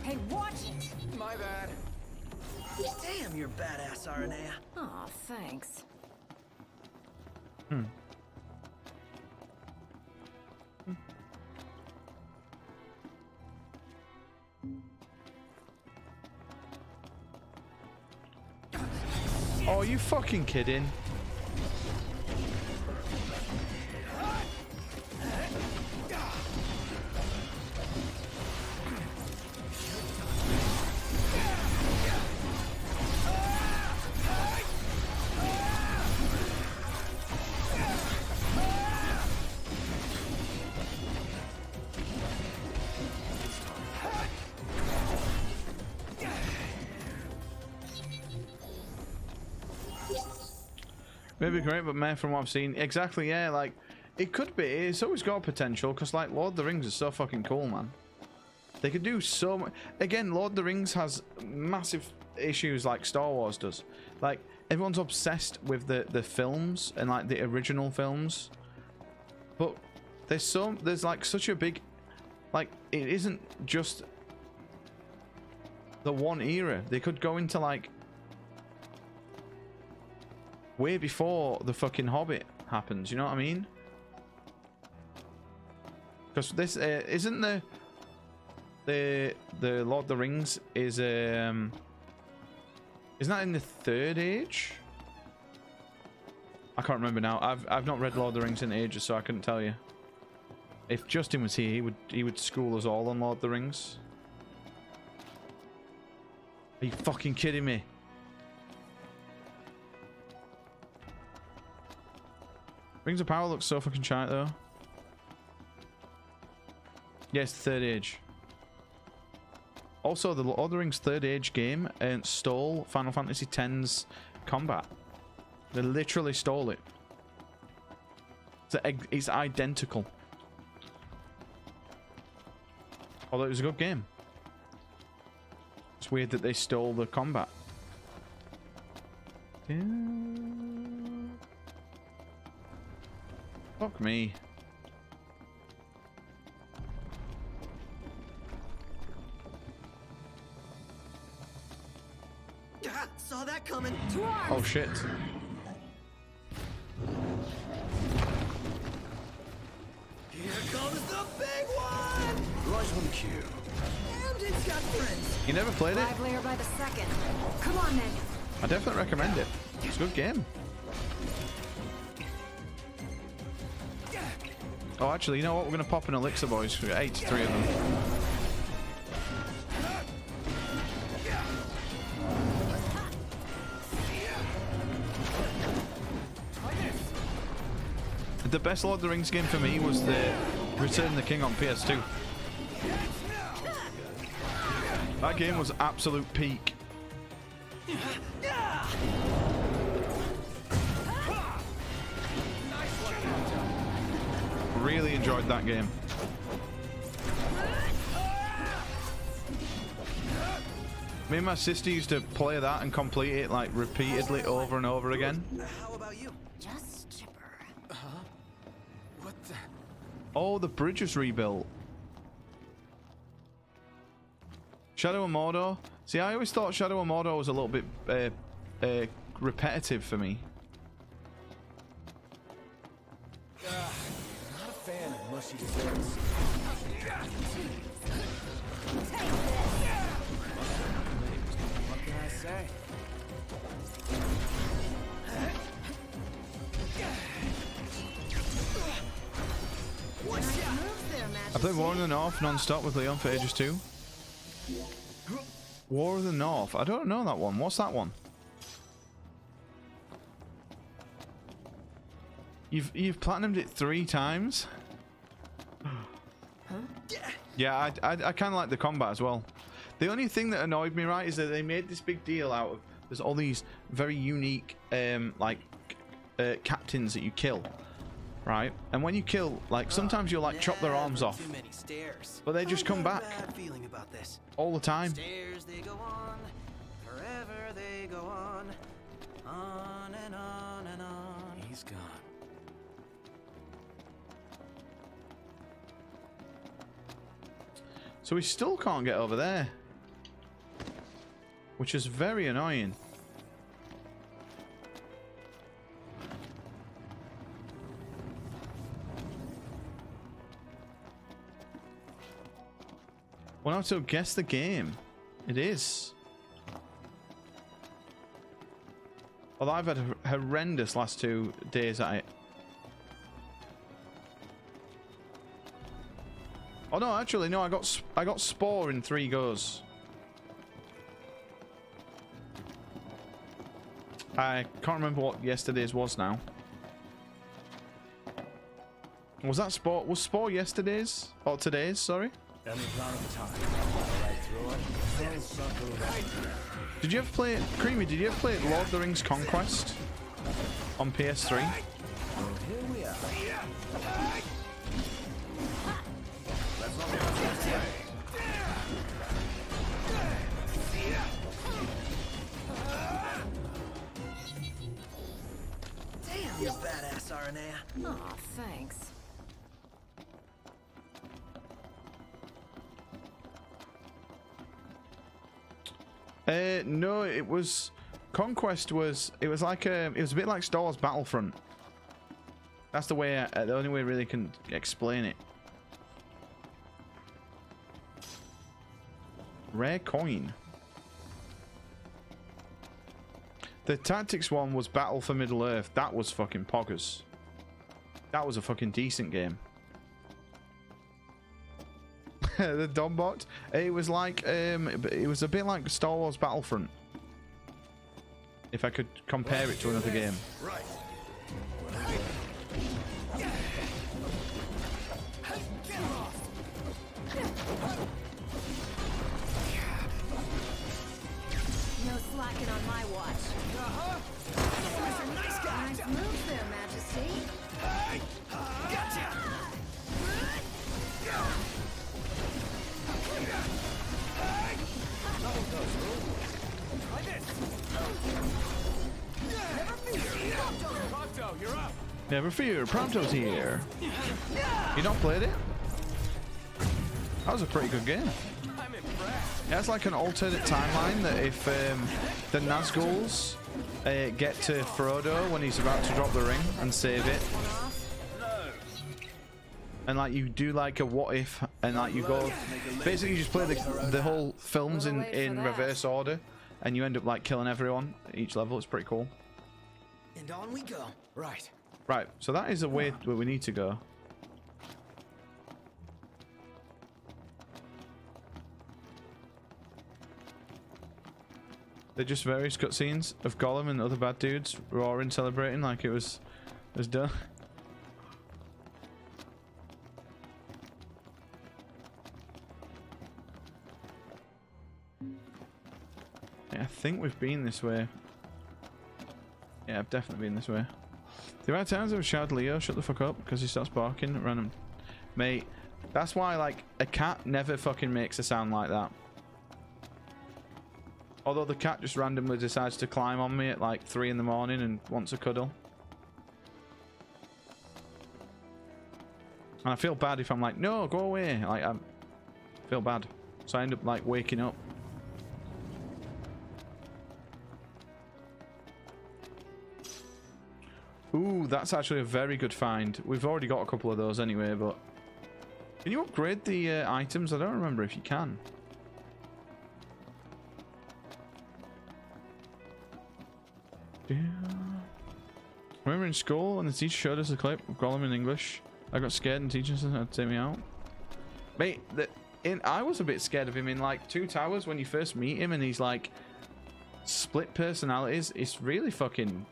Hey, watch! My bad. Damn, you're badass, Aranea. Aw, thanks. Oh, are you fucking kidding? Maybe great, but meh from what I've seen. Exactly, yeah, like, it could be. It's always got potential, because, like, Lord of the Rings is so fucking cool, man. They could do so much. Again, Lord of the Rings has massive issues like Star Wars does. Like, everyone's obsessed with the films and, like, the original films. But there's, like, such a big... Like, it isn't just the one era. They could go into, like... way before the fucking Hobbit happens, you know what I mean? Because this isn't the Lord of the Rings is isn't that in the Third Age? I can't remember now. I've not read Lord of the Rings in ages, so I couldn't tell you. If Justin was here, he would school us all on Lord of the Rings. Are you fucking kidding me? Rings of Power looks so fucking shite though. Yes, Third Age. Also, the Lord of the Rings Third Age game stole Final Fantasy X's combat. They literally stole it. It's identical. Although it was a good game. It's weird that they stole the combat. Yeah. Fuck me. Saw that coming. Oh shit. Here comes the big one! Right on cue. And it's got friends. You never played it? Livelier by the second. Come on, then. I definitely recommend it. It's a good game. Oh, actually, you know what? We're going to pop an elixir, boys. We've got 83 of them. The best Lord of the Rings game for me was the Return of the King on PS2. That game was absolute peak. Really enjoyed that game. Me and my sister used to play that and complete it like repeatedly over and over again. How about you? Just chipper. What the? Oh, the bridge was rebuilt. Shadow of Mordor. See, I always thought Shadow of Mordor was a little bit repetitive for me. Not a fan of mushy desserts. What can I say? I played War of the North non-stop with Leon for ages too. War of the North. I don't know that one. What's that one? You've platinumed it 3 times? Yeah, I kind of like the combat as well. The only thing that annoyed me, right, is that they made this big deal out of there's all these very unique captains that you kill, right? And when you kill, like, sometimes you'll like chop their arms off, Too many stairs. but they just come back Bad feeling about this. all the time. Stairs they go on, forever they go on and on and on. He's gone. So we still can't get over there, which is very annoying. Well, now to guess the game. It is. Although I've had horrendous last 2 days at it. Oh no, actually no, I got Spore in 3 goes. I can't remember what yesterday's was now. Was that Spore? Was Spore yesterday's? Or today's, sorry? Any plan of time? Right through it. Full circle right. Did you ever play it? Creamy, did you ever play Lord of the Rings Conquest on PS3? Well, here we are. Let's not get this way. Damn, you're badass, Aranea. Aw, thanks. No, it was Conquest was it was like it was a bit like Star Wars Battlefront. That's the way the only way I really can explain it. Rare coin. The Tactics one was Battle for Middle Earth. That was fucking poggers. That was a fucking decent game. The Dombot. It was like it was a bit like Star Wars Battlefront. If I could compare it to another game. Right. No slacking on my watch. Nice moves there, Majesty. Gotcha. Try this. Never fear. Pronto, you're up. Never fear, Prompto's here. You not played it? That was a pretty good game. I'm impressed. It has like an alternate timeline that if the Nazguls get to Frodo when he's about to drop the ring and save it, and like you do like a what if, and like you go, basically you just play the whole films in reverse order, and you end up like killing everyone at each level. It's pretty cool. And on we go. Right. Right, so that is the way where we need to go. They're just various cutscenes of Gollum and other bad dudes roaring, celebrating like it was done. Yeah, I think we've been this way. Yeah, I've definitely been this way. The right times I would shout Leo, shut the fuck up, because he starts barking at random. Mate, that's why, like, a cat never fucking makes a sound like that. Although the cat just randomly decides to climb on me at like 3 in the morning and wants a cuddle. And I feel bad if I'm like, no, go away. Like, I feel bad. So I end up like waking up. Ooh, that's actually a very good find. We've already got a couple of those anyway, but... Can you upgrade the items? I don't remember if you can. Remember in school when the teacher showed us a clip of Gollum in English? I got scared and the teacher said to take me out. Mate, I was a bit scared of him in like Two Towers when you first meet him and he's like split personalities. It's really fucking...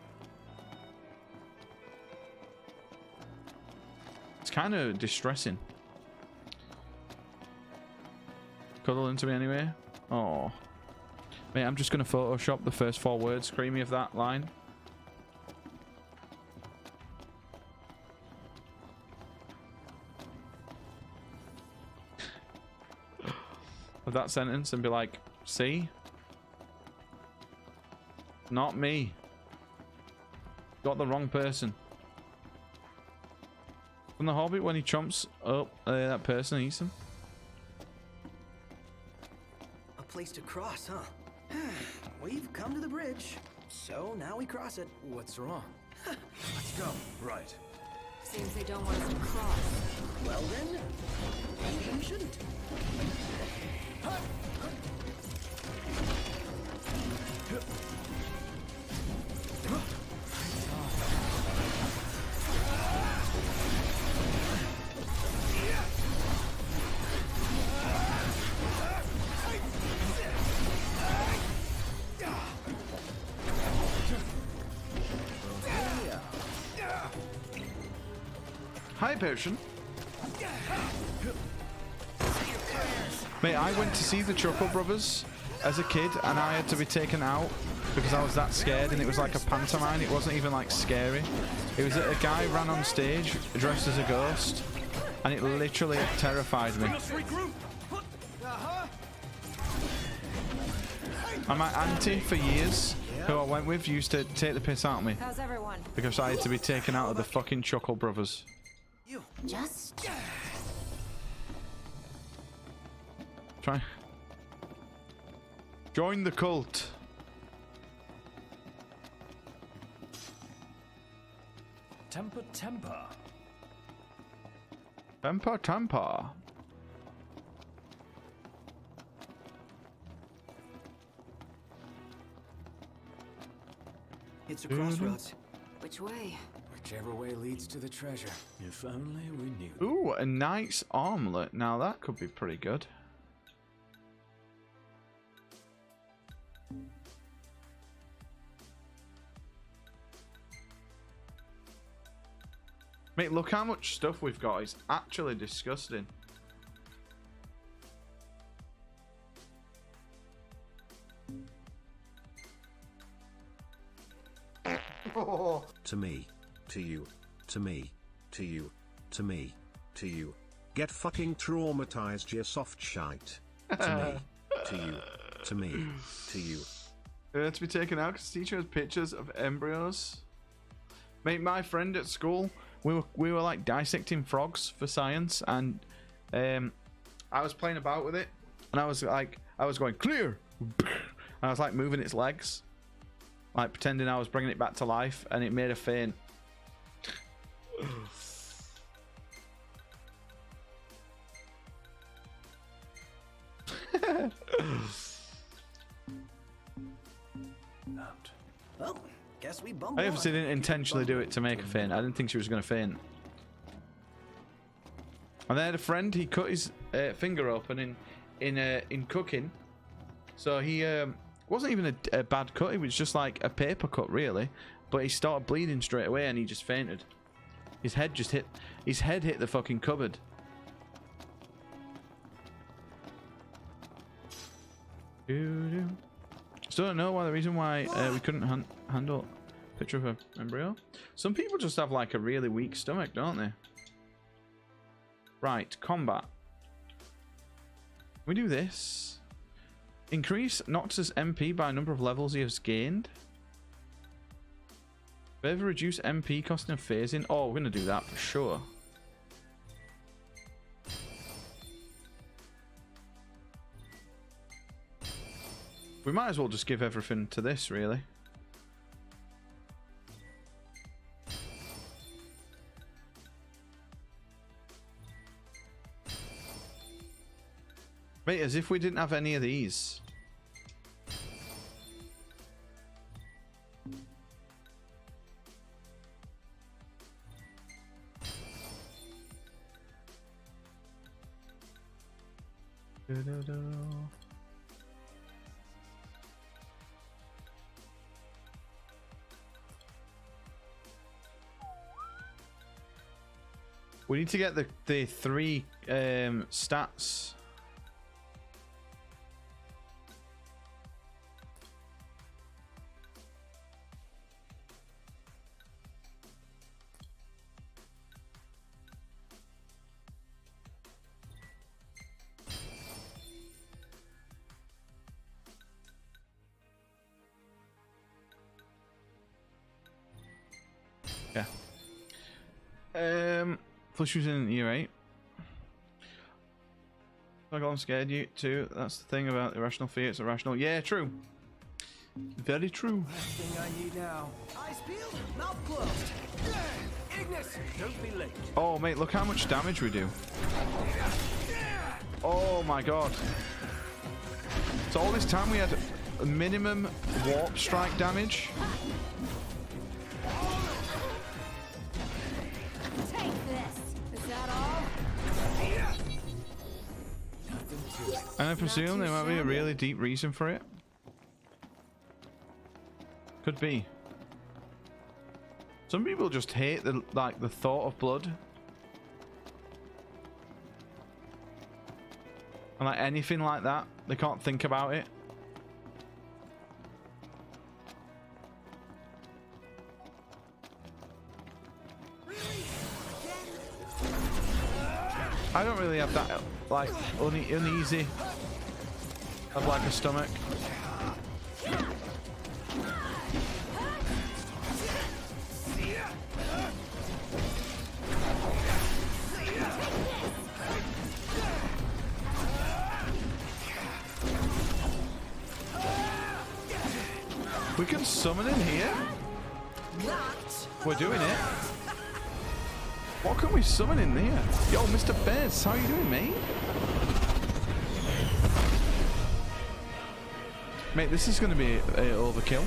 It's kind of distressing. Cuddle into me anyway. Oh, mate, I'm just gonna Photoshop the first 4 words creamy of that line. Of that sentence and be like, see? Not me. Got the wrong person. From The Hobbit when he chomps up that person and eats him. A place to cross, huh? We've come to the bridge, so now we cross it. What's wrong? Let's go. Right. Seems they don't want us to cross. Well then, maybe we shouldn't. Hi, Potion. Mate, I went to see the Chuckle Brothers as a kid and I had to be taken out because I was that scared, and it was like a pantomime. It wasn't even like scary. It was that a guy ran on stage dressed as a ghost and it literally terrified me. And my auntie for years, who I went with, used to take the piss out of me. How's everyone? Because I had to be taken out of the fucking Chuckle Brothers. You just try. Join the cult. Temper, temper. Temper, temper. It's a crossroads. Which way? Whichever way leads to the treasure. If only we knew. Ooh, a knight's armlet. Now that could be pretty good. Mate, look how much stuff we've got. It's actually disgusting. To me, to you, to me, to you, to me, to you. Get fucking traumatized, you soft shite. To me, to you, to me, to you. To be taken out because the teacher has pictures of embryos. Mate, my friend at school, we were like dissecting frogs for science, and I was playing about with it, and I was going clear, and I was like moving its legs, like pretending I was bringing it back to life, and it made a feint. Well, guess we I bumbled. obviously didn't intentionally do it to make a feint. I didn't think she was going to feint. And I had a friend. He cut his finger open in cooking, so he wasn't even a bad cut. It was just like a paper cut, really. But he started bleeding straight away, and he just fainted. His head just hit. His head hit the fucking cupboard. Still don't know why the reason why we couldn't handle a picture of an embryo. Some people just have like a really weak stomach, don't they? Right, combat. We do this. Increase Noxus MP by a number of levels he has gained. Further reduce MP costing and phasing. Oh, we're going to do that for sure. We might as well just give everything to this, really. Wait, as if we didn't have any of these. We need to get the 3 stats. Yeah. Plus using in year 8. I'm scared you too. That's the thing about irrational fear. It's irrational. Yeah, true. Very true. Last thing I need now. Eyes peeled, mouth closed. Ignis, don't be late. Oh, mate, look how much damage we do. Oh my god. So all this time we had a minimum warp strike damage. And I presume there might be a really deep reason for it. Could be. Some people just hate the thought of blood. And like anything like that, they can't think about it. I don't really have that like uneasy of like a stomach. We can summon in here. We're doing it. What can we summon in there? Yo, Mr. Bez, how you doing, mate? Mate, this is going to be overkill.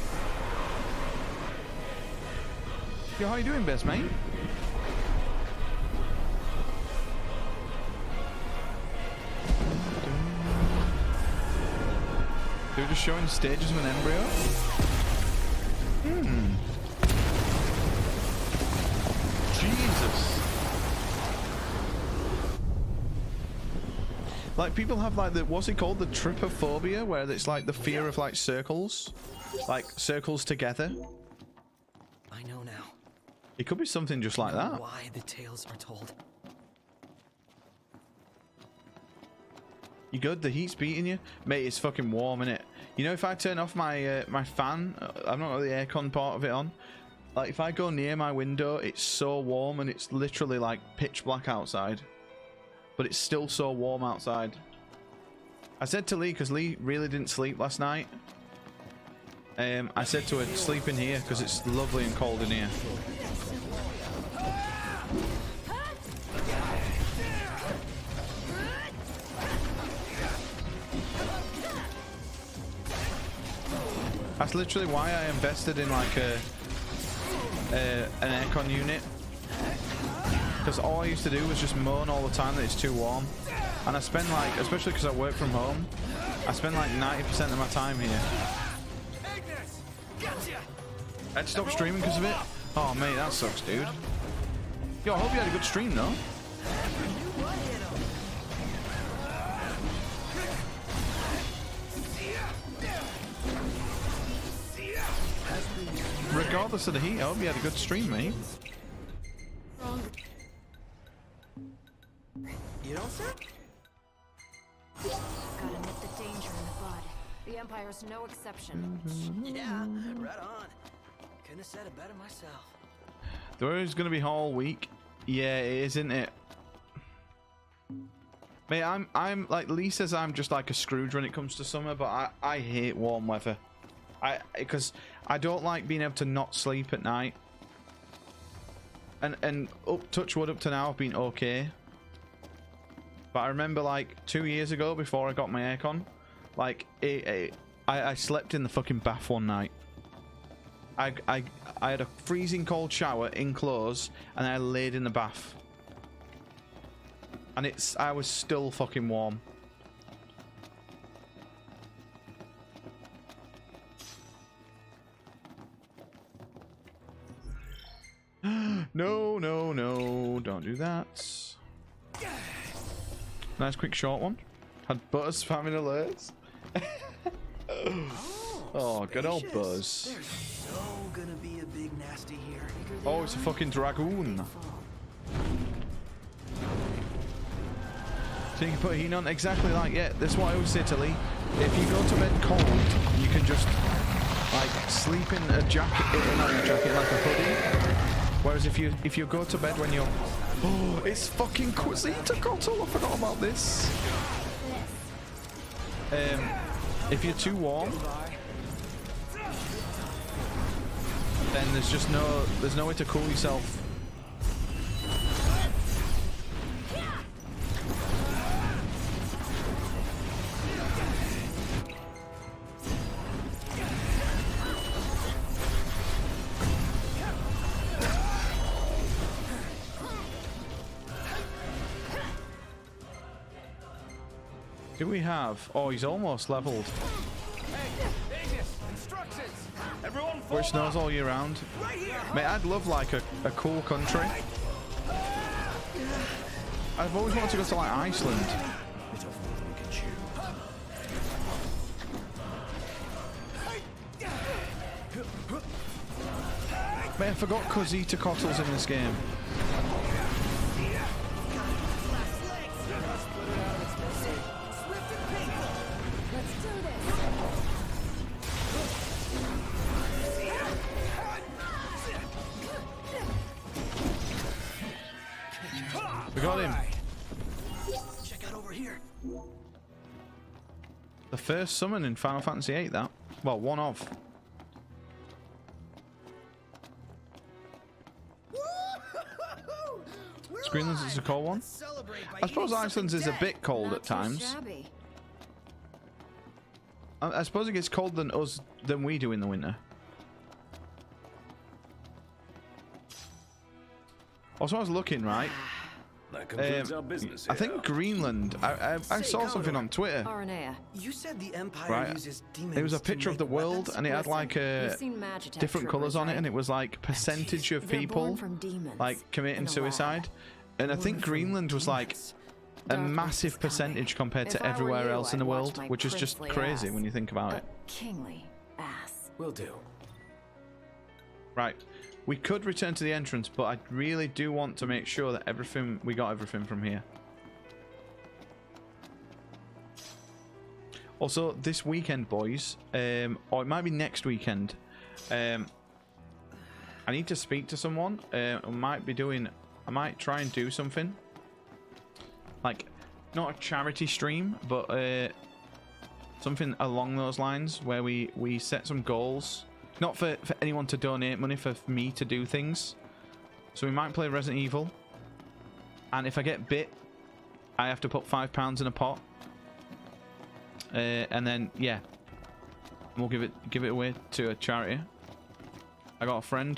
Yo, how you doing, Bez, mate? They're just showing stages of an embryo. Jesus. Like people have like the, what's it called? The trypophobia, where it's like the fear of like circles together. I know now. It could be something just like that. Why the tales are told. You good? The heat's beating you? Mate, it's fucking warm, innit? You know, if I turn off my my fan, I've not got the aircon part of it on. Like, if I go near my window, it's so warm and it's literally like pitch black outside. But it's still so warm outside. I said to Lee, because Lee really didn't sleep last night. I said to her, sleep in here because it's lovely and cold in here. That's literally why I invested in like an aircon unit, because all I used to do was just moan all the time that it's too warm, and I spend like, especially because I work from home, I spend like 90% of my time here. I had to stop streaming because of it. Oh mate, that sucks, dude. Yo, I hope you had a good stream though. Regardless of the heat, I hope you had a good stream, mate. You know, sir? Gotta nip the danger in the bud. The Empire's no exception. Yeah, right on. Couldn't have said it better myself. There is going to be all week. Yeah, it is, isn't it? Mate, I'm like Lee says I'm just like a Scrooge when it comes to summer, but I hate warm weather. Because I don't like being able to not sleep at night. And touch wood, up to now I've been okay. But I remember like 2 years ago, before I got my aircon, like I slept in the fucking bath one night. I had a freezing cold shower in clothes, and I laid in the bath. And I was still fucking warm. No, no, no, don't do that. Nice quick short one. Had Buzz spamming alerts. Oh, good old Buzz. There's so gonna be a big nasty here. Oh, it's a fucking dragoon. So you can put heat on exactly like, yeah, that's what I always say to Lee. If you go to bed cold, you can just like sleep in a jacket, not a jacket, like a hoodie. Whereas if you go to bed when you're, oh, it's fucking Quasitacotl. I forgot about this. If you're too warm, then there's no way to cool yourself. Do we have? Oh, he's almost leveled. Which snows all year round. Mate, I'd love like a cool country. I've always wanted to go to like Iceland. Mate, I forgot Quasitacotl's in this game. We got him. Check out over here. The first summon in Final Fantasy VIII, that. Well, one of. Greenland's is a cold one. I suppose Iceland's is a bit cold at times. I suppose it gets colder than we do in the winter. Also, I was looking, right? That concludes our business I think Greenland. I saw something on Twitter. You said the Empire Right. uses demons. It was a to picture of the make world, weapons? and it had like different colours on it, and it was like percentage of people like committing suicide. And I think Greenland was like a massive percentage compared to everywhere else in the world, which is just crazy when you think about it. Kingly ass. Will do. Right. We could return to the entrance, but I really do want to make sure that we got everything from here. Also, this weekend, boys, or it might be next weekend, I need to speak to someone. I might try and do something. Like, not a charity stream, but something along those lines where we set some goals. Not for anyone to donate money, for me to do things. So we might play Resident Evil. And if I get bit, I have to put £5 in a pot. And then, yeah. We'll give it away to a charity. I got a friend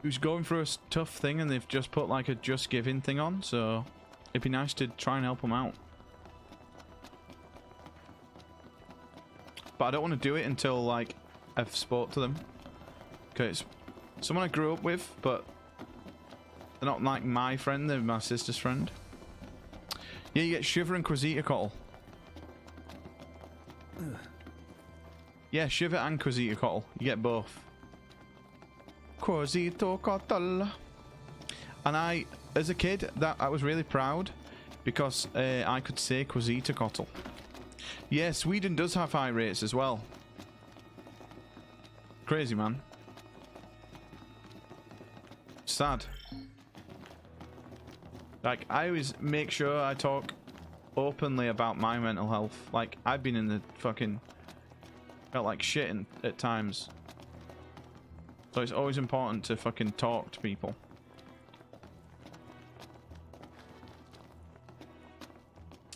who's going through a tough thing, and they've just put like a Just Giving thing on. So it'd be nice to try and help them out. But I don't want to do it until like I've spoke to them, because it's someone I grew up with, but they're not like my friend. They're my sister's friend. Yeah, you get Shiver and Quasitacotl. Yeah, Shiver and Quasitacotl. You get both. Quasitacotl. And as a kid, I was really proud, because I could say Quasitacotl. Yeah, Sweden does have high rates as well. Crazy, man. Sad. Like, I always make sure I talk openly about my mental health. Like, I've been in the fucking... felt like shit at times. So it's always important to fucking talk to people.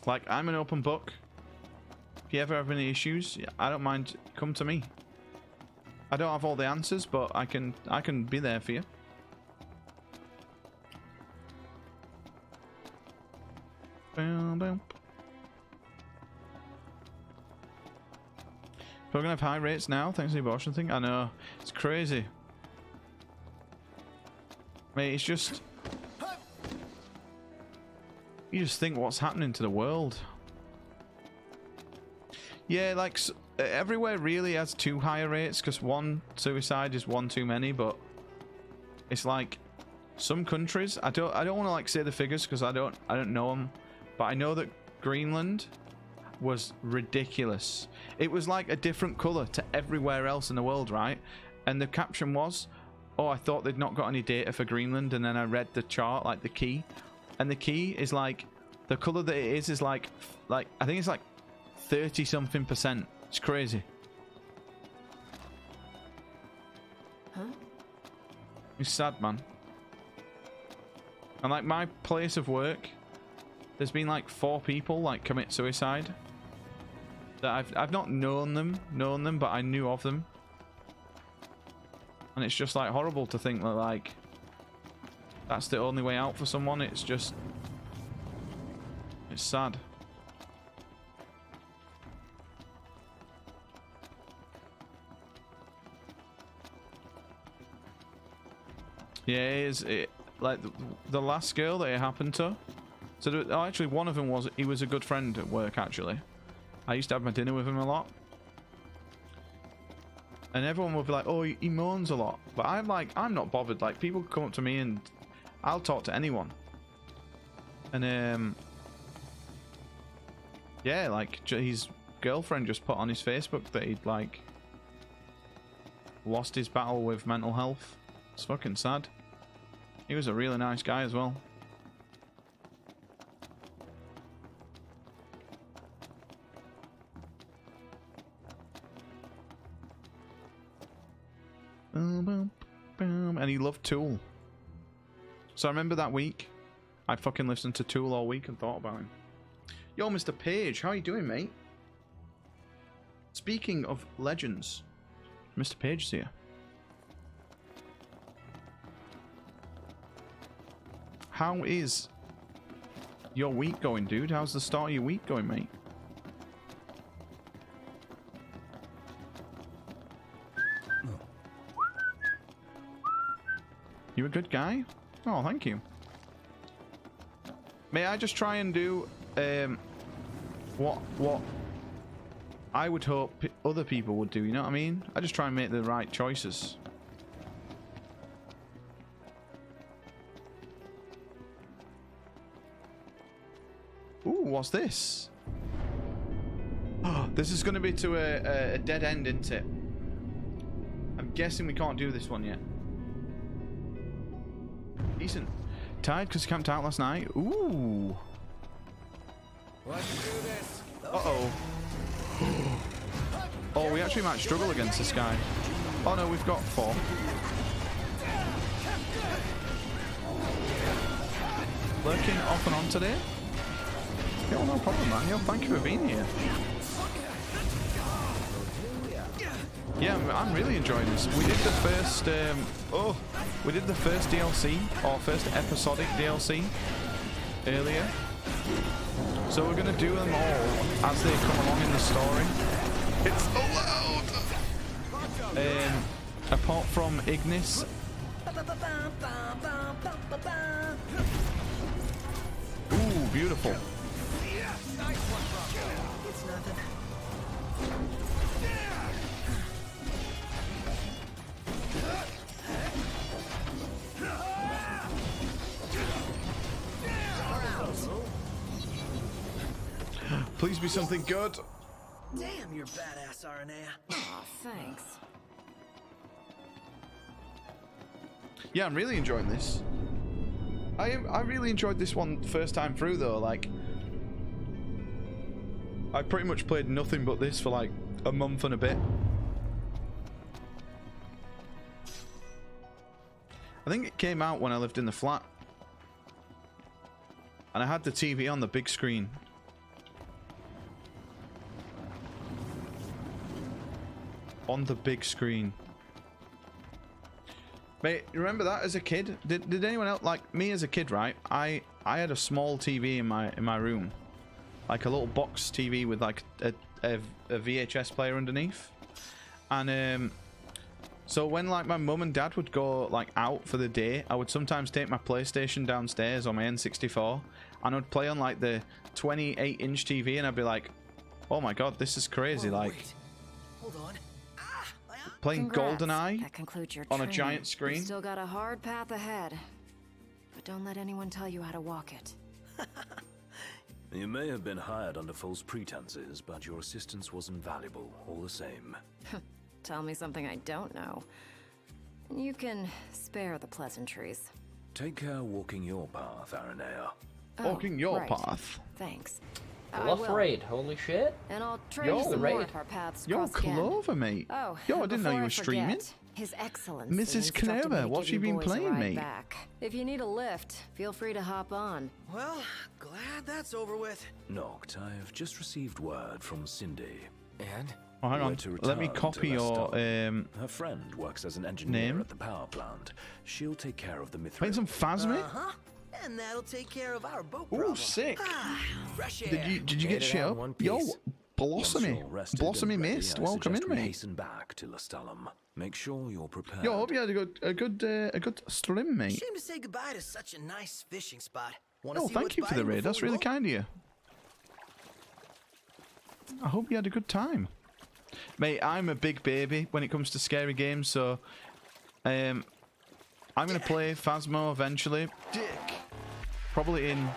Like, I'm an open book. If you ever have any issues, I don't mind, come to me. I don't have all the answers, but I can be there for you. We're gonna have high rates now, thanks to the abortion thing. I know, it's crazy. Mate, it's just... you just think what's happening to the world. Yeah, like, everywhere really has two higher rates, because one suicide is one too many, but... it's like, some countries, I don't want to like say the figures, because I don't know them, but I know that Greenland was ridiculous. It was like a different colour to everywhere else in the world, right? And the caption was, oh, I thought they'd not got any data for Greenland, and then I read the chart, like the key, and the key is like, the colour that it is like I think it's like 30 something %. It's crazy. Huh? It's sad, man. And like my place of work, there's been like 4 people like commit suicide. That I've not known them, but I knew of them. And it's just like horrible to think that like that's the only way out for someone. It's just, it's sad. Yeah, it is. Like the last girl that it happened to. So actually, one of them he was a good friend at work. Actually, I used to have my dinner with him a lot, and everyone would be like, "Oh, he moans a lot," but I'm not bothered. Like, people come up to me and I'll talk to anyone. And yeah, like his girlfriend just put on his Facebook that he'd like lost his battle with mental health. It's fucking sad. He was a really nice guy as well. And he loved Tool. So I remember that week, I fucking listened to Tool all week and thought about him. Yo, Mr. Page, how you doing, mate? Speaking of legends, Mr. Page is here. How is your week going, dude? How's the start of your week going, mate? You a good guy? Oh, thank you. May I just try and do what I would hope other people would do, you know what I mean? I just try and make the right choices. Ooh, what's this? Oh, this is going to be to a dead end, isn't it? I'm guessing we can't do this one yet. Decent. Tired because you camped out last night? Ooh. Let's do this. Uh-oh. Oh, we actually might struggle against this guy. Oh no, we've got 4. Lurking off and on today? Yo, no problem, man. Yo, thank you for being here. Yeah, I'm really enjoying this. We did the first, we did the first DLC, or first episodic DLC, earlier. So we're gonna do them all as they come along in the story. It's so loud! Apart from Ignis. Ooh, beautiful. It's nothing. Please be something good. Damn, you're badass, Aranea. Aw, thanks. Yeah, I'm really enjoying this. I really enjoyed this one first time through though. Like, I pretty much played nothing but this for like a month and a bit. I think it came out when I lived in the flat. And I had the TV on the big screen. On the big screen. Mate, remember that as a kid? Did anyone else, like me as a kid, right? I had a small TV in my room. Like a little box TV with like a VHS player underneath. And so when like my mum and dad would go like out for the day, I would sometimes take my PlayStation downstairs on my N64 and I'd play on like the 28-inch TV and I'd be like, oh my god, this is crazy. Whoa, like, wait. Hold on. playing Congrats. GoldenEye That concludes your on a training. giant screen. You've still got a hard path ahead. But don't let anyone tell you how to walk it. You may have been hired under false pretenses, but your assistance was invaluable all the same. Tell me something I don't know. And you can spare the pleasantries. Take care walking your path, Aranea. Walking your right. path. Thanks. Bluff raid, holy shit. And I'll train Yo, you the some more raid. if our paths Yo, cross again. Clover, mate. Oh, Yo, I and didn't know before you I were streaming. forget, His Excellency Mrs. instructed me Clover, to what's give she you been boys a playing, ride mate? back. If you need a lift, feel free to hop on. Well, glad that's over with. Noct, I have just received word from Cindy. And? Oh, hang Were on. to Let me return copy to your Lestat. Her friend works as an engineer name. at the power plant. She'll take care of the Mithril. Playing some Phasma? Uh-huh. And that'll take care of our boat Ooh, problem. sick. Fresh air. Did you get shit up? Yo, Blossomy. Blossomy Mist, welcome in, mate. Hasten back to Lestalum. Make sure you're prepared. Yo, I hope you had a good stream, mate. Shame to say goodbye to such a nice fishing spot. Wanna Oh, see thank what's you for the biting raid. before That's we really go? kind of you. I hope you had a good time. Mate, I'm a big baby when it comes to scary games, so I'm going to play Phasmo eventually. Dick. Probably in...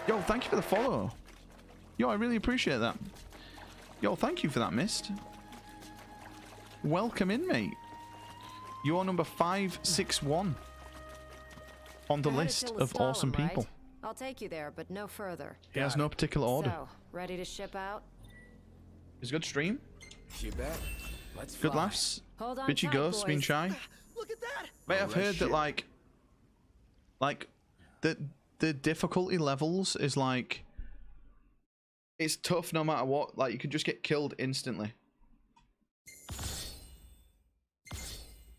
Yo, thank you for the follow. Yo, I really appreciate that. Yo, thank you for that, Mist. Welcome in, mate. You're number 561 on the You're headed list to of Lestalem, awesome people. right? I'll take you there, but no further. He has no particular order. So, ready to ship out? It's a good stream. You bet. Let's Good fly. laughs. Hold on Bitchy tight, ghosts being boys. shy. Look at that. Mate, I've heard that like the difficulty levels is like it's tough no matter what. Like you can just get killed instantly.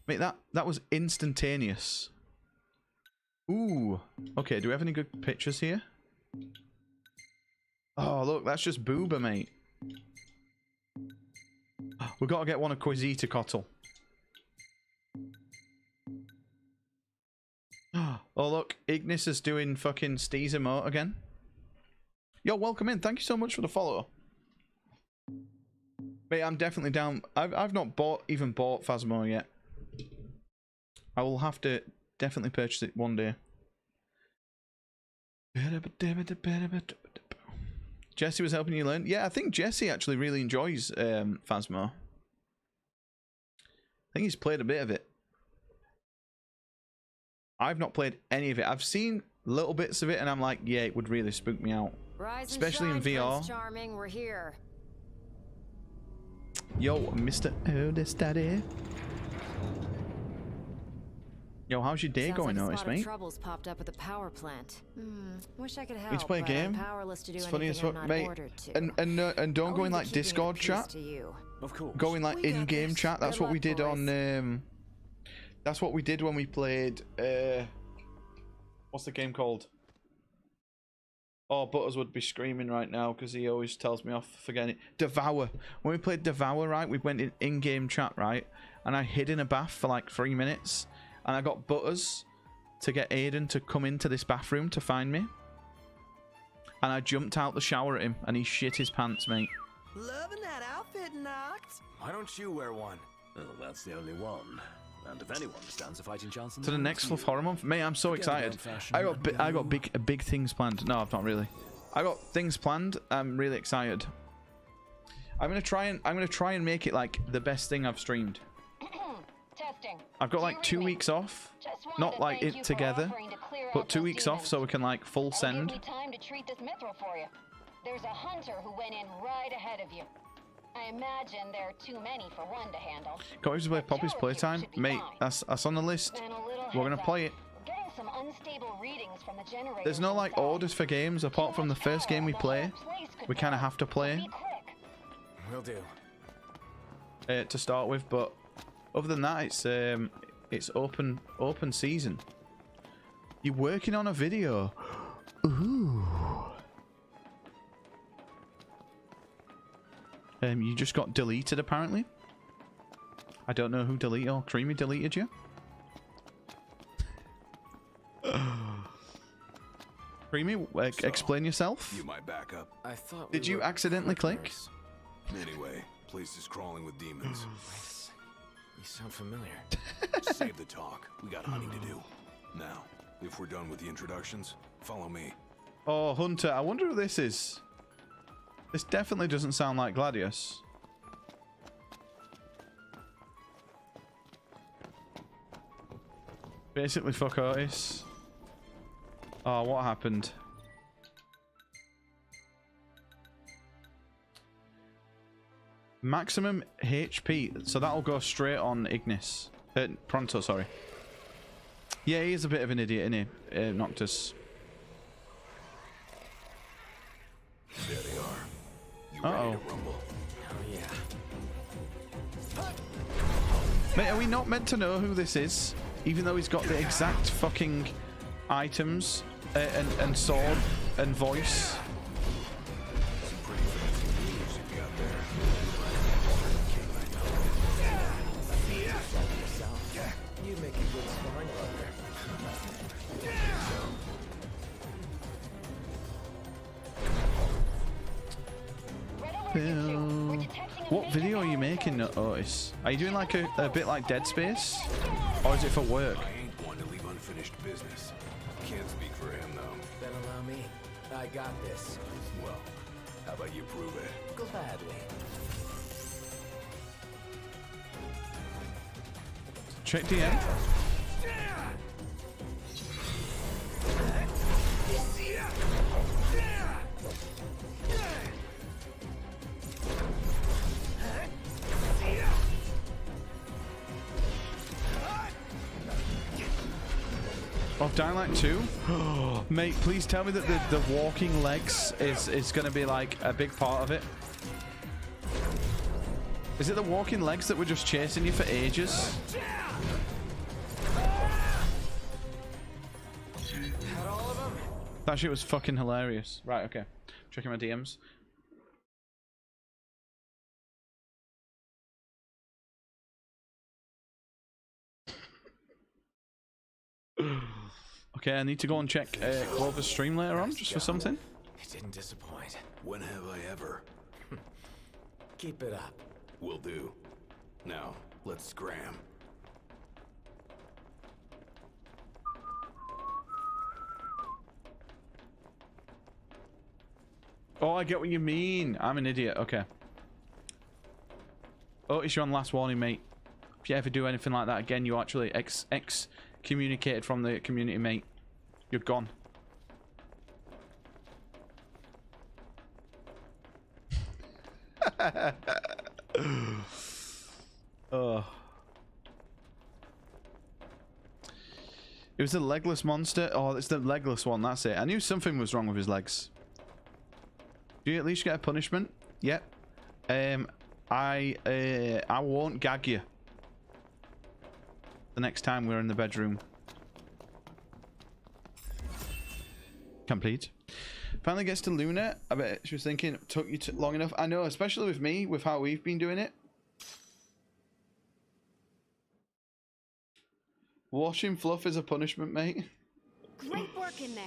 Mate, that was instantaneous. Ooh. Okay, do we have any good pictures here? Oh, look, that's just Booba, mate. We've got to get one of Quizita Cottle. Oh, look, Ignis is doing fucking Steez emote again. Yo, welcome in. Thank you so much for the follow. Mate, I'm definitely down. I've not even bought Phasmo yet. I will have to definitely purchase it one day. Jesse was helping you learn. Yeah, I think Jesse actually really enjoys Phasmo. I think he's played a bit of it. I've not played any of it. I've seen little bits of it, and I'm like, yeah, it would really spook me out. Rise Especially and shine, in VR. Prince Charming, we're here. Yo, Mr. Oldest Daddy. Yo, how's your day Sounds going, like a Otis, spot of mate? trouble's popped up at the power plant. Wish I could help. Need to play a but game? I'm powerless to do It's funny as anything fuck, I'm not mate. ordered to. And don't I'll go in leave like the keeping of Discord peace chat. to you. Of course. Go in like We got in-game this. chat. That's Good what we luck, did boys. on. That's what we did when we played. What's the game called? Oh, Butters would be screaming right now because he always tells me off for forgetting it. Devour. When we played Devour, right, we went in-game chat, right, and I hid in a bath for like 3 minutes, and I got Butters to get Aiden to come into this bathroom to find me, and I jumped out the shower at him, and he shit his pants, mate. Loving that outfit, Noct. Why don't you wear one? Well, that's the only one. And if anyone stands a fighting chance in To the next Fluff Horror Month, mate, I'm so Forget the excited. old-fashioned I got big things planned. No, I've not really. I got things planned. I'm really excited. I'm gonna try and make it like the best thing I've streamed. Testing. I've got like 2 weeks off, not like it together, but 2 weeks off so we can like full send. Give me time to treat this mithril for you. There's a hunter who went in right ahead of you. I imagine there are too many for one to handle. Got to play Poppy's Playtime, mate. That's on the list. We're gonna play it. Getting some unstable readings from the generator. There's no like orders for games apart from the first game we play. We kind of have to play. Will do. To start with, but other than that, it's open season. You're working on a video. Ooh. You just got deleted apparently. I don't know who deleted or Creamy deleted you. Creamy, explain yourself. You might back up. I thought. Did you accidentally click? Anyway, place is crawling with demons. You sound familiar. Save the talk. We got hunting to do. Now, if we're done with the introductions, follow me. Oh, Hunter, I wonder who this is. This definitely doesn't sound like Gladius. Basically, fuck Otis. Oh, what happened? Maximum HP, so that'll go straight on Ignis. Pronto, sorry. Yeah, he is a bit of an idiot, isn't he? Noctis. There they are. You Uh-oh. ready to rumble? Oh yeah. Mate, are we not meant to know who this is? Even though he's got the exact fucking items and sword and voice. Some pretty fancy moves you got there. You make a good sparring partner. What video are you making, Otis? Are you doing like a bit like Dead Space? Or is it for work? I ain't one to leave unfinished business. Can't speak for him, though. Then allow me. I got this. Well, how about you prove it? Gladly. Check DM. Of Dying Light 2? Mate, please tell me that the walking legs is going to be like a big part of it. Is it the walking legs that were just chasing you for ages? That shit was fucking hilarious. Right, okay. Checking my DMs. Okay, I need to go and check Clover's stream later on, just for something. It didn't disappoint. When have I ever? Keep it up. Will do. Now, let's scram. Oh, I get what you mean. I'm an idiot. Okay. Otis, you're on last warning, mate. If you ever do anything like that again, you actually excommunicated from the community, mate. You're gone. Oh. It was the legless monster. Oh, it's the legless one. That's it. I knew something was wrong with his legs. Do you at least get a punishment? Yep. I won't gag you the next time we're in the bedroom. Complete. Finally gets to Luna. I bet she was thinking it took you long enough. I know, especially with me, with how we've been doing it. Washing fluff is a punishment, mate. Great work in there.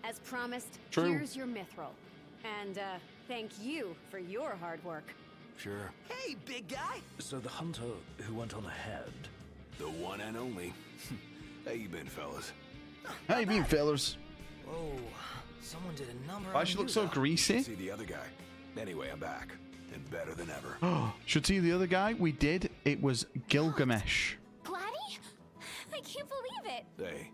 As promised, True. Here's your mithril. And thank you for your hard work. Sure. Hey, big guy! So the hunter who went on ahead. The one and only. How you been, fellas? How you been, fellas? Oh, Someone did a number. Why she look so greasy? See the other guy. Anyway, I'm back and better than ever. Should see the other guy. We did. It was Gilgamesh. Gladdy? I can't believe it. Hey,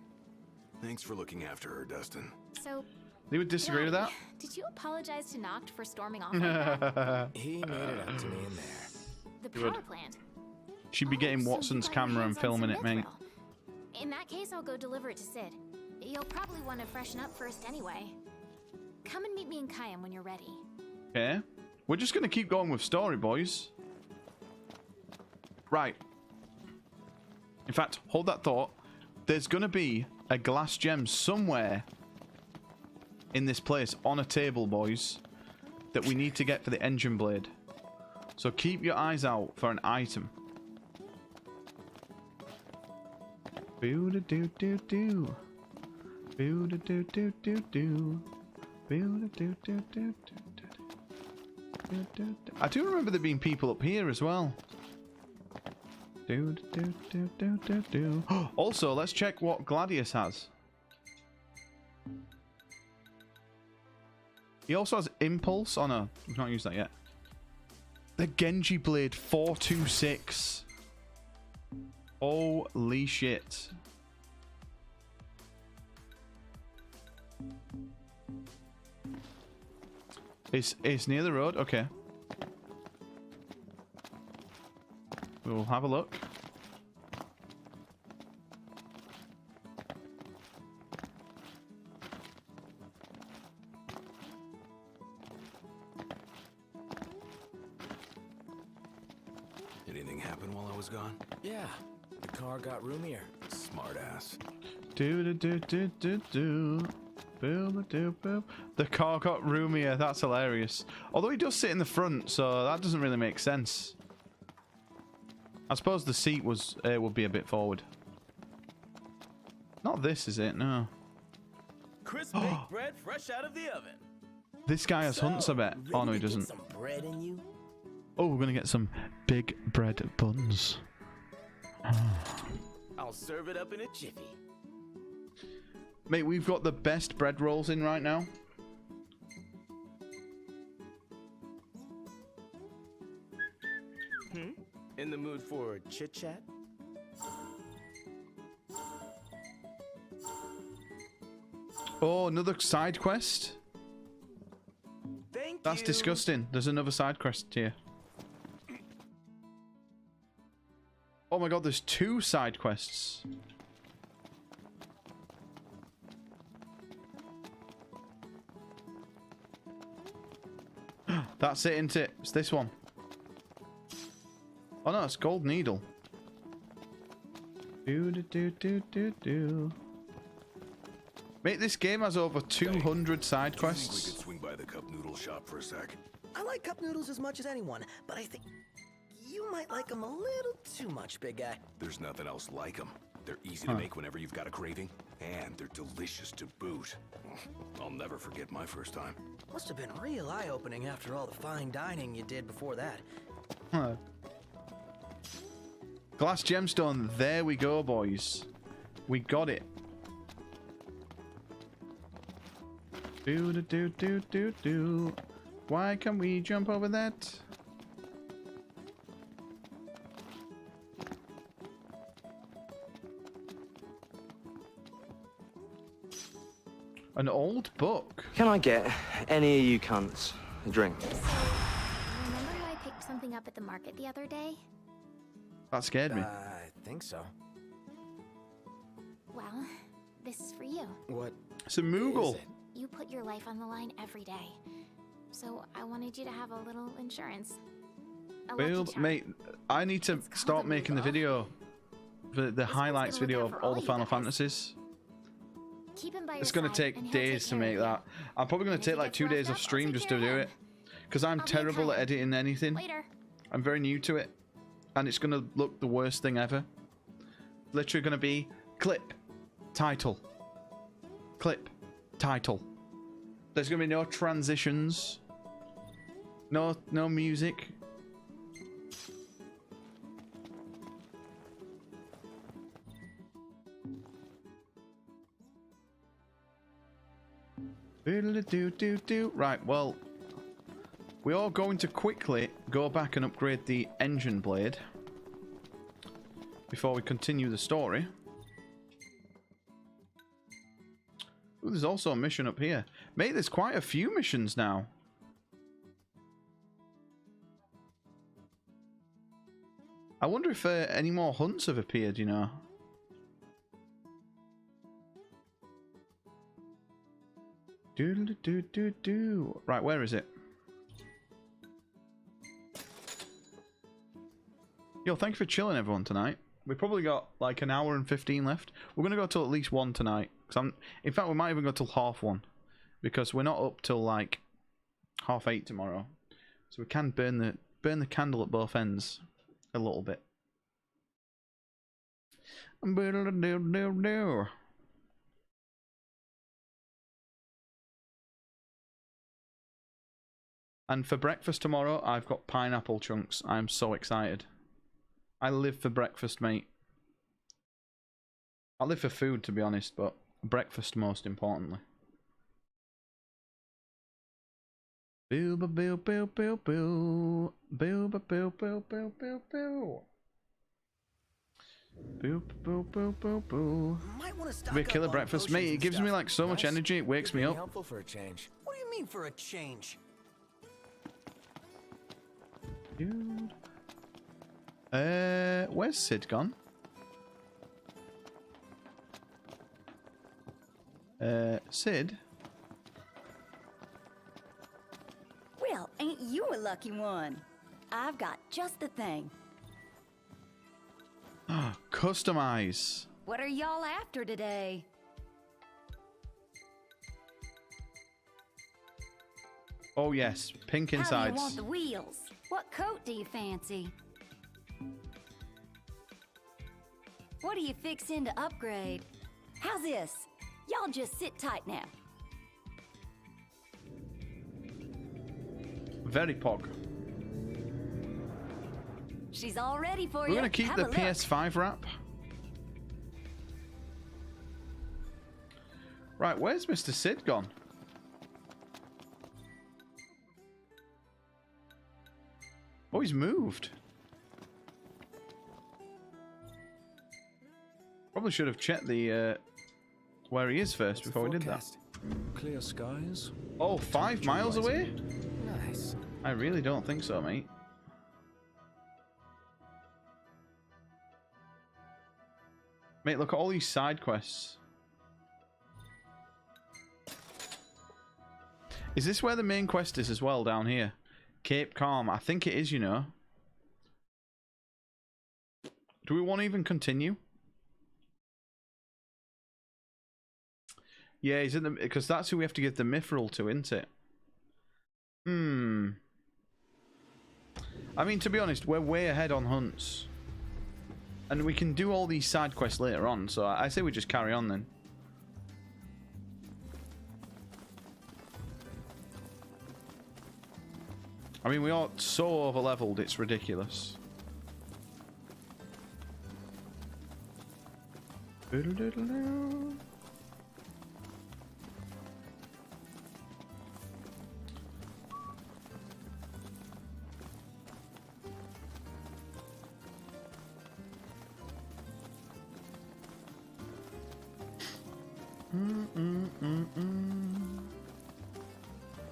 thanks for looking after her, Dustin. So, They would disagree with that. did you apologize to Noct for storming off like that? He made it up to me in there. The He would. power plant. She'd be getting So you Watson's got your camera and hands on filming some it, mate. mithril. In that case, I'll go deliver it to Sid. You'll probably want to freshen up first anyway. Come and meet me in Kayam when you're ready. Okay. We're just going to keep going with story, boys. Right. In fact, hold that thought. There's going to be a glass gem somewhere in this place on a table, boys, that we need to get for the engine blade. So keep your eyes out for an item. Boo-da-doo-doo-doo. Boo-da-doo-doo-doo-doo. Boo-da-doo-doo-doo-doo. I do remember there being people up here as well. Also, let's check what Gladius has. He also has Impulse. Oh no, we've not used that yet. The Genji Blade 426. Holy shit. It's near the road. Okay. We'll have a look. Anything happen while I was gone? Yeah, the car got roomier. Smartass. Do. The car got roomier. That's hilarious. Although he does sit in the front, so that doesn't really make sense. I suppose the seat would be a bit forward. Not this, is it? No. Crisp baked bread fresh out of the oven. This guy has hunts, I bet. Oh no, he doesn't. Some bread in you? Oh, we're gonna get some big bread buns. I'll serve it up in a jiffy. Mate, we've got the best bread rolls in right now. In the mood for chit chat? Oh, another side quest? That's disgusting. There's another side quest here. Oh my god, there's 2 side quests. That's it, isn't it? It's this one. Oh no, it's Gold Needle. Mate, this game has over 200 side Do you think we quests. could swing by the cup noodle shop for a sec? I like cup noodles as much as anyone, but I think you might like them a little too much, big guy. There's nothing else like them. They're easy to make whenever you've got a craving, and they're delicious to boot. I'll never forget my first time. Must have been real eye-opening after all the fine dining you did before that. Huh. Glass gemstone. There we go, boys. We got it. Do. Why can't we jump over that? An old book. Can I get any of you cunts a drink? Remember how I picked something up at the market the other day? That scared me. I think so. Well, this is for you. What? It's a Moogle. You put your life on the line every day. So I wanted you to have a little insurance. A lucky Well, charm. mate, I need to start making the video, the highlights video of all the Final Fantasies. Keep him by your It's going to side, and take he'll days take to care of make you. that. I'm probably going And to if take he like gets 2 roughed days of up, I'll stream take just care to of do him. it. Because I'm I'll be terrible at kind. editing anything. Later. I'm very new to it. And it's going to look the worst thing ever. Literally going to be clip, title, clip, title. There's going to be no transitions. No music. Right, well, we are going to quickly go back and upgrade the engine blade before we continue the story. Ooh, there's also a mission up here. Mate, there's quite a few missions now. I wonder if any more hunts have appeared, you know. Right, where is it? Yo, thank you for chilling, everyone, tonight. We probably got like an hour and 15 left. We're gonna go till at least 1 tonight. In fact, we might even go till 1:30 because we're not up till like 8:30 tomorrow. So we can burn the candle at both ends a little bit. And for breakfast tomorrow, I've got pineapple chunks. I'm so excited. I live for breakfast, mate. I live for food, to be honest, but breakfast most importantly. Boo ba boo boo boo boo. Boo ba boo boo boo boo boo. Boo boo boo boo boo. Be a killer breakfast, mate. It gives me like so much energy. It wakes me up. Helpful for a change. What do you mean for a change? Dude. Where's Sid gone? Sid? Well, ain't you a lucky one? I've got just the thing. Customize. What are y'all after today? Oh yes, pink How do insides. you want the wheels? What coat do you fancy? What are you fixing to upgrade? How's this? Y'all just sit tight now. Very pog. She's all ready for you. We're gonna keep Have the a look. PS5 wrap. Right, where's Mr. Sid gone? Oh, he's moved. Probably should have checked the where he is first before we did that. Clear skies. Oh, 5 miles away? Nice. I really don't think so, mate. Mate, look at all these side quests. Is this where the main quest is as well, down here? Cape Calm. I think it is, you know. Do we want to even continue? Yeah, he's in the... Because that's who we have to give the mithril to, isn't it? I mean, to be honest, we're way ahead on hunts. And we can do all these side quests later on, so I say we just carry on then. I mean, we are so over-leveled, it's ridiculous.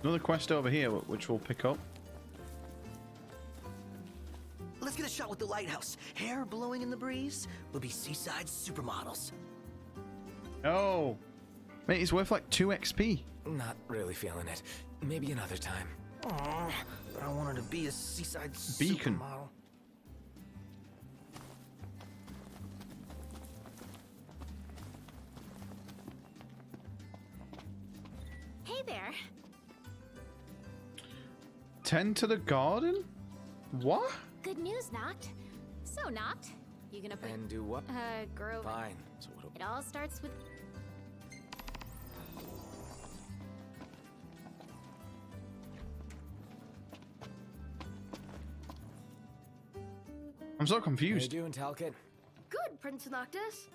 Another quest over here, which we'll pick up. Let's get a shot with the lighthouse. Hair blowing in the breeze. We'll be seaside supermodels. Oh, mate, it's worth like 2 XP. Not really feeling it. Maybe another time. Aww, but I wanted to be a seaside Beacon. supermodel. Hey there. Tend to the garden? What? Good news, Noct. So, Noct, you gonna put... And do what? Grove. Fine. So what'll... It all starts with... I'm so confused. How you doing, Talcott? Good, Prince Noctis.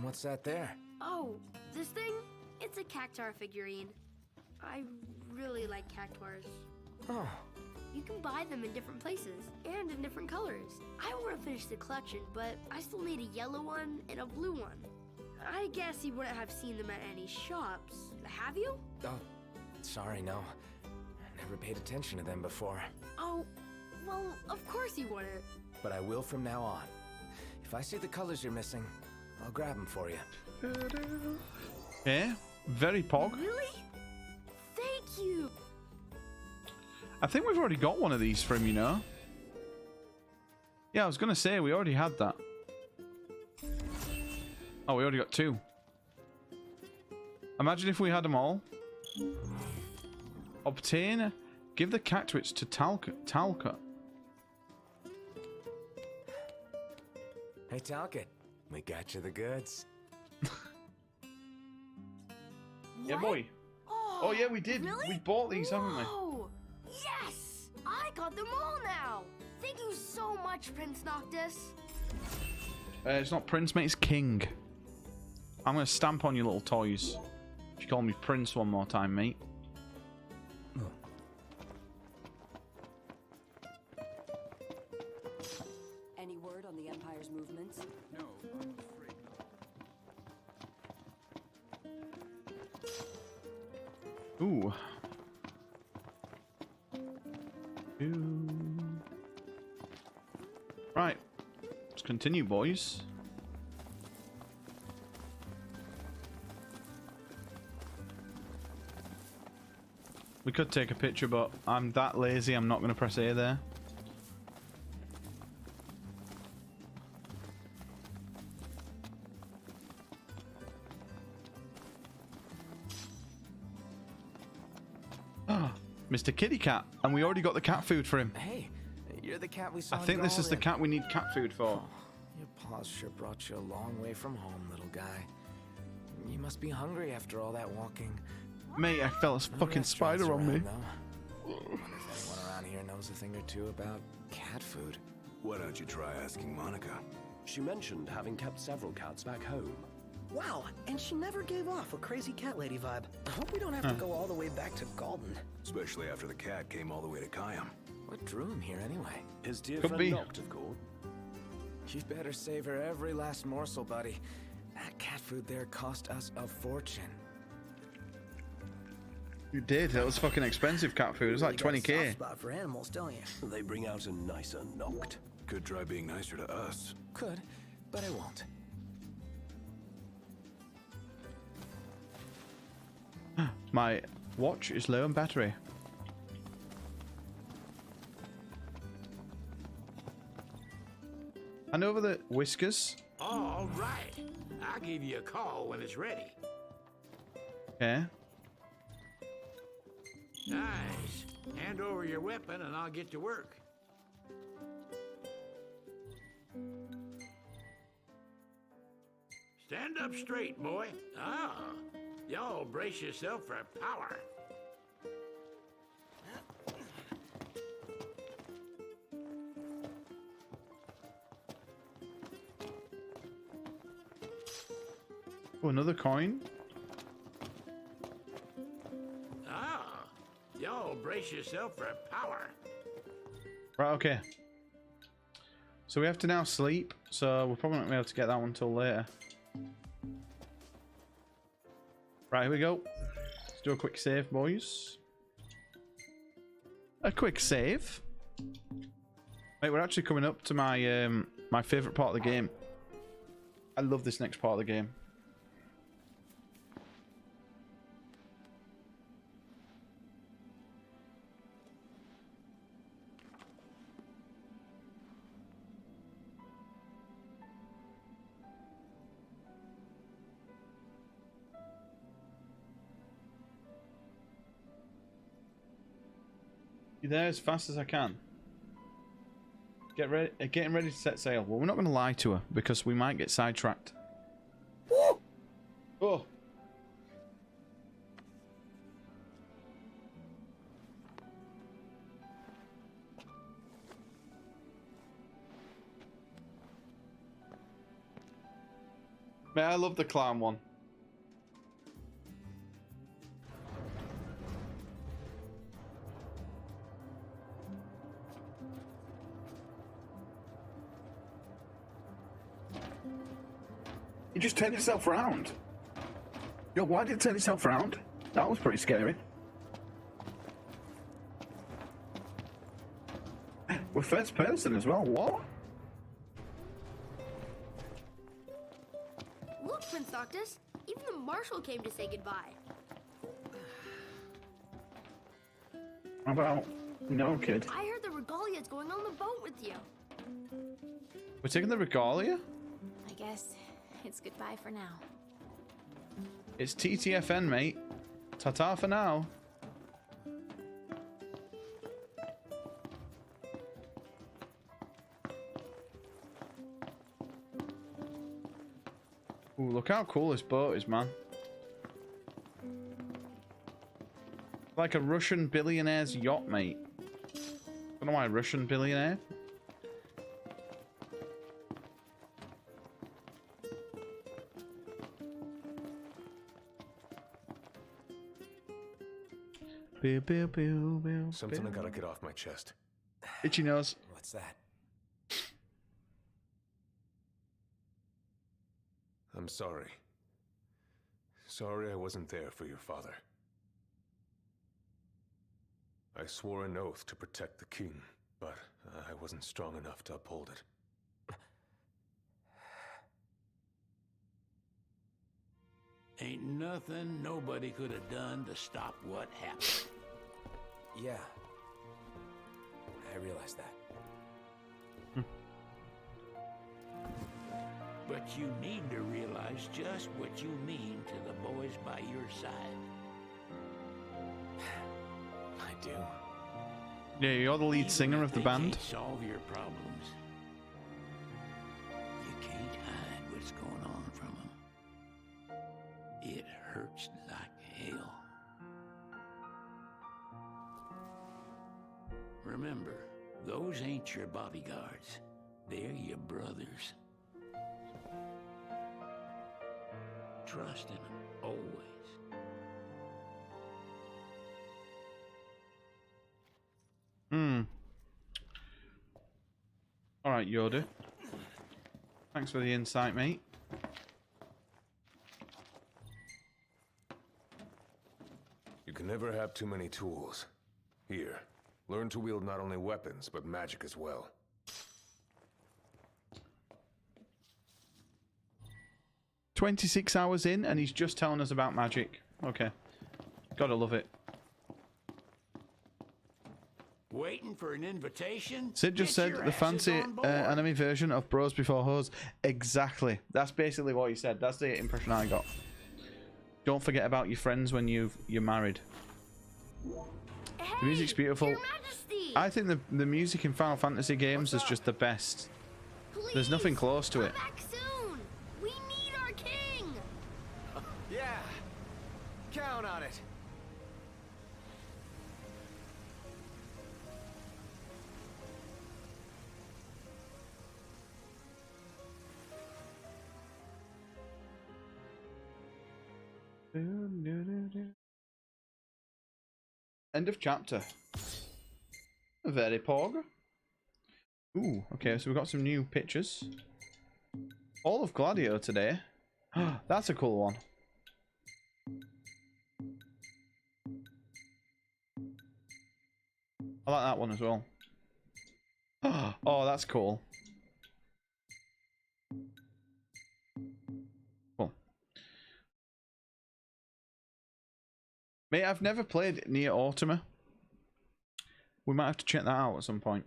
What's that there? Oh, this thing? It's a Cactuar figurine. I really like cactuars. Oh. You can buy them in different places and in different colors. I want to finish the collection, but I still need a yellow one and a blue one. I guess you wouldn't have seen them at any shops, have you? Oh, sorry, no. I never paid attention to them before. Oh, well, of course you wouldn't. But I will from now on. If I see the colors you're missing, I'll grab them for you. Yeah, very pog. Really? Thank you. I think we've already got one of these for him, you know. Yeah, I was going to say, we already had that. Oh, we already got 2. Imagine if we had them all. Obtain... Give the cactuits to Talcott. Hey, Talcott. We got you the goods. Yeah, boy. Oh, yeah, we did. Really? We bought these, haven't we? Oh, yes! I got them all now. Thank you so much, Prince Noctis. It's not Prince, mate. It's King. I'm going to stamp on your little toys. If you call me Prince one more time, mate. Any word on the Empire's movements? No, I'm afraid not. Ooh. Ooh. Right. Let's continue, boys. We could take a picture, but I'm that lazy, I'm not going to press A there. Mr. Kitty Cat, and we already got the cat food for him. Hey, you're the cat we saw. I think this is the cat we need cat food for. Oh, your paws sure brought you a long way from home, little guy. You must be hungry after all that walking. Mate, I felt a fucking spider on me. I wonder if anyone around here knows a thing or two about cat food. Why don't you try asking Monica? She mentioned having kept several cats back home. Wow, and she never gave off a crazy cat lady vibe. I hope we don't have to go all the way back to Galden. Especially after the cat came all the way to Kayam. What drew him here anyway? His dear Could friend be. Noct, of course. You'd better savor every last morsel, buddy. That cat food there cost us a fortune. You did. That was fucking expensive cat food. It was like You got a 20k. soft spot for animals, don't you? They bring out a nicer Noct. Could try being nicer to us. Could, but I won't. My watch is low on battery. And over the whiskers. All right. I'll give you a call when it's ready. Yeah. Nice. Hand over your weapon and I'll get to work. Stand up straight, boy. Ah, y'all brace yourself for power. Oh, another coin. Ah, y'all brace yourself for power. Right, okay. So we have to now sleep, so we're probably not going to be able to get that one until later. Right, here we go. Let's do a quick save, boys. A quick save. Wait, we're actually coming up to my my favourite part of the game. I love this next part of the game. You there as fast as I can. Get ready, getting ready to set sail. Well, we're not going to lie to her because we might get sidetracked. Oh. Man, I love the clown one. He just turned himself round. Yo, why did it turn itself round? That was pretty scary. We're first person as well. What? Look, Prince Noctis. Even the marshal came to say goodbye. How about no, kid? I heard the Regalia's going on the boat with you. We're taking the Regalia? I guess it's goodbye for now. It's TTFN, mate. Ta-ta for now. Ooh, look how cool this boat is, man. Like a Russian billionaire's yacht, mate. Don't know why Russian billionaire. Something I gotta get off my chest. Itchy nose. What's that? I'm sorry. Sorry I wasn't there for your father. I swore an oath to protect the king, but I wasn't strong enough to uphold it. Ain't nothing nobody could have done to stop what happened. Yeah. I realize that. But you need to realize just what you mean to the boys by your side. I do. Yeah, you're the lead singer of the band. Can't solve your problems. You can't hide what's going on from them. It hurts like hell. Remember, those ain't your bodyguards. They're your brothers. Trust in them, always. Alright, Yoda. Thanks for the insight, mate. You can never have too many tools. Here, learn to wield not only weapons, but magic as well. "26 hours in, and he's just telling us about magic." Okay. Gotta love it. Waiting for an invitation? Sid just Get said your the asses fancy on board. anime version of Bros Before Hoes. Exactly. That's basically what he said. That's the impression I got. Don't forget about your friends when you're married. The music's beautiful. I think the music in Final Fantasy games is just the best. There's nothing close to it. Back soon. We need our king. Yeah. Count on it. End of chapter. Very pog. Ooh, okay, so we've got some new pictures. All of Gladio today. That's a cool one. I like that one as well. Oh, that's cool. Cool. Mate, I've never played Nier Automata. We might have to check that out at some point.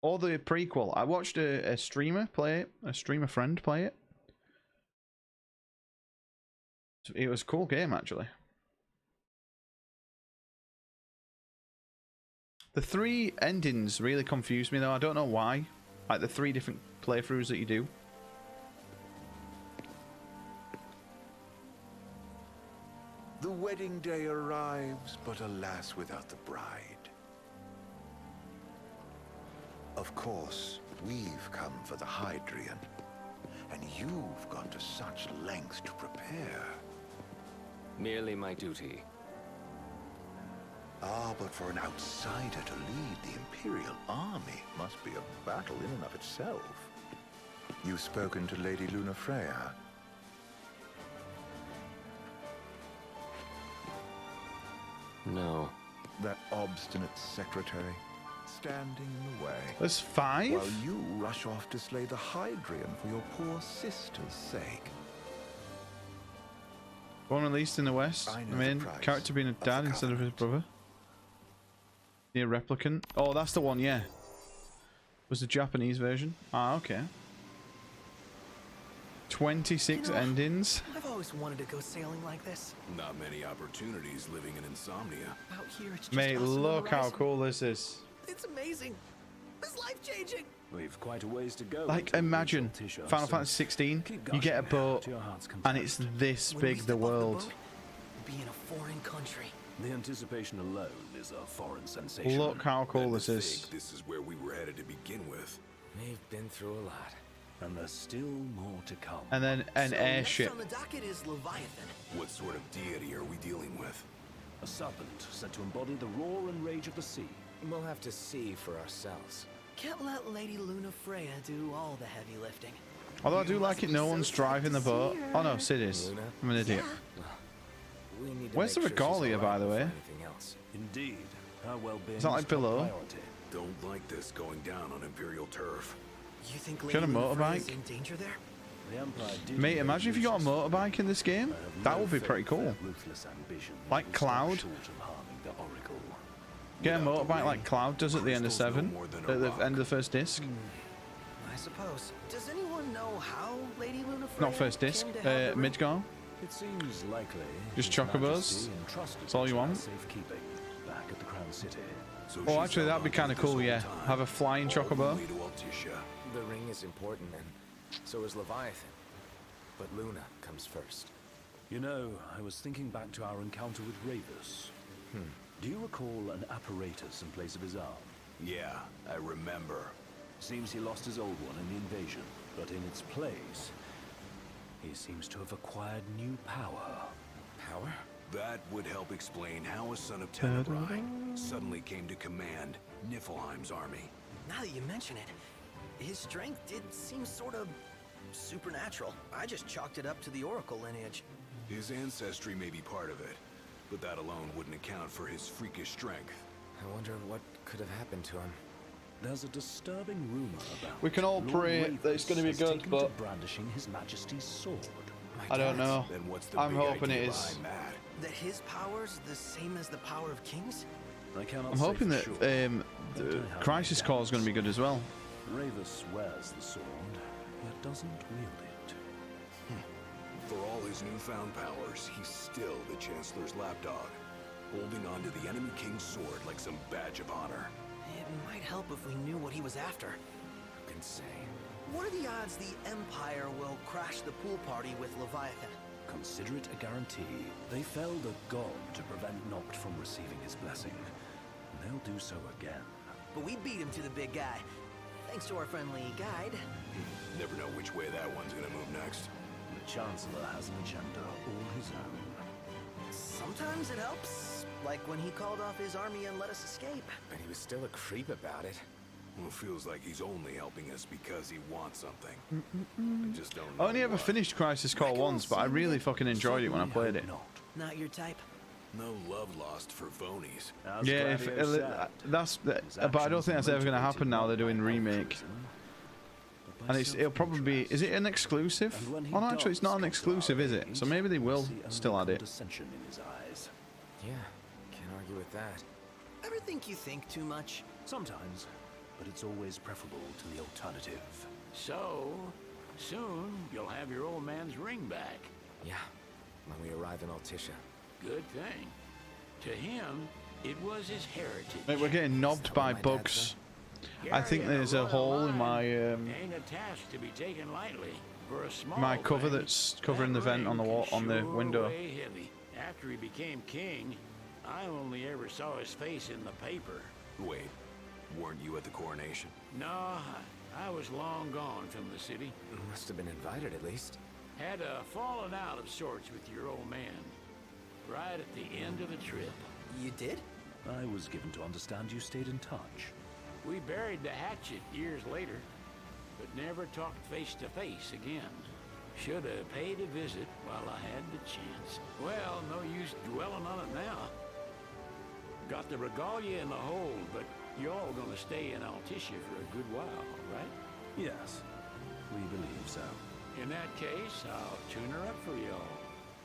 Or the prequel. I watched a streamer play it. A streamer friend play it. It was a cool game, actually. The 3 endings really confused me, though. I don't know why. Like the 3 different playthroughs that you do. The wedding day arrives, but alas, without the bride. Of course, we've come for the Hydrian, and you've gone to such lengths to prepare. Merely my duty. Ah, but for an outsider to lead the Imperial army must be a battle in and of itself. You've spoken to Lady Lunafreya. No. That obstinate secretary, standing in the way. There's 5? While you rush off to slay the Hydrian for your poor sister's sake. Born released in the West. I mean, character being a dad instead of his brother. The replicant. Oh, that's the one, yeah. Was the Japanese version. Ah, okay. 26 endings. I've always wanted to go sailing like this. Not many opportunities living in Insomnia. Out here, it's just Mate, us and the look how horizon. cool this is. It's amazing. It's life-changing. We've quite a ways to go. Like, imagine Final Fantasy 16, you get a boat, and it's this big, the world. Be in a foreign country. The anticipation alone is a foreign sensation. Look how cool this is. This is where we were headed to begin with. We've been through a lot. And there's still more to come. And then an airship. Next on the docket is Leviathan. What sort of deity are we dealing with? A serpent said to embody the roar and rage of the sea. We'll have to see for ourselves. Can't let Lady Lunafreya do all the heavy lifting. Although I do like it, no one's driving the boat. Oh no, Sid is. I'm an idiot. We need to Where's the make sure she's regalia, by alright the way? before anything else. Indeed. Our well-being Is that like below? priority. Don't like this going down on Imperial turf. You think She had a Lady Lunafreya's motorbike? in danger there? The Empire did Mate, imagine if you got a motorbike in this game. That would be pretty cool. ruthless ambition. Like Cloud. Short of harming the Oracle. Get a motorbike like Cloud does at the end of 7. At the end of the first disc. I suppose. Does anyone know how Lady Lunafreya Not first disc, came to have the ring? Midgar. It seems likely. Just His chocobos. Majesty entrusted That's all it you to our want. Safekeeping back at the Crown City. So Oh, she's actually, held that'd be on to kind of this cool, whole yeah. time, Have a flying all the chocobo. way to Altissia. The ring is important, and so is Leviathan. But Luna comes first. You know, I was thinking back to our encounter with Ravus. Do you recall an apparatus in place of his arm? Yeah, I remember. Seems he lost his old one in the invasion, but in its place, he seems to have acquired new power. Power? That would help explain how a son of Tenebrae suddenly came to command Niflheim's army. Now that you mention it, his strength did seem sort of supernatural. I just chalked it up to the Oracle lineage. His ancestry may be part of it, but that alone wouldn't account for his freakish strength. I wonder what could have happened to him. There's a disturbing rumor about We can all Lord pray Ravus that it's going to be has good, taken but to brandishing His Majesty's sword. I don't know. Then what's the I'm big hoping idea it is. behind that? That his power's the same as the power of kings? I cannot I'm say hoping for that sure, the but I have Crisis my Core is going to be good as well. Ravus wears the sword, yet doesn't wield it. For all his newfound powers, he's still the Chancellor's lapdog, holding on to the enemy king's sword like some badge of honor. It might help if we knew what he was after. Who can say? What are the odds the Empire will crash the pool party with Leviathan? Consider it a guarantee. They felled a god to prevent Noct from receiving his blessing. And they'll do so again. But we beat him to the big guy, thanks to our friendly guide. Never know which way that one's gonna move next. The Chancellor has an agenda all his own. Sometimes it helps, like when he called off his army and let us escape. But he was still a creep about it. Well, it feels like he's only helping us because he wants something. I just don't know I only ever what. finished Crisis Core once, but I really fucking enjoyed it when I played it. Not your type? No love lost for Vonies. Yeah, if, that's. But I don't think that's ever going to happen now. They're doing remake, and it'll probably be. Is it an exclusive? Oh no, actually, it's not an exclusive, is it? So maybe they will still add it. Dissension in his eyes. Yeah, can't argue with that. Ever think you think too much? Sometimes, but it's always preferable to the alternative. So, soon you'll have your old man's ring back. Yeah, when we arrive in Altissia. Good thing. To him, it was his heritage. Mate, we're getting knobbed by bugs. I think there's a hole in my Ain't a task to be taken lightly for a small my cover thing. that's covering the That vent on the ring wall can on the sure window. weigh heavy. After he became king, I only ever saw his face in the paper. Wait, weren't you at the coronation? No, I was long gone from the city. Must have been invited at least. Had a falling out of sorts with your old man. Right at the end of the trip. You did? I was given to understand you stayed in touch. We buried the hatchet years later. but never talked face to face again. Should have paid a visit while I had the chance. Well, no use dwelling on it now. Got the regalia in the hold, but you're all gonna stay in Altissia for a good while, right? Yes, we believe so. In that case, I'll tune her up for y'all.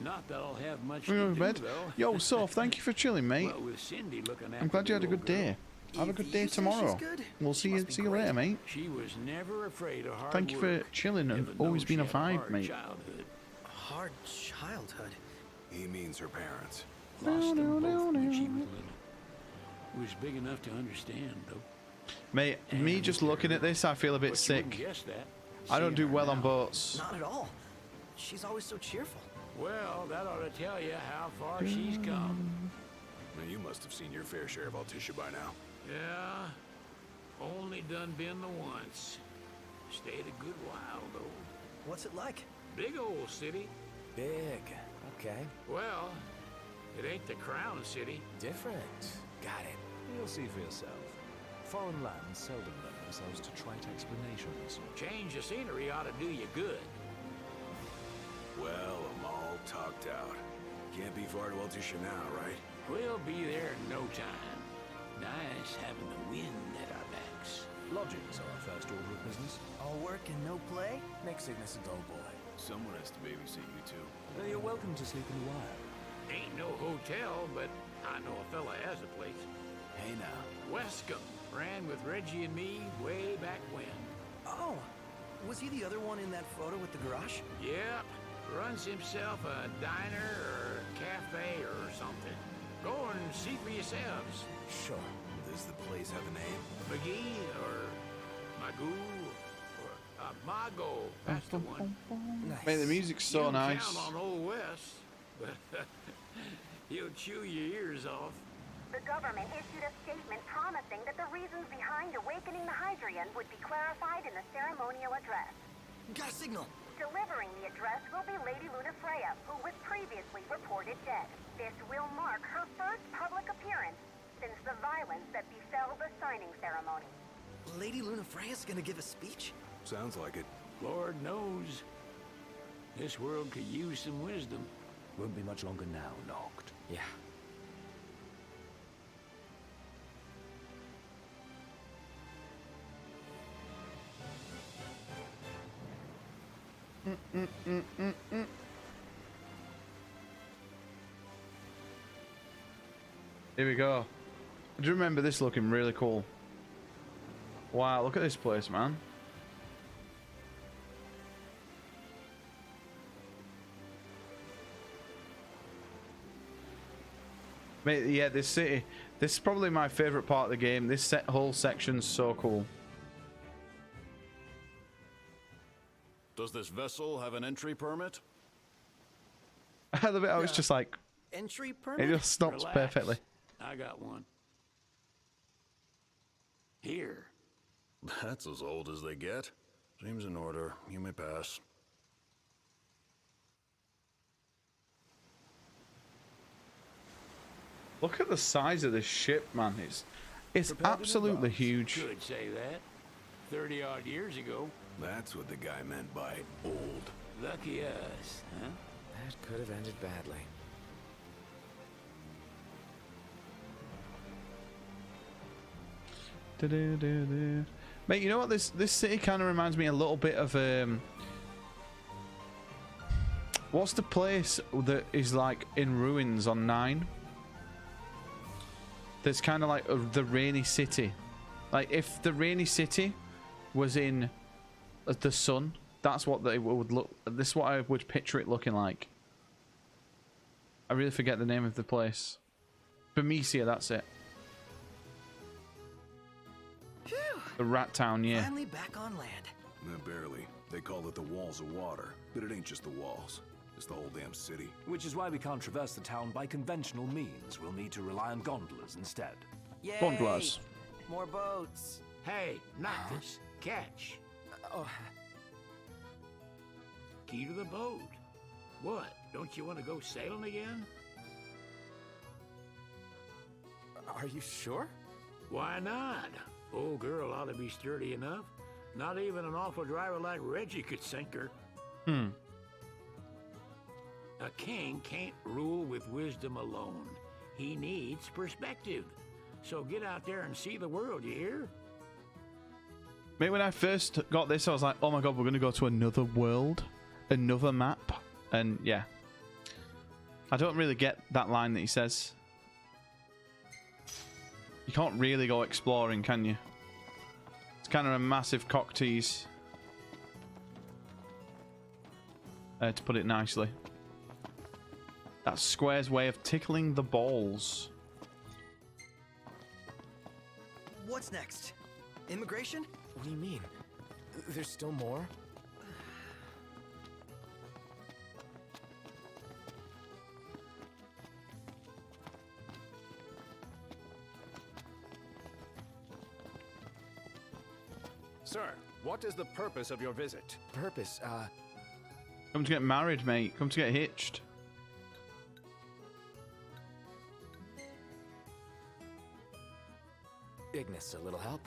Not that I'll have much We're to going do, to bed. though. Yo, Soph, thank you for chilling, mate. Well, with Cindy looking I'm after glad you had a the good little day. girl. Have a good If day you say tomorrow. she's good, We'll see you later, mate. She was never afraid of hard Thank you for work, chilling and even though always she been a had vibe, hard mate. childhood. Hard childhood. He means her parents. Lost them both when she was little. Was big enough to understand, though. Mate, me just looking at this, I feel a bit But you wouldn't sick. guess that, I don't seeing do her well on now. boats. Not at all. She's always so cheerful. Well, that ought to tell you how far she's come. Now, you must have seen your fair share of Altissia by now. Yeah, only done been the once. Stayed a good while, though. What's it like? Big old city. Big. Okay. Well, it ain't the crown city. Different. Got it. You'll see for yourself. Foreign lands seldom lend themselves to trite explanations. Change of scenery ought to do you good. Well, I'm all talked out. Can't be far to Altissia now, right? We'll be there in no time. Nice having the wind at our backs. Lodgings are our first order of business. All work and no play? Makes Cygnus a dull boy. Someone has to babysit you two. You're welcome to sleep in the wire. Ain't no hotel, but I know a fella has a place. Hey now. Wescombe ran with Reggie and me way back when. Oh, was he the other one in that photo with the garage? Yep. Runs himself a diner or cafe or something. Go and see for yourselves. Sure. Does the place have a name? McGee or Magoo or Mago. That's the one. Nice. Mate, the music's so You nice. count on Old West, but he'll chew your ears off. The government issued a statement promising that the reasons behind awakening the Hydrian would be clarified in the ceremonial address. Got a signal. Delivering the address will be Lady Lunafreya, who was previously reported dead. This will mark her first public appearance since the violence that befell the signing ceremony. Lady Lunafreya's gonna give a speech? Sounds like it. Lord knows. This world could use some wisdom. Won't be much longer now, Noct. Yeah. Here we go. I do remember this looking really cool. Wow, look at this place, man. Mate, yeah, this city. This is probably my favorite part of the game. This whole section's so cool. Does this vessel have an entry permit? I love it. I was just like, Entry it permit? just stops Relax. perfectly. I got one. Here. That's as old as they get. Seems in order. You may pass. Look at the size of this ship, man. It's absolutely huge. Could say that. 30-odd years ago. That's what the guy meant by old. Lucky us, huh? That could have ended badly. Mate, you know what? This city kind of reminds me a little bit of what's the place that is like in ruins on 9? That's kind of like the Rainy City. Like if the Rainy City was in the sun, that's what they would look. This is what I would picture it looking like. I really forget the name of the place. Bermesia, that's it. Phew. The Rat Town, yeah. Finally back on land. Barely. They call it the Walls of Water, but it ain't just the walls. It's the whole damn city. Which is why we can't traverse the town by conventional means. We'll need to rely on gondolas instead. Yay! Gondolas. More boats. Hey, not this. Catch. Oh, Key to the boat. What? Don't you want to go sailing again? Are you sure? Why not? Old girl ought to be sturdy enough. Not even an awful driver like Reggie could sink her. Hmm. A king can't rule with wisdom alone. He needs perspective. So get out there and see the world, you hear? Mate, when I first got this, I was like, oh my god, we're going to go to another world, another map. And yeah, I don't really get that line that he says. You can't really go exploring, can you? It's kind of a massive cock tease. To put it nicely. That's Square's way of tickling the balls. What's next? Immigration? What do you mean? There's still more? Sir, what is the purpose of your visit? Purpose, Come to get married, mate. Come to get hitched. Ignis, a little help?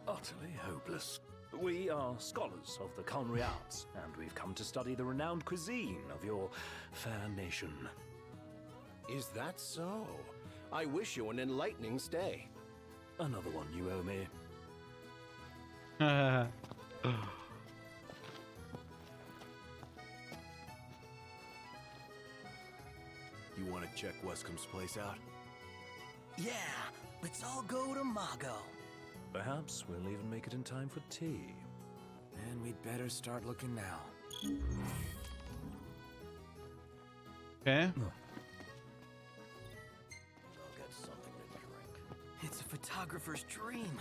Utterly hopeless. We are scholars of the culinary arts, and we've come to study the renowned cuisine of your fair nation. Is that so? I wish you an enlightening stay. Another one you owe me. You want to check Wescomb's place out? Yeah, let's all go to Mago. Perhaps we'll even make it in time for tea. And we'd better start looking now. Okay. I'll get something to drink. It's a photographer's dream.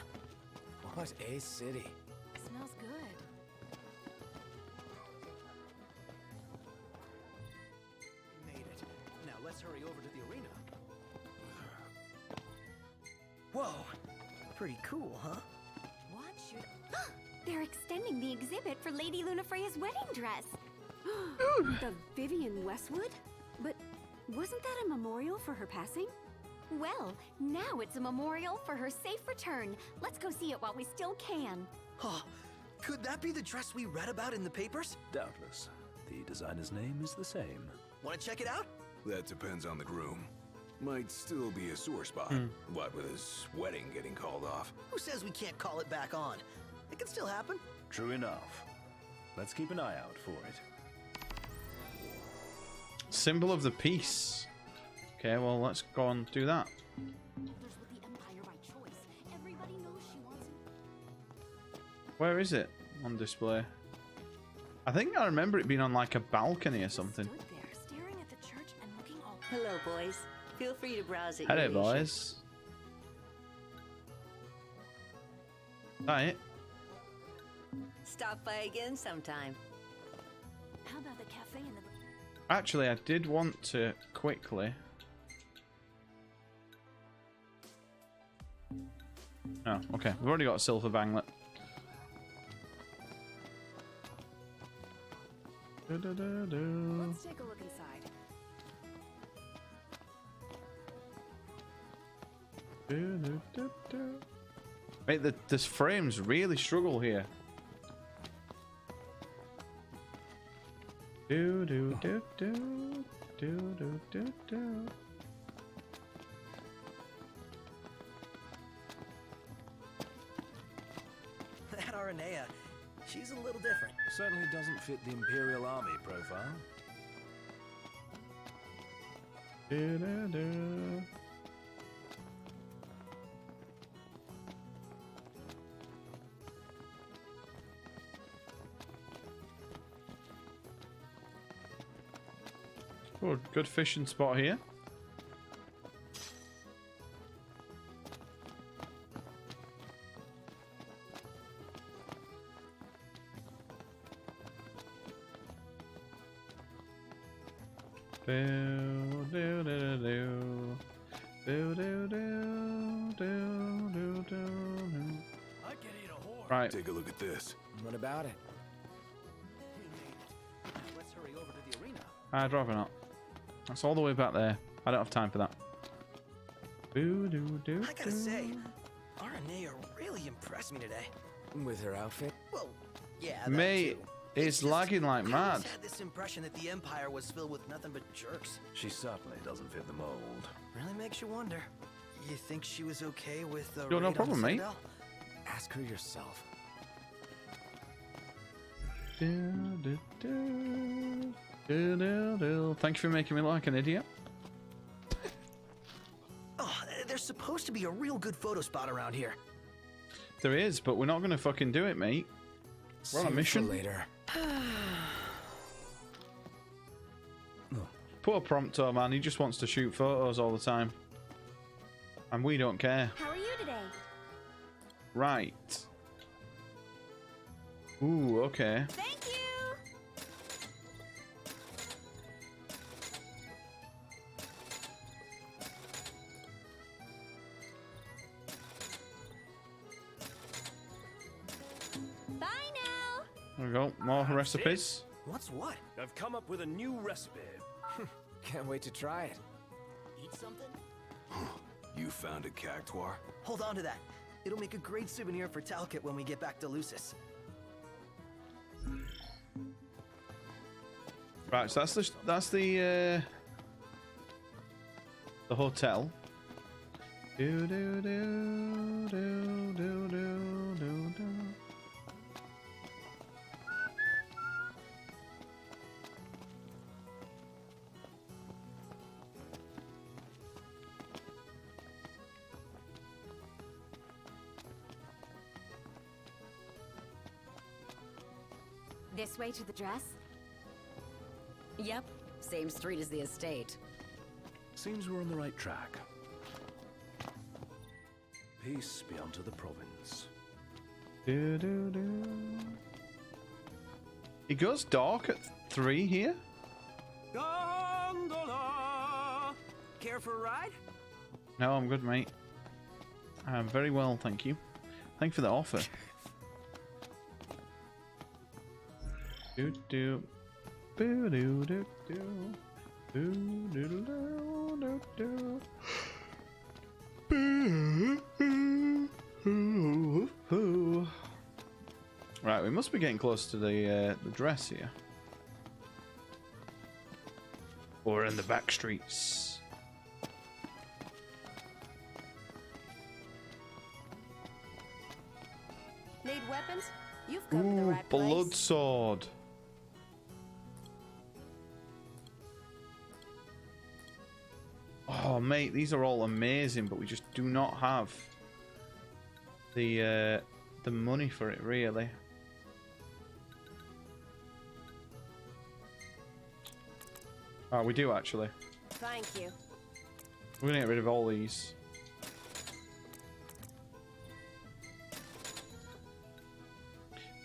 What a city. Smells good. Made it. Now let's hurry over to the arena. Whoa, pretty cool, huh? What should... They're extending the exhibit for Lady Lunafreya's wedding dress. The Vivian Westwood? But wasn't that a memorial for her passing? Well, now it's a memorial for her safe return. Let's go see it while we still can. Huh. Could that be the dress we read about in the papers? Doubtless. The designer's name is the same. Want to check it out? That depends on the groom. Might still be a sore spot. What with his wedding getting called off? Who says we can't call it back on? It can still happen. True enough. Let's keep an eye out for it. Symbol of the peace. Okay, well, let's go and do that. There's with the Empire by choice. Everybody knows she wants it. Where is it on display? I think I remember it being on like a balcony or something. Stood there, staring at the church and looking all... Hello, boys. Feel free to browse at Hello, your leisure. boys. Right. Stop by again sometime. How about the cafe in the... Actually, I did want to quickly... Oh, okay. We've already got a silver banglet. Let's take a look inside. Mate, the frames really struggle here. Do do do do do do do do. That Aranea, she's a little different. Certainly doesn't fit the Imperial Army profile. Do do do. Oh, good fishing spot here. Do do do do do do do do do do. I can eat a whore. Right. Take a look at this. What about it? Let's hurry over to the arena. I'd rather not. That's all the way back there. I don't have time for that. Do do do. I gotta say, Aranea really impressed me today. With her outfit? Well, yeah, that Mate, too. it's lagging like I mad. always had this impression that the Empire was filled with nothing but jerks. She certainly doesn't fit the mold. Really makes you wonder. You think she was okay with the Yo, no raid on problem, the mate. Citadel? Ask her yourself. Thank you for making me look like an idiot. Oh, there's supposed to be a real good photo spot around here. There is, but we're not going to fucking do it, mate. We're on a Save it for mission. later. Poor Prompto, man. He just wants to shoot photos all the time. And we don't care. How are you today? Right. Ooh, okay. Thank you. Bye now. There we go. More recipes. What's what? I've come up with a new recipe. Can't wait to try it. Eat something? You found a cactuar? Hold on to that. It'll make a great souvenir for Talcott when we get back to Lucis. Right, so that's the hotel. Do do do do do do do do. This way to the dress? Yep, same street as the estate. Seems we're on the right track. Peace be unto the province. Do do do. It goes dark at 3 here. Gondola! Care for a ride? No, I'm good, mate. I'm very well, thank you. Thank you for the offer. Do do. Boo do do do. Do do do do do do. Right, we must be getting close to the dress here. Or in the back streets. Need weapons? You've come to the Ooh, right place. blood sword. Oh, mate, these are all amazing, but we just do not have the money for it, really. Oh, we do actually. Thank you. We're gonna get rid of all these.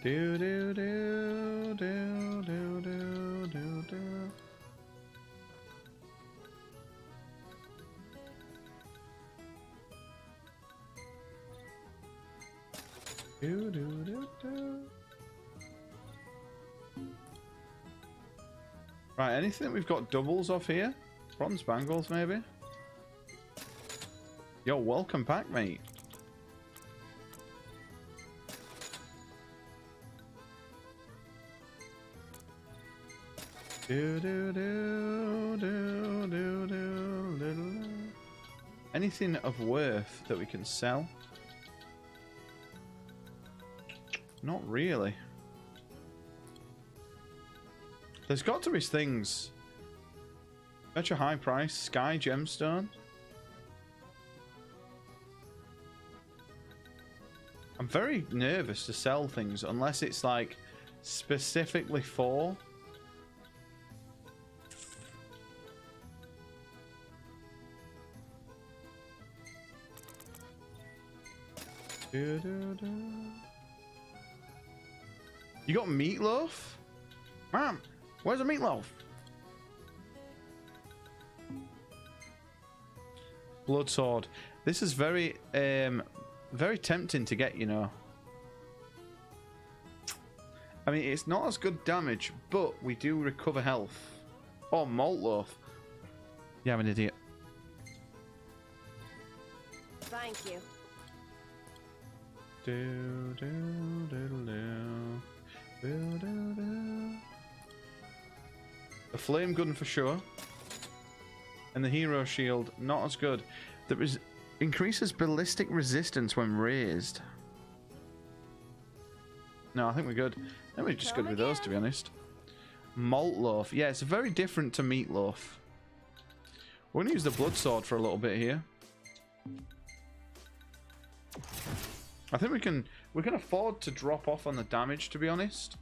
Do do do do do do do do. Do do do do. Right, anything we've got doubles off here? Bronze bangles, maybe? Yo, welcome back, mate. Do do do do do do do. Anything of worth that we can sell? Not really. There's got to be things. Such a high price. Sky gemstone. I'm very nervous to sell things unless it's like specifically for. You got meatloaf? Mom, where's the meatloaf? Blood sword. This is very very tempting to get, you know. I mean, it's not as good damage, but we do recover health. Oh, malt loaf. Yeah, I'm an idiot. Thank you. Do, do, do, do, do, do, do. The flame gun for sure. And the hero shield, not as good. That increases ballistic resistance when raised. No, I think we're good. I think we're just good with those, to be honest. Malt loaf. Yeah, it's very different to meatloaf. We're going to use the blood sword for a little bit here. I think we can afford to drop off on the damage, to be honest.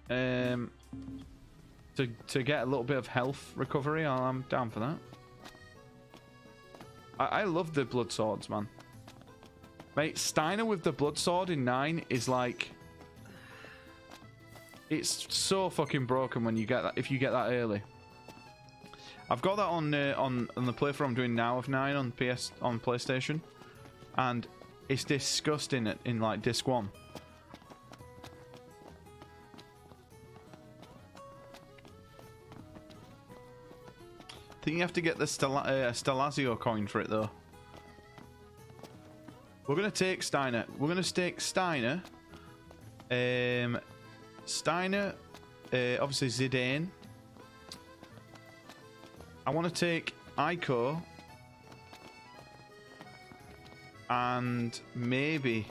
To get a little bit of health recovery, I'm down for that. I love the blood swords, man. Mate, Steiner with the blood sword in 9 is like... It's so fucking broken when you get that, if you get that early. I've got that on the playthrough I'm doing now of 9 on PlayStation, and it's disgusting in like disc 1. I think you have to get the Stelazio coin for it though. We're gonna take Steiner. We're gonna take Steiner. Steiner, obviously Zidane. I want to take Ico. And maybe...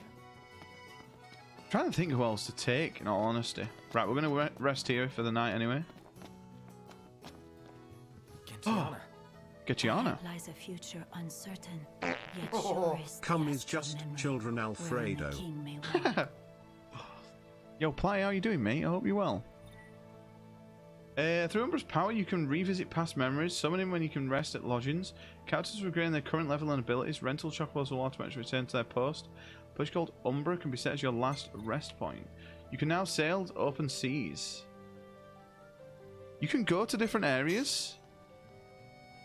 I'm trying to think who else to take, in all honesty. Right, we're going to rest here for the night anyway. Gentiana. Gentiana. Lies a future uncertain, yet surest Come is just children Alfredo. Yo, Play, how you doing, mate? I hope you're well. Through Umbra's power, you can revisit past memories, summoning when you can rest at lodgings. Characters regaining their current level and abilities. Rental chocobos will automatically return to their post. A place called Umbra can be set as your last rest point. You can now sail to open seas. You can go to different areas?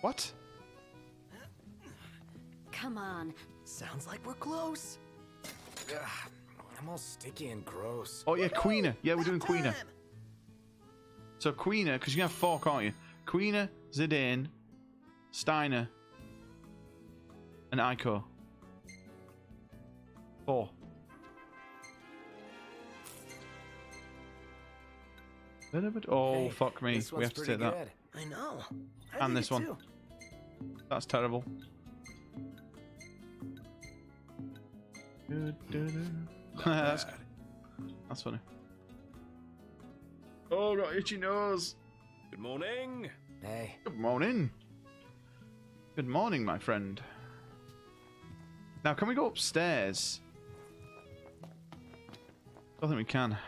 What? Come on. Sounds like we're close. Ugh, I'm all sticky and gross. Oh yeah, Queener. Yeah, we're doing Queener. So Queener, because you can have 4, can't you? Queener, Zidane, Steiner, and Ico. 4. Oh, hey, fuck me. We have to take that. Good. I know. And this one. Too. That's terrible. That's funny. Oh, got itchy nose. Good morning. Hey. Good morning. Good morning, my friend. Now, can we go upstairs? I don't think we can.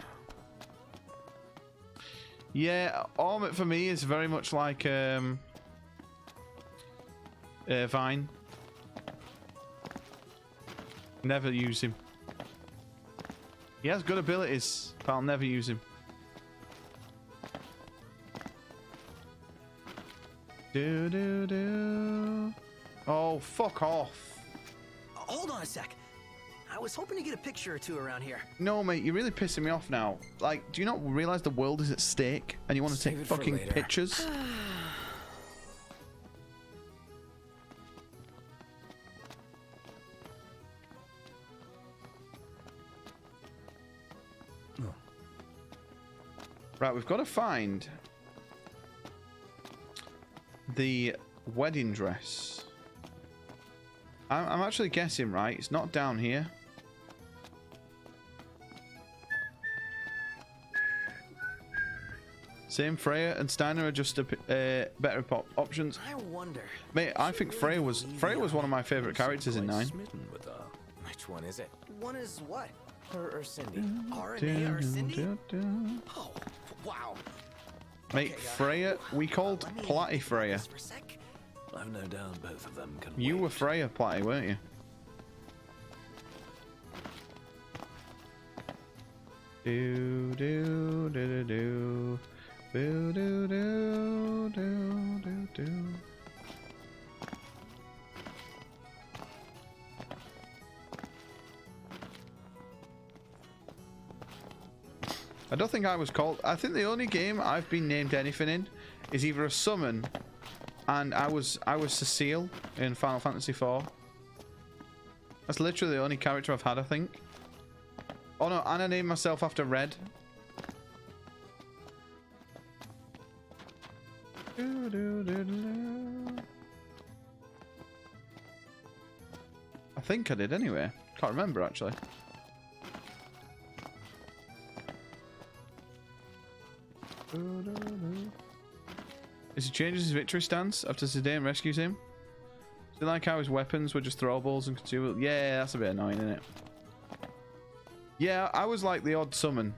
Yeah, Ormut for me is very much like Vine. Never use him. He has good abilities, but I'll never use him. Do do do. Oh, fuck off. Hold on a sec. I was hoping to get a picture or two around here. No, mate, you're really pissing me off now. Like, do you not realize the world is at stake and you want to take fucking pictures? Right, we've got to find the wedding dress. I'm actually guessing, right? It's not down here. Same, Freya and Steiner are just better options. I wonder. Mate, I think Freya was one of my favorite characters in 9. Which one is it? One is what? Her or Cindy? R&A or Cindy? Oh, wow. Mate, Freya, we called Platty Freya. I've no doubt both of them can. You were Freya Platty, weren't you? Do do do do do do do do do do do. I don't think I was called. I think the only game I've been named anything in is either a summon, and I was Cecile in Final Fantasy IV. That's literally the only character I've had, I think. Oh no, and I named myself after Red. I think I did anyway. Can't remember actually. As he changes his victory stance after Zidane rescues him. Do you like how his weapons were just throwables and consumables? Yeah, that's a bit annoying, isn't it? Yeah, I was like the odd summon.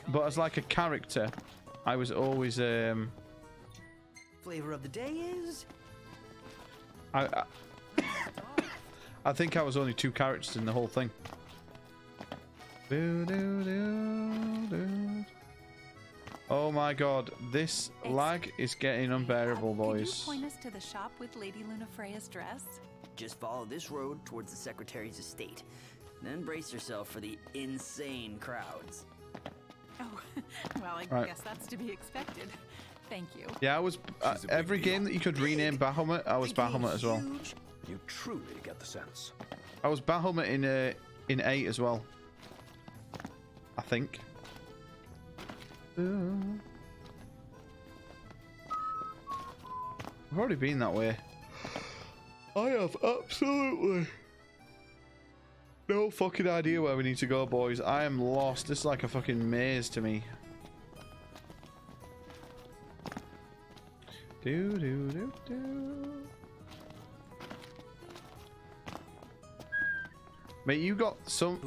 But as like a character, I was always Flavor of the day is... I think I was only 2 characters in the whole thing. Oh my god, this lag is getting unbearable, boys. Could you point us to the shop with Lady Lunafreya's dress? Just follow this road towards the Secretary's estate. Then brace yourself for the insane crowds. Oh, well, I Right. guess that's to be expected. Thank you. Yeah, I was every game that you could rename Bahamut, I was Bahamut as well. You truly get the sense. I was Bahamut in 8 as well. I think. I've already been that way. I have absolutely no fucking idea where we need to go, boys. I am lost. This is like a fucking maze to me. Mate, you got so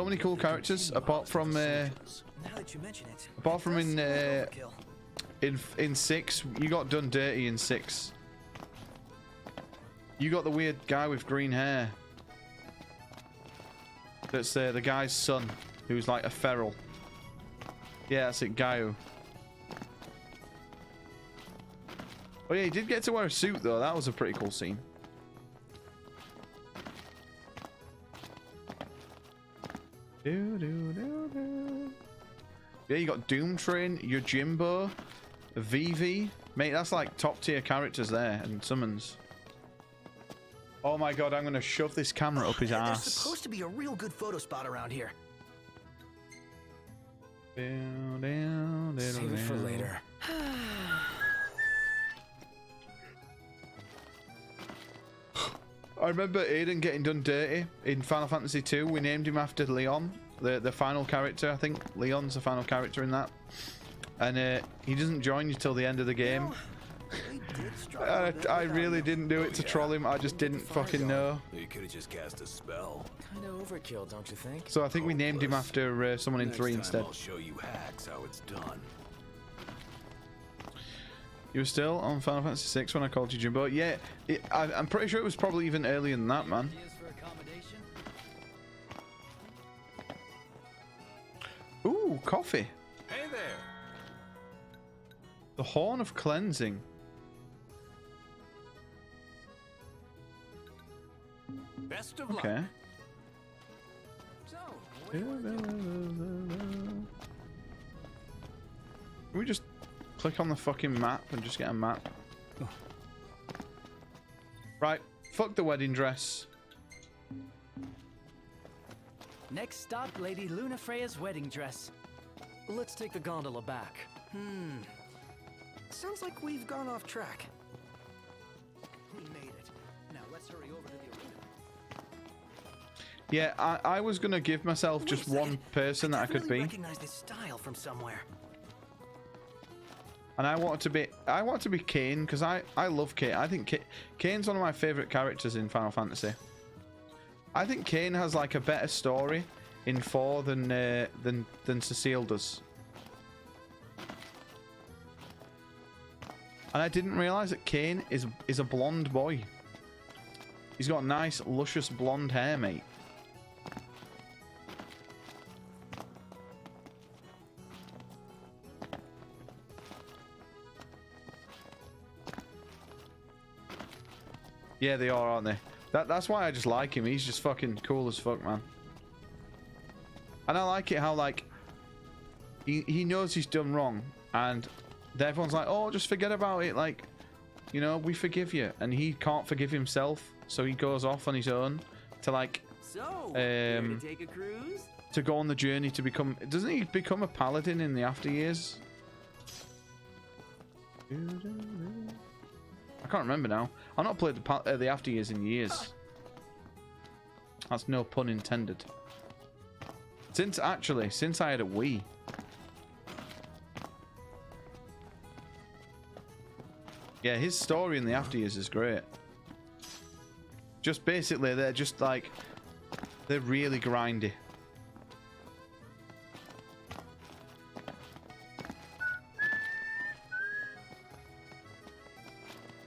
many cool characters apart from Now that you mention it, apart from in 6. You got done dirty in 6. You got the weird guy with green hair. That's the guy's son, who's like a feral. Yeah, that's it, Gaio. Oh yeah, he did get to wear a suit though. That was a pretty cool scene. Yeah, you got Doomtrain, Yojimbo, Vivi. Mate, that's like top tier characters there and summons. Oh my god, I'm gonna shove this camera up his There's ass. supposed to be a real good photo spot around here. Save it for later. I remember Aiden getting done dirty in Final Fantasy 2. We named him after Leon, the final character. I think Leon's the final character in that. And he doesn't join you till the end of the game. I really didn't do it to troll him. I just didn't fucking know. You could have just cast a spell. Kind of overkill, don't you think? So I think we named him after someone in 3 instead. I'll show you hacks how it's done. You were still on Final Fantasy 6 when I called you Jimbo? Yeah, I'm pretty sure it was probably even earlier than that, man. Ooh, coffee. Hey there. The Horn of Cleansing. Best of luck. Okay. Can we just click on the fucking map and just get a map? Right, fuck the wedding dress. Next stop, Lady Lunafreya's wedding dress. Let's take the gondola back. Sounds like we've gone off track. We made it. Now let's hurry over to the arena. Yeah, I was gonna give myself just one person that I could be. Recognize this style from somewhere. And I want to be Kain because I love Kain. I think Kain's one of my favorite characters in Final Fantasy. I think Kain has like a better story in 4 than Cecile does. And I didn't realize that Kain is a blonde boy. He's got nice, luscious blonde hair, mate. Yeah, they are, aren't they? That's why I just like him. He's just fucking cool as fuck, man. And I like it how, like, he knows he's done wrong. And everyone's like, oh, just forget about it. Like, you know, we forgive you. And he can't forgive himself. so he goes off on his own to like Care to take a cruise? to go on the journey to become. Doesn't he become a paladin in the after years? I can't remember now. I've not played the after years in years. That's no pun intended. Since I had a Wii. Yeah, his story in the after years is great. Just basically, they're just like, they're really grindy.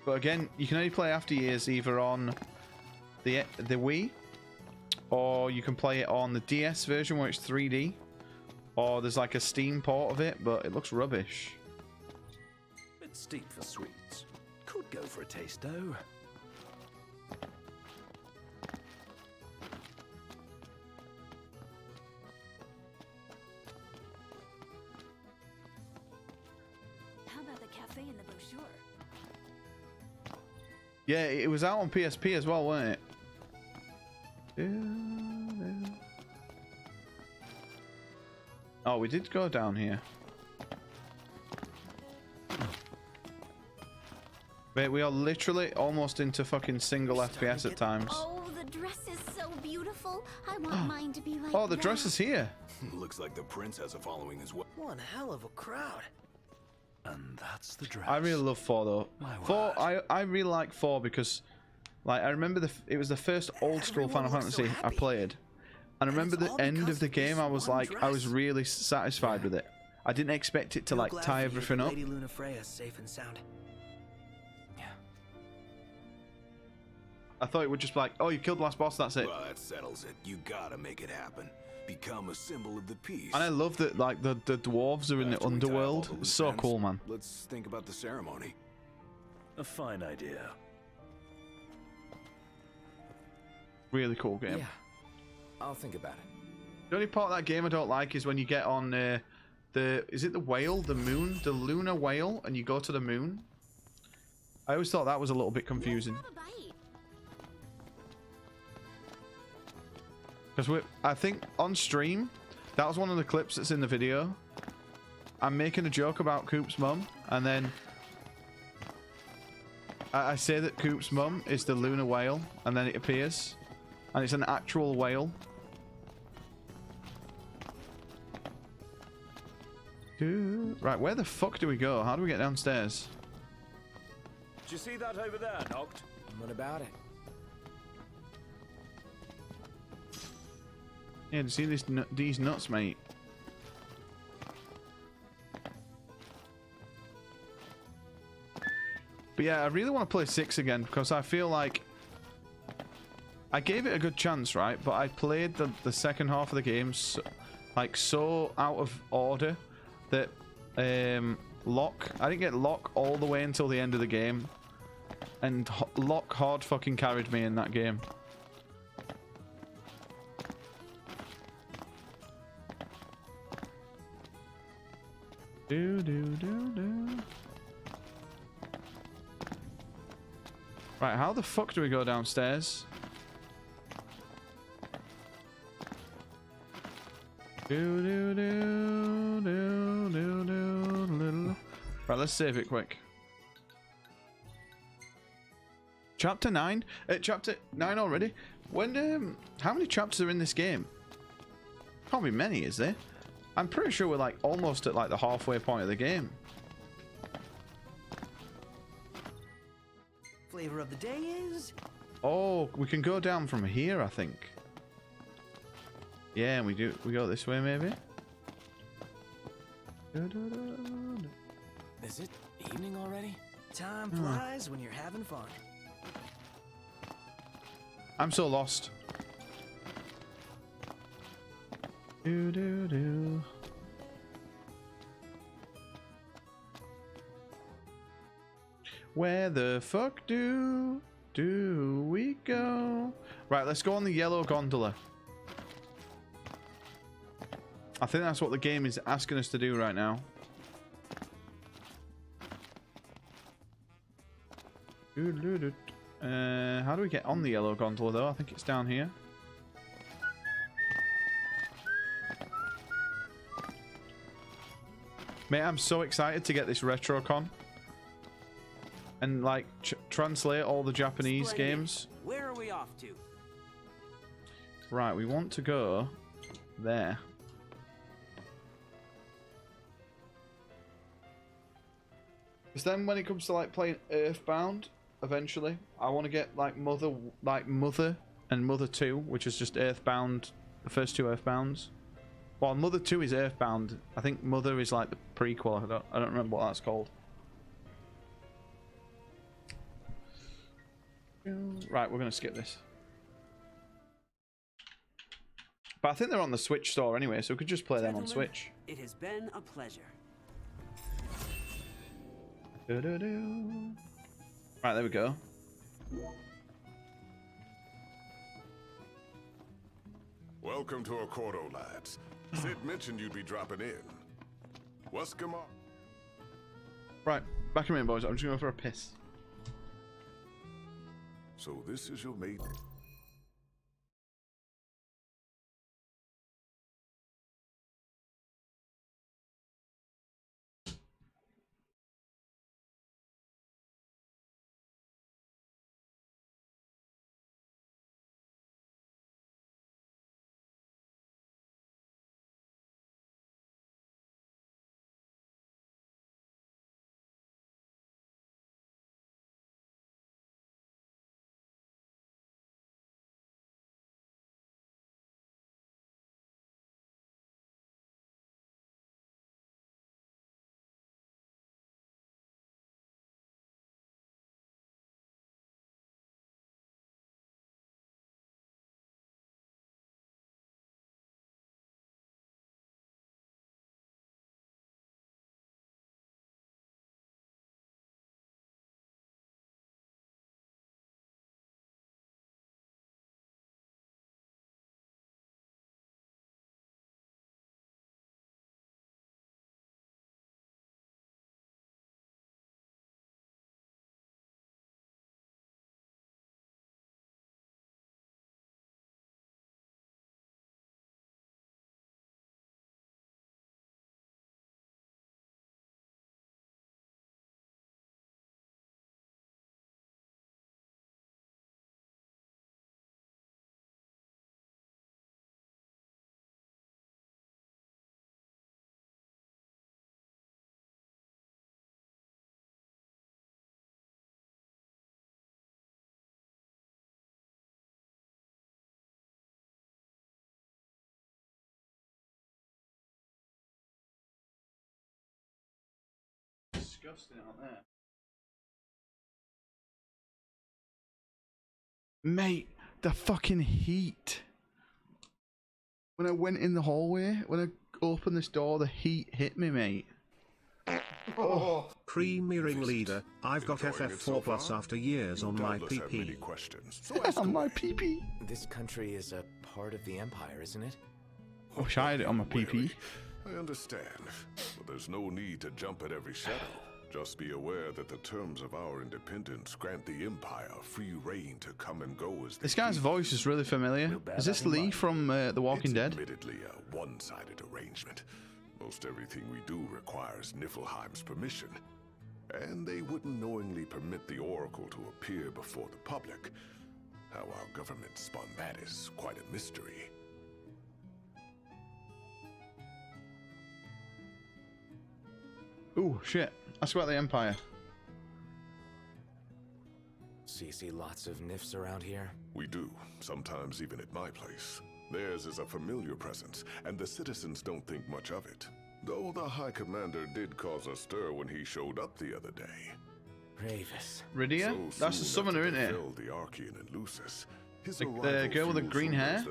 But again, you can only play after years either on the Wii, or you can play it on the DS version where it's 3D, or there's like a Steam port of it, but it looks rubbish. Bit steep for sweets. Could go for a taste though. How about the cafe in the brochure? Yeah, it was out on PSP as well, wasn't it? Oh, we did go down here. Wait, we are literally almost into fucking single FPS at times. Oh, the dress is so beautiful. I want mine to be like Oh, the dress is here. Looks like the prince has a following as well. One hell of a crowd. And that's the dress. I really love 4 though. 4, I really like 4 because, like, I remember it was the first old school Final Fantasy I played, and I remember the end of the game. I was like, I was really satisfied with it. I didn't expect it to like tie everything up. Lady Lunafreya is safe and sound. I thought it would just be like, oh, you killed the last boss, that's it. Well, that settles it. You gotta make it happen. Become a symbol of the peace. And I love that, like, the dwarves are in the underworld. It's so cool, man. Let's think about the ceremony. A fine idea. Really cool game. Yeah, I'll think about it. The only part of that game I don't like is when you get on is it the whale, the moon, the lunar whale, and you go to the moon. I always thought that was a little bit confusing. Because I think on stream, that was one of the clips that's in the video. I'm making a joke about Coop's mum, and then I say that Coop's mum is the lunar whale, and then it appears, and it's an actual whale. Right, where the fuck do we go? How do we get downstairs? Did you see that over there, Noct? What about it? Yeah, to see these nuts, mate. But yeah, I really want to play 6 again because I feel like I gave it a good chance, right? But I played the second half of the game so out of order that I didn't get Locke all the way until the end of the game, and Locke hard fucking carried me in that game. Right, how the fuck do we go downstairs? Right, let's save it quick. Chapter 9? Chapter 9 already? When, how many chapters are in this game? Can't be many, is there? I'm pretty sure we're like almost at like the halfway point of the game. Flavor of the day is... Oh, we can go down from here, I think. Yeah, we go this way, maybe? Is it evening already? Time flies when you're having fun. I'm so lost. Where the fuck do we go? Right, let's go on the yellow gondola. I think that's what the game is asking us to do right now. How do we get on the yellow gondola though? I think it's down here. Mate, I'm so excited to get this RetroCon and like translate all the Japanese games. Where are we off to? Right, we want to go there. Because then when it comes to like playing Earthbound, eventually, I want to get like Mother and Mother 2, which is just Earthbound, the first two Earthbounds. Well, Mother 2 is Earthbound. I think Mother is like the prequel. I don't remember what that's called. Right, we're going to skip this. But I think they're on the Switch store anyway, so we could just play them on Switch. It has been a pleasure. Right, there we go. Welcome to Accordo, lads. Sid mentioned you'd be dropping in. What's come on? Right, back in, boys. I'm just going for a piss. So this is your mate. Disgusting out there. Mate, the fucking heat. When I went in the hallway, when I opened this door, the heat hit me, mate. Oh. Premiering leader, I've got FF4 Plus after years on my PP. On my PP. This country is a part of the Empire, isn't it? I wish I had it on my PP. I understand, but there's no need to jump at every shadow. Just be aware that the terms of our independence grant the Empire free reign to come and go as they This guy's voice is really familiar. Is this Lee from The Walking Dead? Admittedly a one-sided arrangement. Most everything we do requires Niflheim's permission. And they wouldn't knowingly permit the Oracle to appear before the public. How our government spun that is quite a mystery. Ooh, shit. Ask about the Empire. So you see lots of Nifs around here? We do, sometimes even at my place. Theirs is a familiar presence, and the citizens don't think much of it. Though the High Commander did cause a stir when he showed up the other day. Ravis. Rydia? That's the summoner, isn't it? The Archean and Lucis. The girl with the green hair?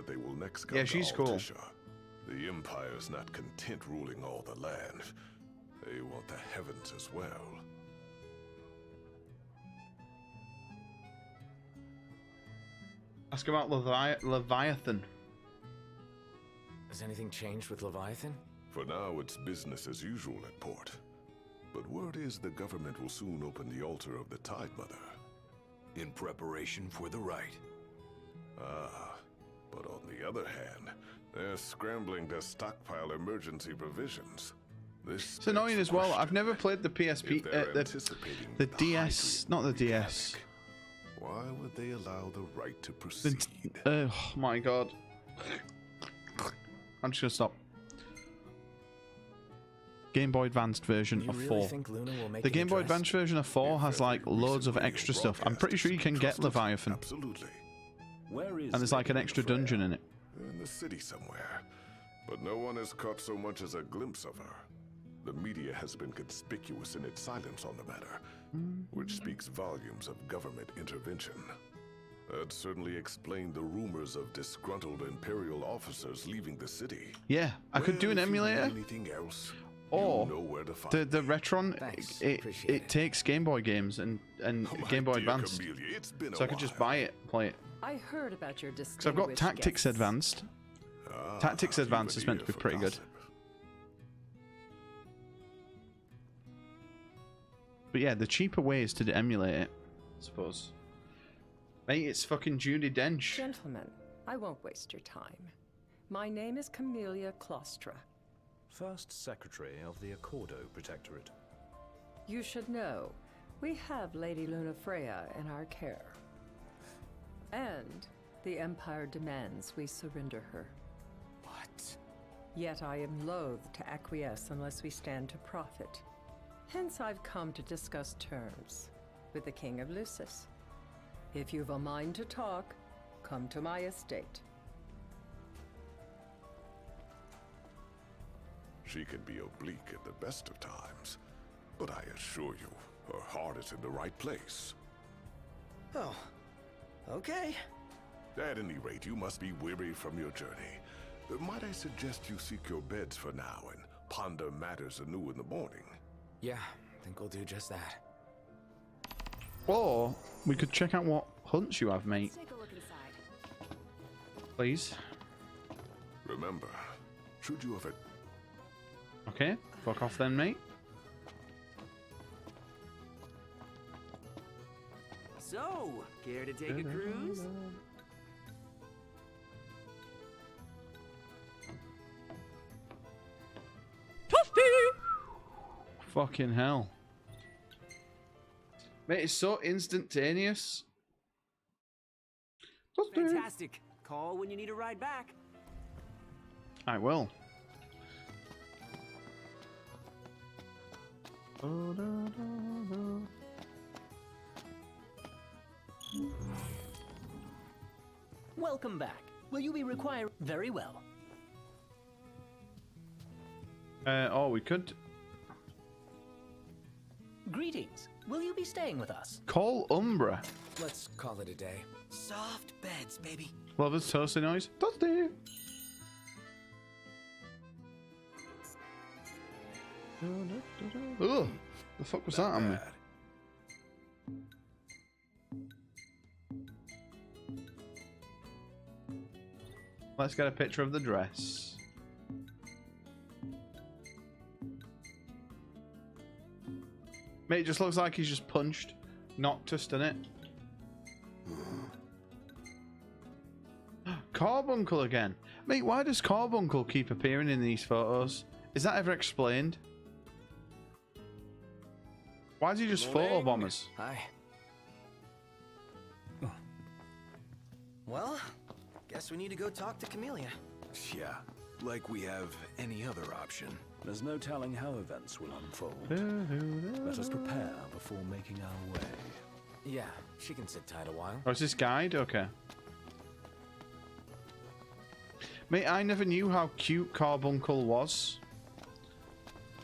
Yeah, she's cool. The Empire's not content ruling all the land. They want the heavens as well. Ask about Leviathan. Has anything changed with Leviathan? For now, it's business as usual at port. But word is the government will soon open the altar of the Tide Mother. in preparation for the rite. Ah, but on the other hand, they're scrambling to stockpile emergency provisions. This It's annoying as well. I've never played the PSP, the DS, not the DS. Why would they allow the rite to proceed? Oh my god. I'm just gonna stop. Game Boy Advanced version of 4. The Game Boy Advanced version of 4 has like loads of extra stuff. I'm pretty sure you can get Leviathan. Absolutely. And there's like an extra dungeon in it. In the city somewhere. But no one has caught so much as a glimpse of her. The media has been conspicuous in its silence on the matter, which speaks volumes of government intervention. That certainly explained the rumors of disgruntled Imperial officers leaving the city. Yeah, I could do an emulator. Anything else? Or You know where to find the Retron, it takes Game Boy games and Game Boy dear Advanced, Camellia, it's been so a I could just buy it, play it. I heard about your distinguished Because I've got Tactics guests. Advanced. Tactics Advanced is meant to be pretty good. But yeah, the cheaper way is to emulate it, I suppose. Mate, it's fucking Judi Dench. Gentlemen, I won't waste your time. My name is Camellia Claustra. First Secretary of the Accordo Protectorate. You should know, we have Lady Lunafreya in our care. And the Empire demands we surrender her. What? Yet I am loath to acquiesce unless we stand to profit. Hence I've come to discuss terms with the King of Lucis. If you've a mind to talk, come to my estate. She can be oblique at the best of times, but I assure you, her heart is in the right place. Oh, okay. At any rate, you must be weary from your journey. Might I suggest you seek your beds for now and ponder matters anew in the morning? Yeah, I think we'll do just that. Or we could check out what hunts you have, mate. Take a look inside. Please. Remember, should you ever... Okay, fuck off then, mate. So, care to take a cruise? Fucking hell. Mate, it's so instantaneous. Fantastic. Call when you need a ride back. I will. Welcome back. Will you be required? Very well. Oh, we could Greetings. Will you be staying with us? call Umbra. Let's call it a day. Soft beds, baby. Lover's toasty noise. Toasty. Ugh, the fuck was that on me? Let's get a picture of the dress. Mate, it just looks like he's just punched Noctis, doesn't it? Carbuncle again. Mate, why does Carbuncle keep appearing in these photos? Is that ever explained? Why is he just photobomb us? Hi. Well, guess we need to go talk to Camellia. Yeah, like we have any other option. There's no telling how events will unfold. Let us prepare before making our way. Yeah, she can sit tight a while. Oh, is this guide? Okay. Mate, I never knew how cute Carbuncle was.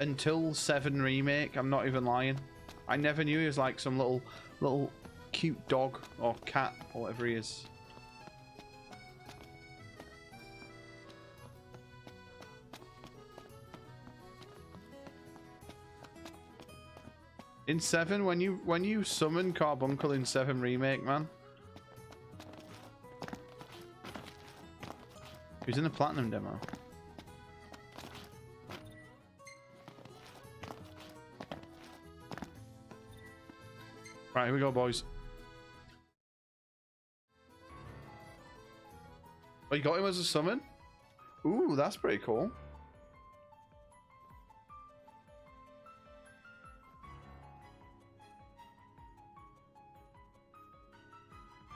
Until 7 Remake, I'm not even lying. I never knew he was like some little cute dog or cat or whatever he is. In 7, when you summon Carbuncle in 7 Remake, man. He was in the Platinum demo. Right, here we go, boys. Oh, you got him as a summon? Ooh, that's pretty cool.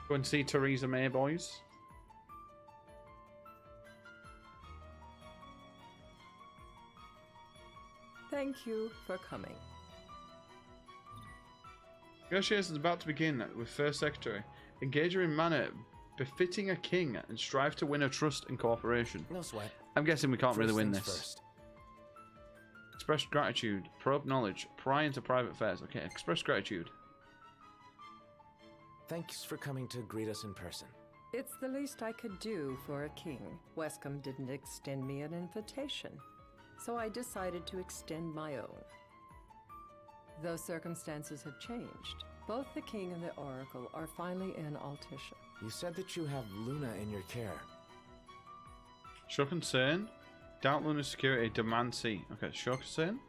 Go and see Theresa May, boys. Thank you for coming. Negotiations about to begin with First Secretary. Engage her in manner befitting a king and strive to win her trust and cooperation. No sweat. I'm guessing we can't really win this. First. Express gratitude. Probe knowledge. Pry into private affairs. Okay, express gratitude. Thanks for coming to greet us in person. It's the least I could do for a king. Wescombe didn't extend me an invitation, so I decided to extend my own. Though circumstances have changed, both the king and the oracle are finally in Altissia. You said that you have Luna in your care. Show concern. Doubt Luna's security. Demand C. Okay, show concern.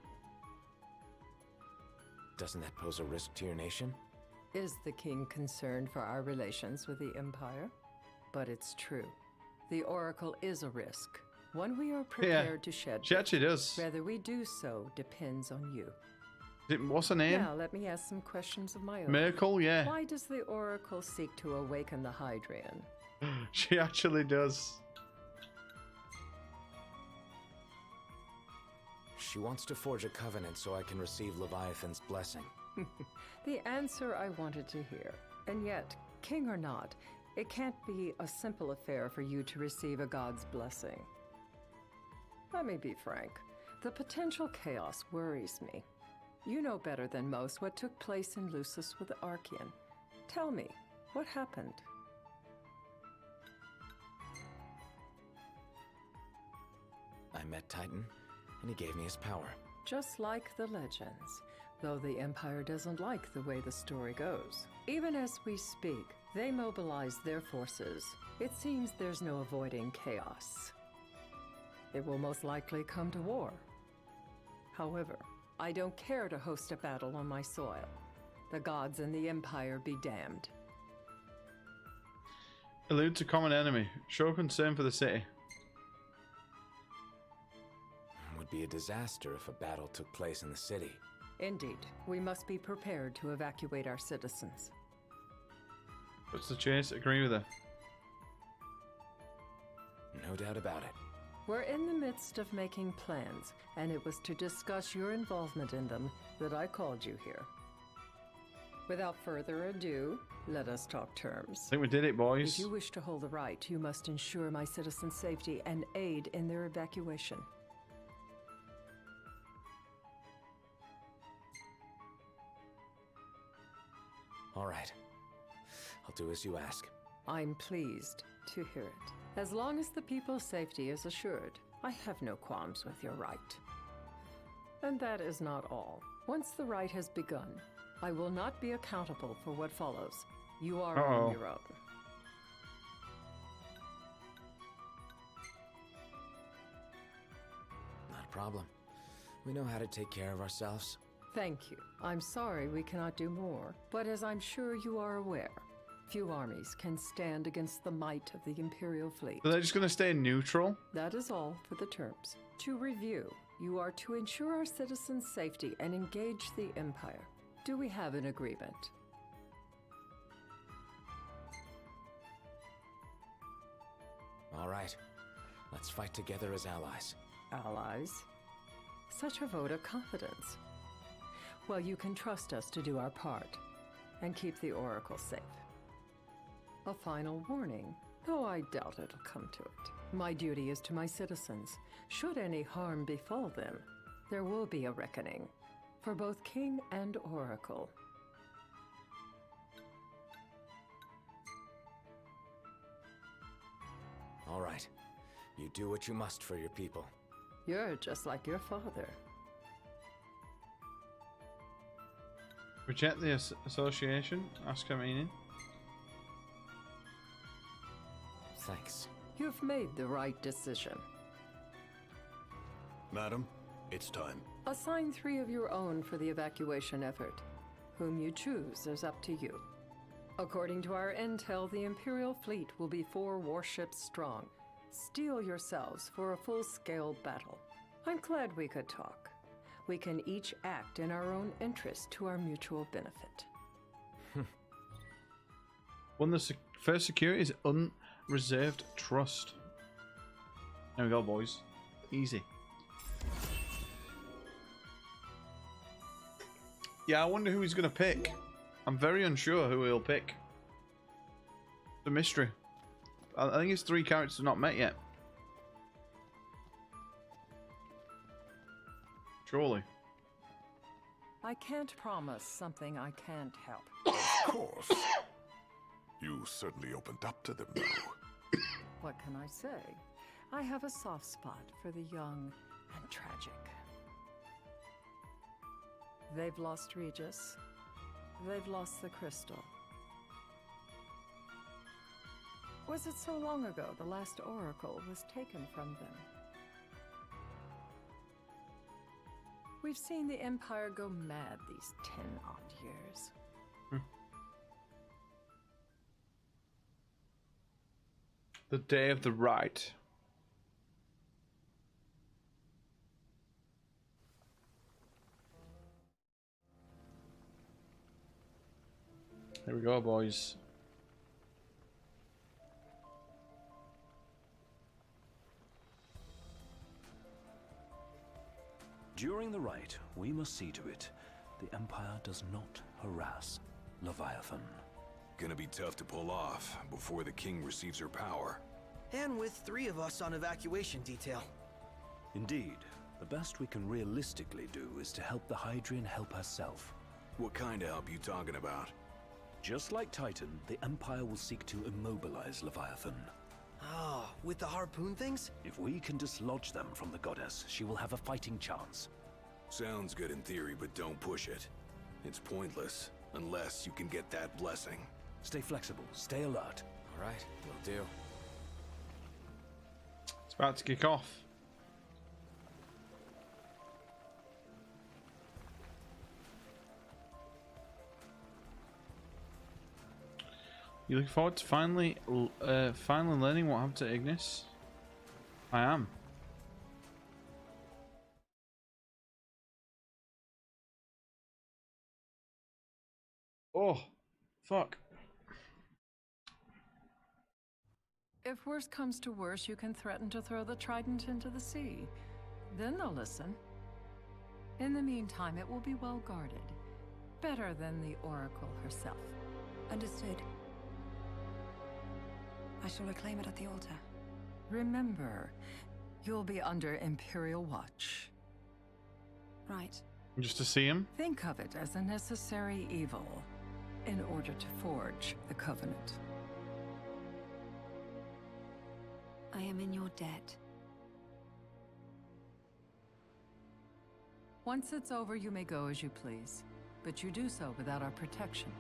Doesn't that pose a risk to your nation? Is the king concerned for our relations with the Empire? But it's true. The oracle is a risk, one we are prepared to shed. She actually does. Whether we do so depends on you. What's her name? Now, let me ask some questions of my own. Merkel, yeah. Why does the oracle seek to awaken the Hydrian? She actually does. She wants to forge a covenant so I can receive Leviathan's blessing. The answer I wanted to hear. And yet, king or not, it can't be a simple affair for you to receive a god's blessing. Let me be frank. The potential chaos worries me. You know better than most what took place in Lucis with the Archean. Tell me, what happened? I met Titan, and he gave me his power. Just like the legends, though the Empire doesn't like the way the story goes. Even as we speak, they mobilize their forces. It seems there's no avoiding chaos. It will most likely come to war. However, I don't care to host a battle on my soil. The gods and the Empire be damned. Allude to common enemy. Show concern for the city. It would be a disaster if a battle took place in the city. Indeed, we must be prepared to evacuate our citizens. What's the chase? Agree with her. No doubt about it. We're in the midst of making plans, and it was to discuss your involvement in them that I called you here. Without further ado, let us talk terms. I think we did it, boys. If you wish to hold the right, you must ensure my citizens' safety and aid in their evacuation. All right. I'll do as you ask. I'm pleased to hear it. As long as the people's safety is assured, I have no qualms with your right. And that is not all. Once the rite has begun, I will not be accountable for what follows. You are on your own. Not a problem. We know how to take care of ourselves. Thank you. I'm sorry we cannot do more, but as I'm sure you are aware, few armies can stand against the might of the Imperial fleet. So they're just going to stay neutral? That is all for the terms. To review, you are to ensure our citizens' safety and engage the Empire. Do we have an agreement? All right. Let's fight together as allies. Allies? Such a vote of confidence. Well, you can trust us to do our part and keep the Oracle safe. A final warning, though I doubt it'll come to it. My duty is to my citizens. Should any harm befall them, there will be a reckoning for both King and Oracle. All right. You do what you must for your people. You're just like your father. Reject the association. Ask her meaning. Thanks. You've made the right decision. Madam, it's time. Assign 3 of your own for the evacuation effort. Whom you choose is up to you. According to our intel, the Imperial fleet will be 4 warships strong, Steel yourselves for a full-scale battle. I'm glad we could talk. We can each act in our own interest to our mutual benefit. One of the first security is unreserved trust. There we go, boys. Easy. Yeah, I wonder who he's going to pick. I'm very unsure who he'll pick. The mystery. I think his 3 characters have not met yet. Surely. I can't promise something I can't help. Of course. You certainly opened up to them, though. What can I say? I have a soft spot for the young and tragic. They've lost Regis. They've lost the crystal. Was it so long ago the last oracle was taken from them? We've seen the Empire go mad these 10-odd years. The day of the right. Here we go, boys. During the rite, we must see to it the Empire does not harass Leviathan. Gonna be tough to pull off before the king receives her power. And with 3 of us on evacuation detail. Indeed, the best we can realistically do is to help the Hydrian help herself. What kind of help you talking about? Just like Titan, the Empire will seek to immobilize Leviathan. Ah, with the harpoon things? If we can dislodge them from the goddess, she will have a fighting chance. Sounds good in theory, but don't push it. It's pointless, unless you can get that blessing. Stay flexible, stay alert. All right, will do. It's about to kick off. You looking forward to finally learning what happened to Ignis? I am. Oh, fuck. If worse comes to worse, you can threaten to throw the trident into the sea. Then they'll listen. In the meantime, it will be well guarded. Better than the Oracle herself. Understood. I shall reclaim it at the altar. Remember, you'll be under Imperial watch. Right. Just to see him? Think of it as a necessary evil in order to forge the Covenant. I am in your debt. Once it's over, you may go as you please, but you do so without our protection.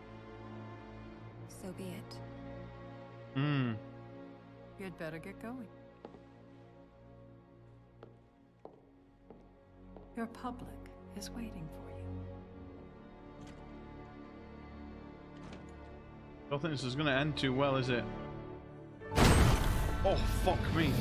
So be it. You'd better get going. Your public is waiting for you. Don't think this is going to end too well, is it? Oh, fuck me.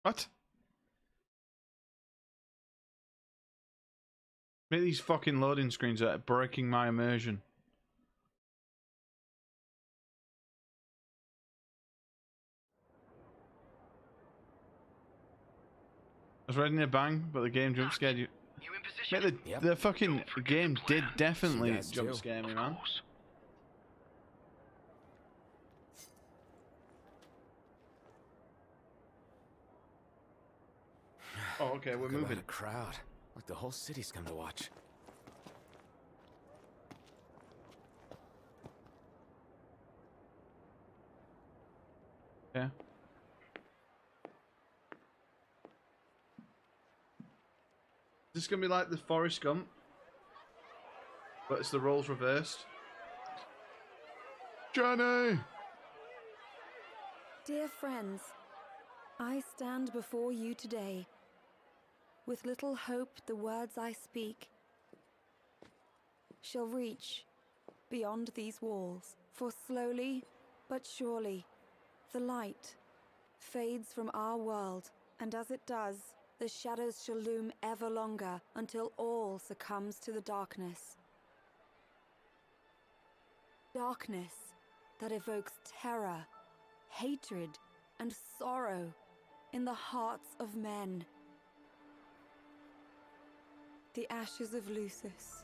What? Make these fucking loading screens that are breaking my immersion. I was ready to bang, but the game jump scared you. Mate, the fucking game did definitely jump scare me, man. Oh, okay, we're moving. A crowd. Like the whole city's come to watch. Yeah. this gonna be like the Forrest Gump, but it's the roles reversed? Johnny! Dear friends, I stand before you today with little hope the words I speak shall reach beyond these walls. For slowly but surely, the light fades from our world, and as it does, the shadows shall loom ever longer until all succumbs to the darkness. Darkness that evokes terror, hatred, and sorrow in the hearts of men. The ashes of Lucis.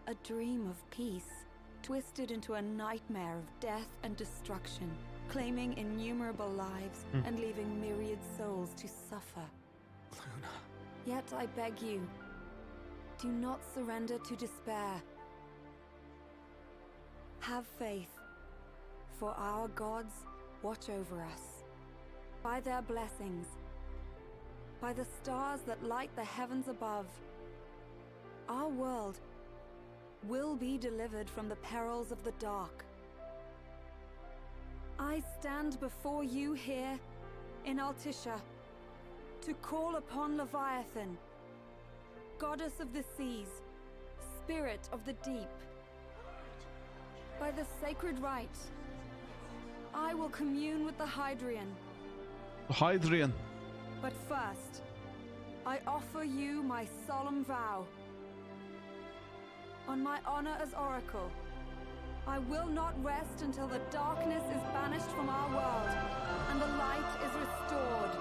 A dream of peace, twisted into a nightmare of death and destruction, claiming innumerable lives and leaving myriad souls to suffer. Luna. Yet I beg you, do not surrender to despair. Have faith, for our gods watch over us. By their blessings, by the stars that light the heavens above, our world will be delivered from the perils of the dark. I stand before you here in Altissia to call upon Leviathan, goddess of the seas, spirit of the deep. By the sacred rite, I will commune with the Hydrian. The Hydrian. But first, I offer you my solemn vow. On my honor as Oracle, I will not rest until the darkness is banished from our world and the light is restored.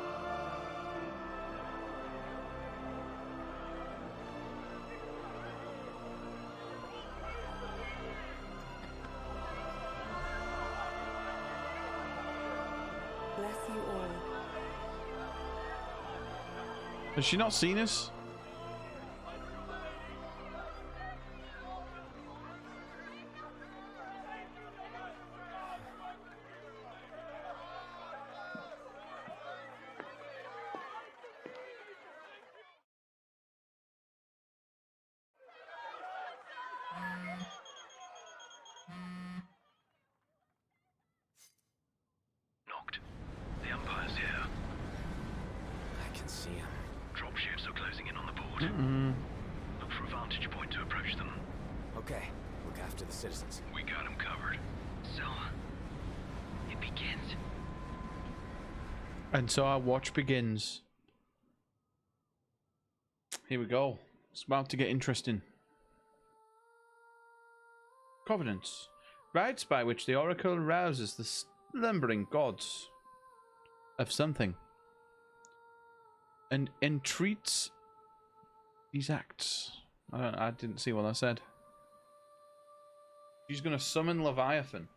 Bless you all. Has she not seen us? Knocked. The Empire's here. I can see him. Dropships are closing in on the board. Look for a vantage point to approach them. Okay, look after the citizens. We got them covered. So, it begins. And so our watch begins. Here we go. It's about to get interesting. Covenants. Rites by which the Oracle rouses the slumbering gods of something and entreats these acts. I didn't see what I said. She's going to summon Leviathan.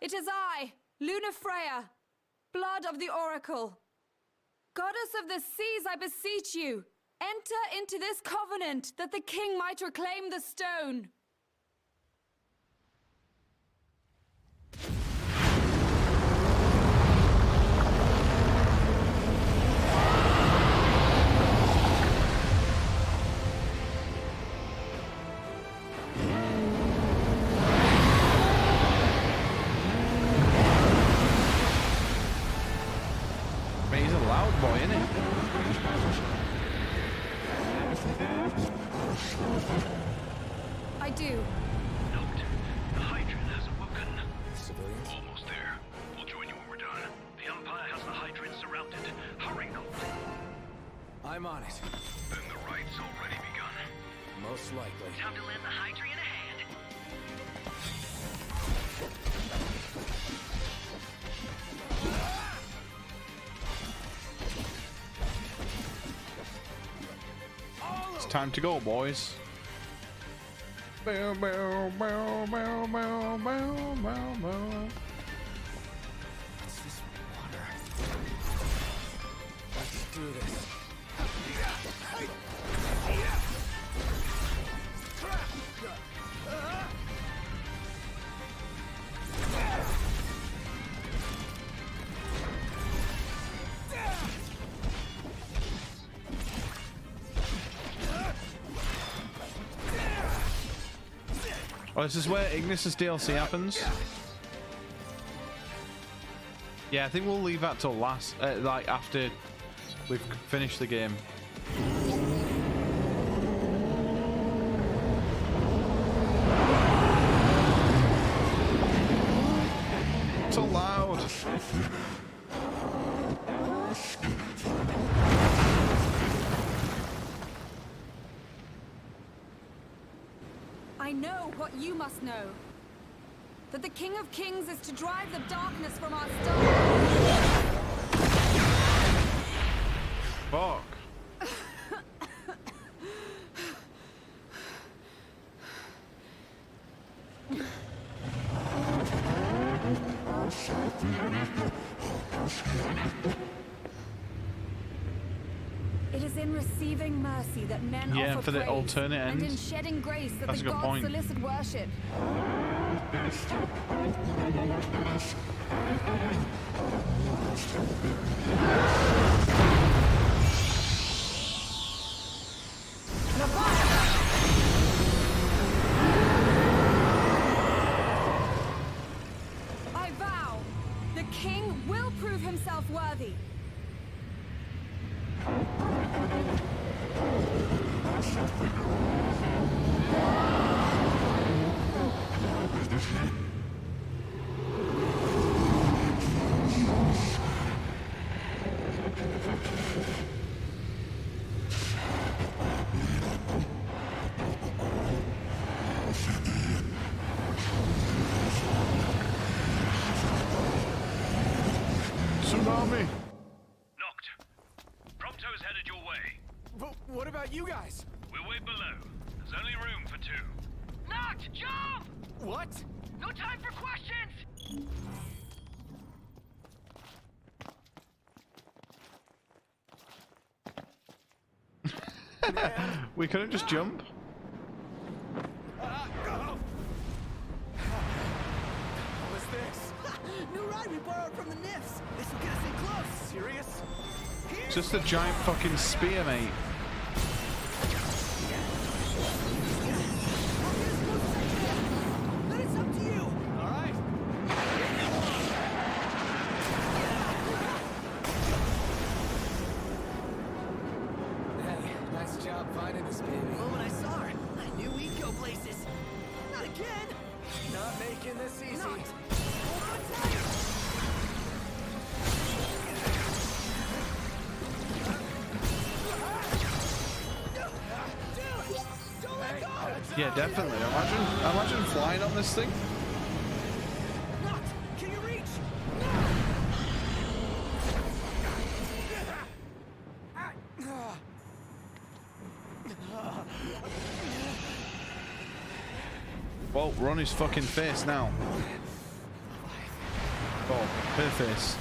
It is I, Lunafreya, blood of the Oracle. Goddess of the seas, I beseech you, enter into this covenant that the king might reclaim the stone. He's a loud boy, isn't he? I do. Note, the Hydrian has awoken. Civilians? Almost there. We'll join you when we're done. The Empire has the Hydrian surrounded. Hurry, Note. I'm on it. Then the right's already begun. Most likely. Time to lend the Hydrian a hand. It's time to go, boys. Bow, bow, bow, bow, bow, bow, bow, bow. What's this water? Let's do this. Oh, this is where Ignis's DLC happens. Yeah, I think we'll leave that till last, like after we've finished the game. So loud. I know what you must know. That the King of Kings is to drive the darkness from our stars. Fuck. It is in receiving mercy that men offer for the praise, alternate and end. in shedding grace that That's the a good gods point. solicit worship. I vow, the king will prove himself worthy. Tsunami. Knocked. Prompto's headed your way. But what about you guys? We're way below. There's only room for two. Knocked! Jump! What? No time for questions! We couldn't just jump. What's this? New ride we borrowed from the Nifs. This will get us in close. Serious? Just a giant fucking spear, mate. Then it's up to you. All right. Hey, nice job finding this baby. The moment I saw her, I knew we'd go places. Not again. Not making this easy. Hold on tight. Yeah, definitely. Imagine flying on this thing. Can you reach? Well, we're on his fucking face now. Oh, her face.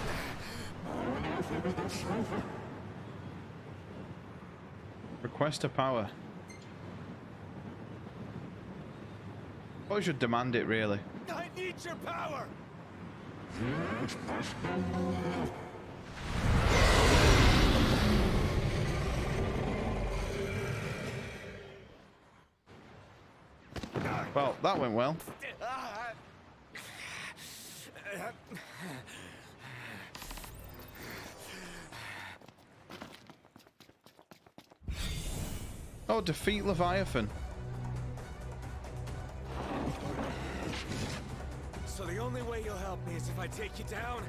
Request a power. Probably should demand it, really. I need your power. Well, that went well. Oh, defeat Leviathan. So the only way you'll help me is if I take you down?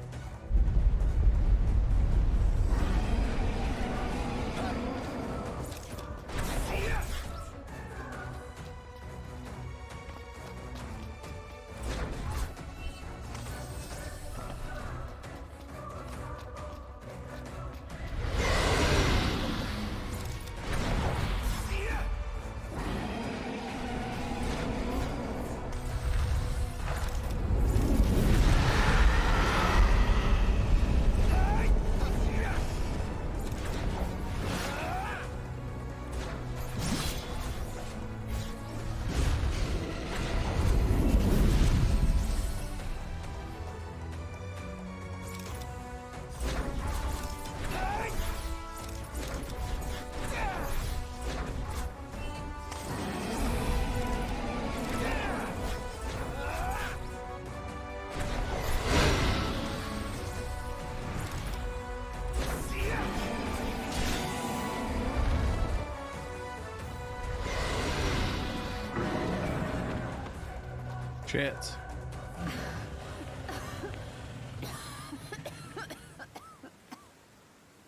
Shit.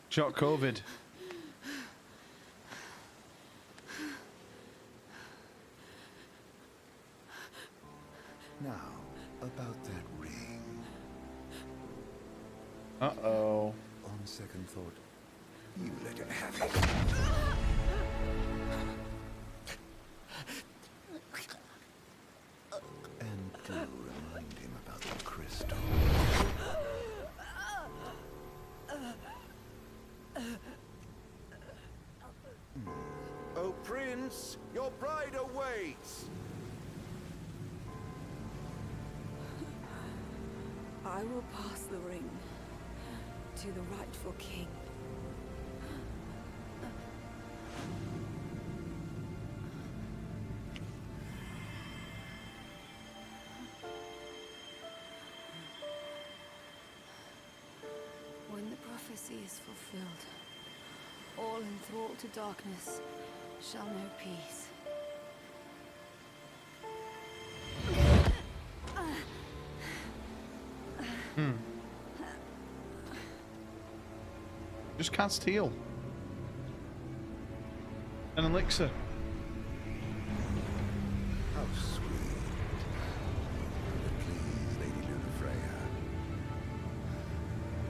Shot COVID. Now, about that ring. Uh-oh. On second thought, you let him have it. And do remind him about the crystal. Oh, Prince, your bride awaits! I will pass the ring to the rightful king. When the prophecy is fulfilled, all enthralled to darkness shall know peace. Just cast heal. An elixir. How sweet. But please, Lady Lunafreya.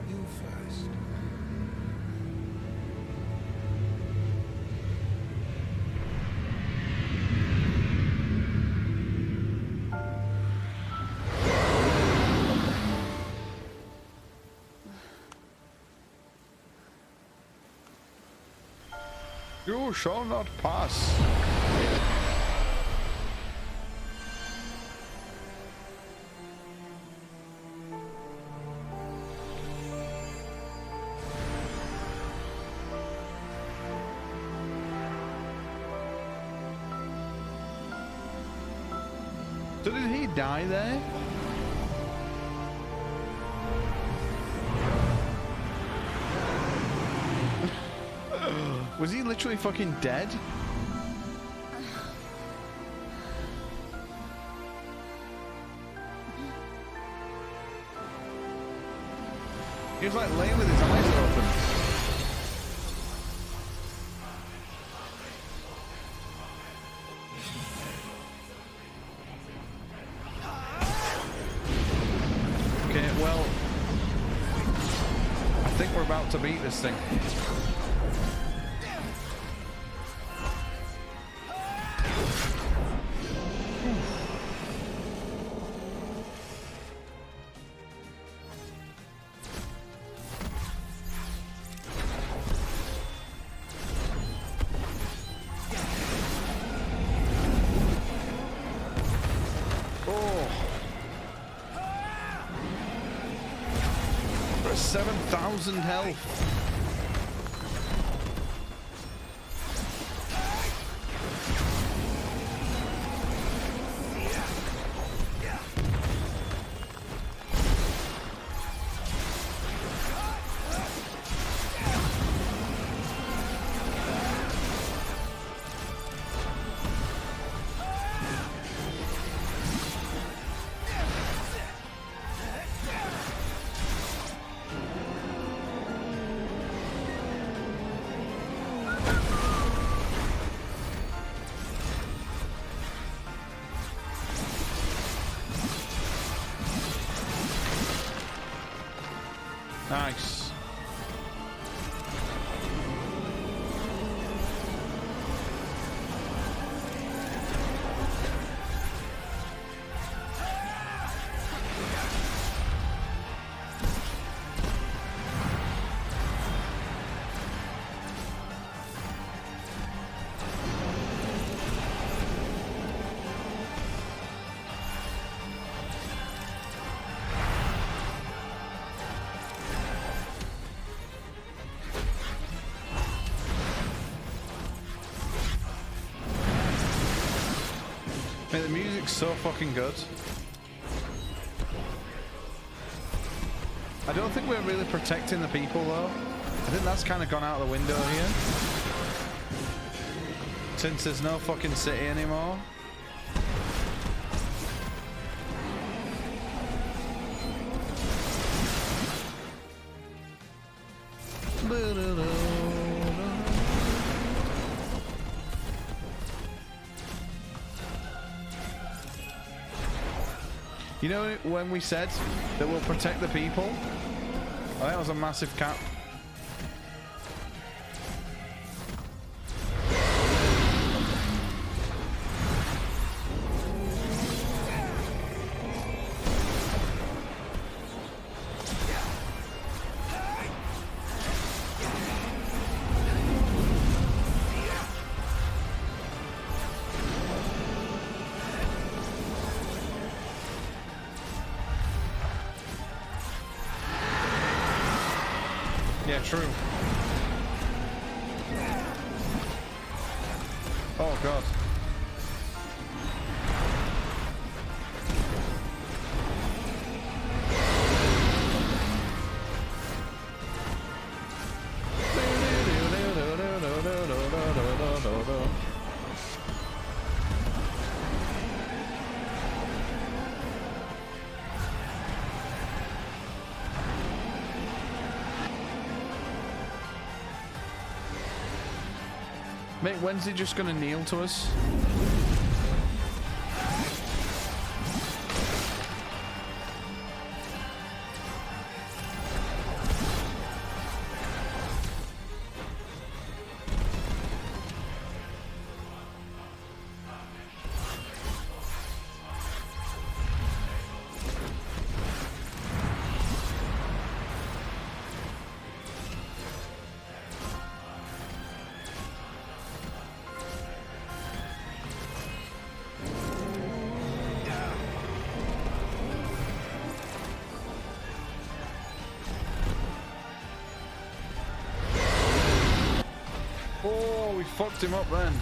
You first. You shall not pass. So did he die there? Was he literally fucking dead? He was like laying with his eyes open. Okay, well, I think we're about to beat this thing. For 7,000 health. Nice. Man, the music's so fucking good. I don't think we're really protecting the people though. I think that's kind of gone out of the window here. Since there's no fucking city anymore. You know when we said that we'll protect the people? Oh, that was a massive cap. Yeah, true. Oh, God. Mate, when's he just gonna kneel to us? Oh, we fucked him up then.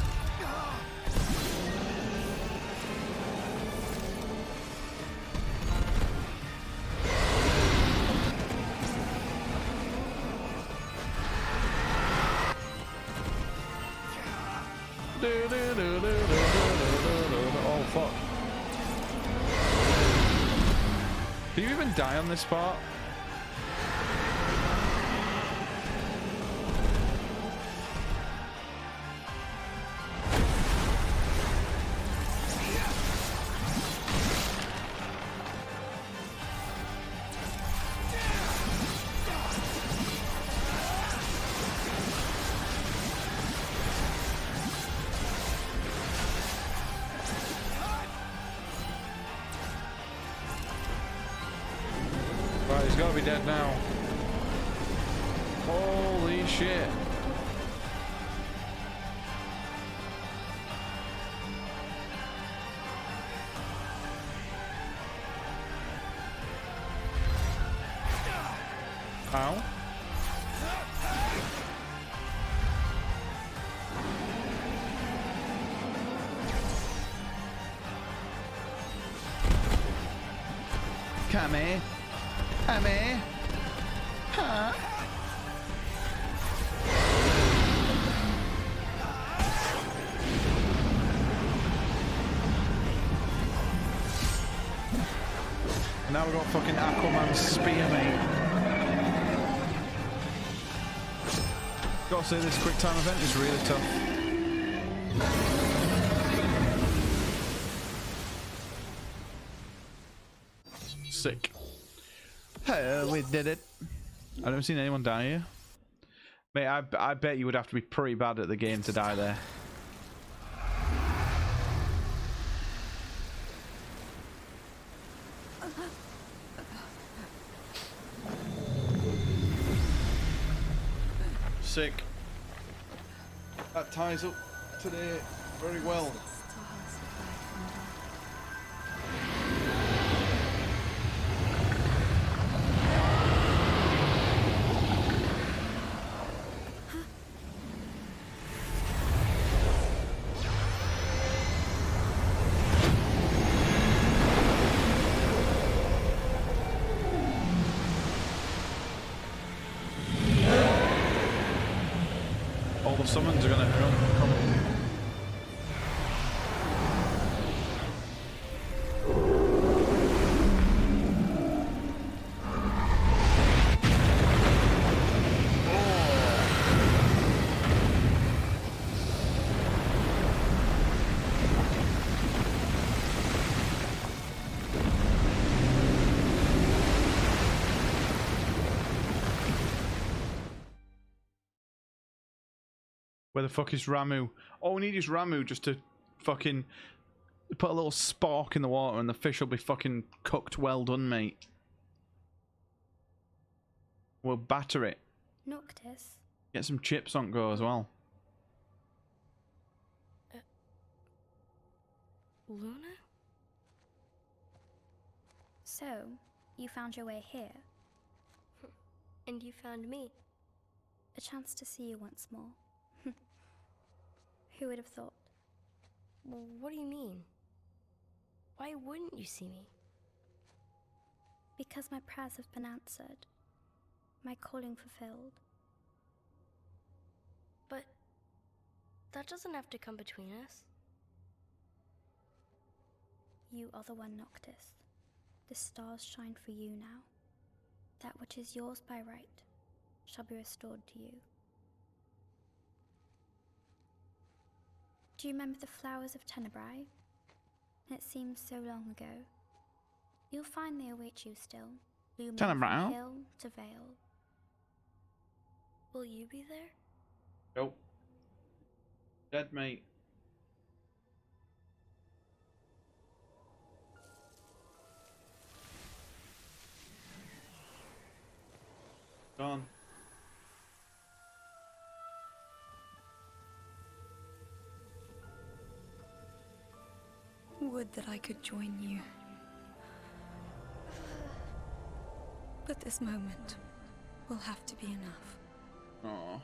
Oh, fuck. Do you even die on this part? Right, he's got to be dead now. Holy shit. Ow. Come here. Come here. Huh? Now we've got fucking Aquaman's spear, mate. Gotta say, this quick time event is really tough. Sick. Oh, we did it. I've never seen anyone die here. Mate, I bet you would have to be pretty bad at the game to die there. Sick. That ties up today very well. All the summons are gonna come. Where the fuck is Ramu? All we need is Ramu just to fucking put a little spark in the water and the fish will be fucking cooked well done, mate. We'll batter it. Noctis? Get some chips on go as well. Luna? So, you found your way here. And you found me. A chance to see you once more. Who would have thought? Well, what do you mean? Why wouldn't you see me? Because my prayers have been answered. My calling fulfilled. But that doesn't have to come between us. You are the one, Noctis. The stars shine for you now. That which is yours by right shall be restored to you. Do you remember the flowers of Tenebrae? It seems so long ago. You'll find they await you still, blooming from hill to vale. Will you be there? Nope. Dead, mate. Gone. Would that I could join you. But this moment will have to be enough. Aww.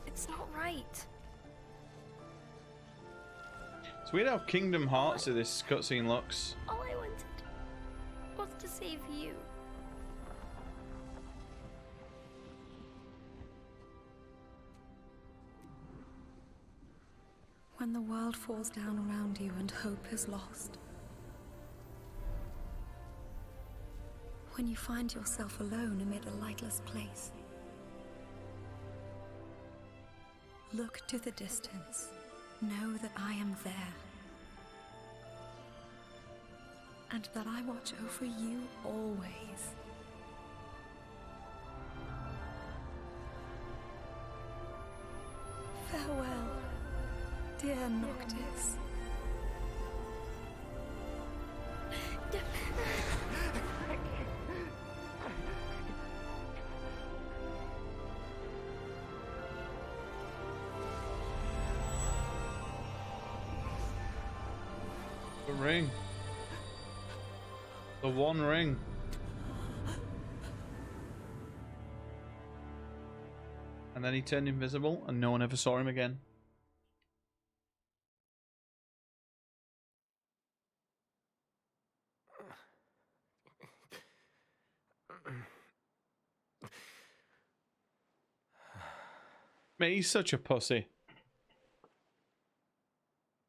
It's not right. It's weird how Kingdom Hearts of this cutscene looks. All I wanted was to save you. When the world falls down around you and hope is lost. When you find yourself alone amid a lightless place. Look to the distance. Know that I am there. And that I watch over you always. Farewell, dear Noctis. The ring. The one ring. And then he turned invisible and no one ever saw him again. Mate, he's such a pussy.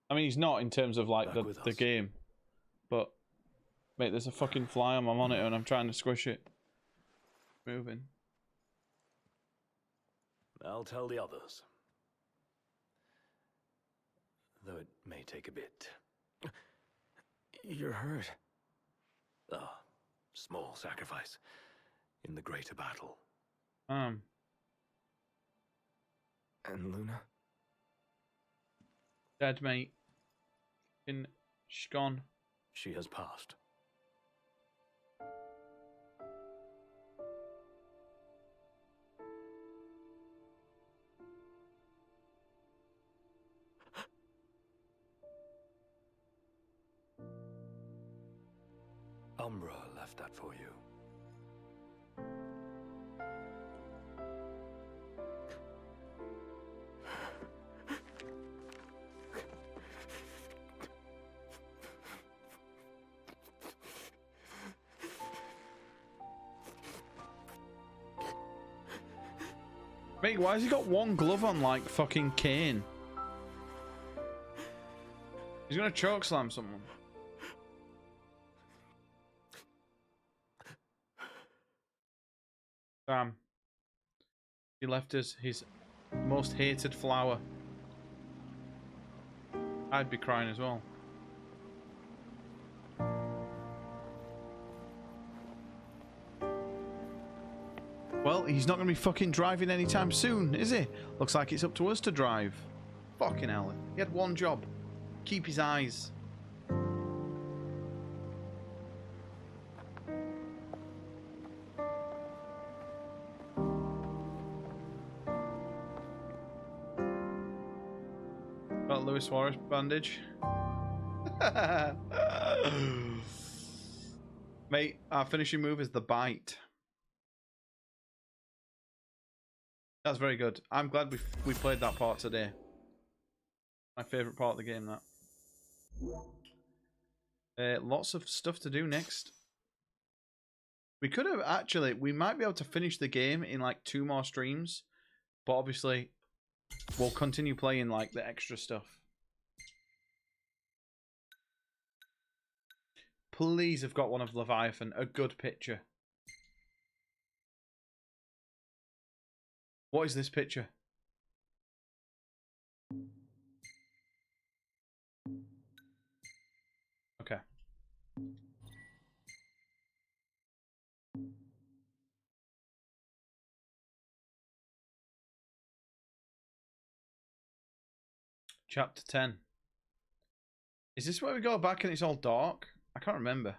I mean, he's not in terms of like the game, but mate, there's a fucking fly on my monitor and I'm trying to squish it. Moving. I'll tell the others. Though it may take a bit. You're hurt. Ah, small sacrifice in the greater battle. And Luna? Dead, mate. She's gone. She has passed. Umbra left that for you. Mate, why has he got one glove on like fucking Kane? He's gonna chokeslam someone. Damn. He left us his most hated flower. I'd be crying as well. Well, he's not going to be fucking driving anytime soon, is he? Looks like it's up to us to drive. Fucking hell. He had one job. Keep his eyes. Got Luis Suarez bandage. Mate, our finishing move is the bite. That's very good. I'm glad we played that part today. My favourite part of the game, that. Lots of stuff to do next. We could have actually... We might be able to finish the game in like 2 more streams. But obviously, we'll continue playing like the extra stuff. Please have got one of Leviathan. A good picture. What is this picture? Okay. Chapter 10. Is this where we go back and it's all dark? I can't remember.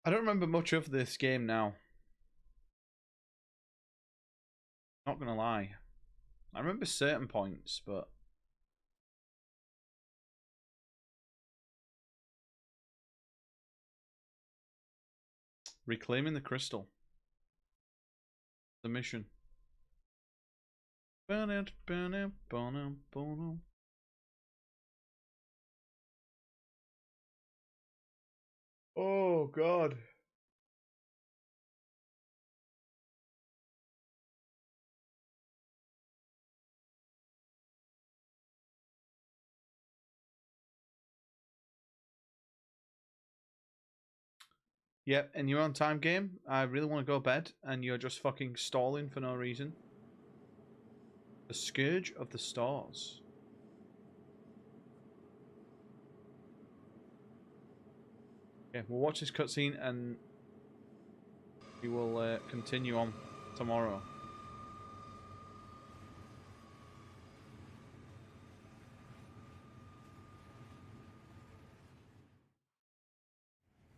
I don't remember much of this game now. Not gonna lie. I remember certain points, but... Reclaiming the crystal. The mission. Oh, God. Yep, and you're on time, game. I really want to go to bed, and you're just fucking stalling for no reason. The Scourge of the Stars. Okay, we'll watch this cutscene, and we will continue on tomorrow.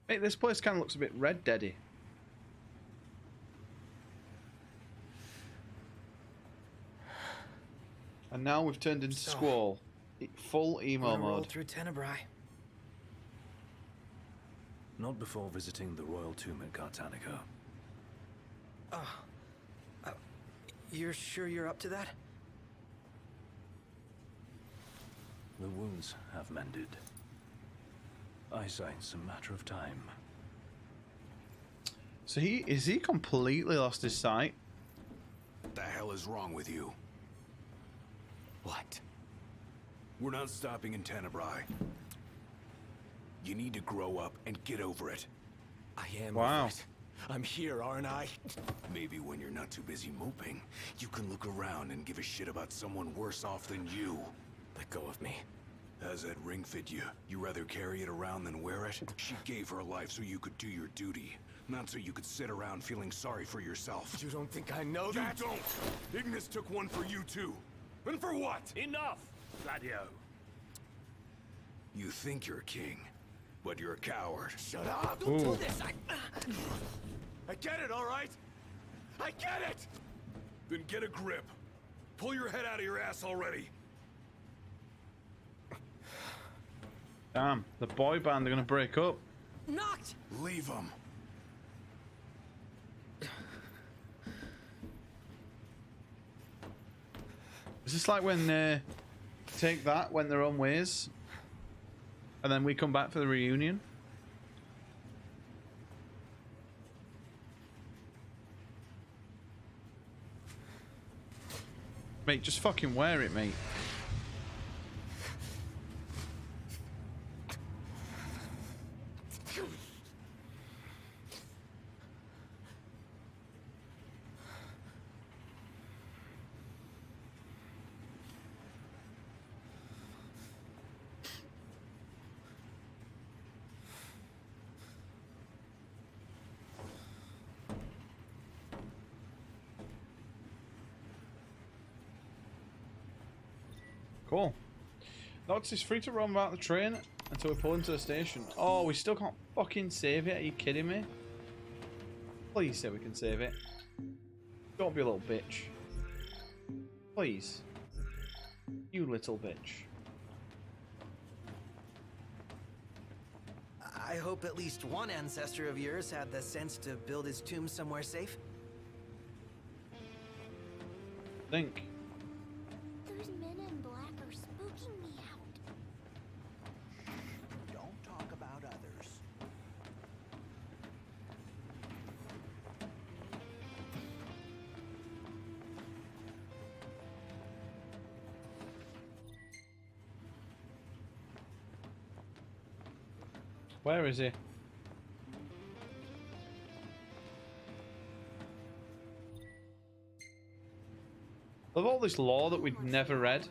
Hey, this place kind of looks a bit Red Dead-y. And now we've turned into Squall. Full emo mode. Through Tenebrae. Not before visiting the royal tomb at Cartanica. You're sure you're up to that? The wounds have mended. Eyesight's a matter of time. So is he completely lost his sight? What the hell is wrong with you? What? We're not stopping in Tenebrae. You need to grow up and get over it. I am. Wow. Over it. I'm here, aren't I? Maybe when you're not too busy moping, you can look around and give a shit about someone worse off than you. Let go of me. How's that ring fit you? You rather carry it around than wear it? She gave her life so you could do your duty, not so you could sit around feeling sorry for yourself. You don't think I know that? You don't! Ignis took one for you too. And for what? Enough, Gladio. You think you're a king, but you're a coward. Shut up! Don't do this! I get it, all right? I get it! Then get a grip. Pull your head out of your ass already. Damn, the boy band are gonna break up. Knocked! Leave them. Is this like when Take That went their own ways, and then we come back for the reunion? Mate, just fucking wear it, mate. Cool. Nox is free to roam about the train until we pull into the station. Oh, we still can't fucking save it. Are you kidding me? Please say we can save it. Don't be a little bitch. Please. You little bitch. I hope at least one ancestor of yours had the sense to build his tomb somewhere safe. Think. Those men in black are spooking me out. Don't talk about others. Where is he? Of all this lore that we'd never read.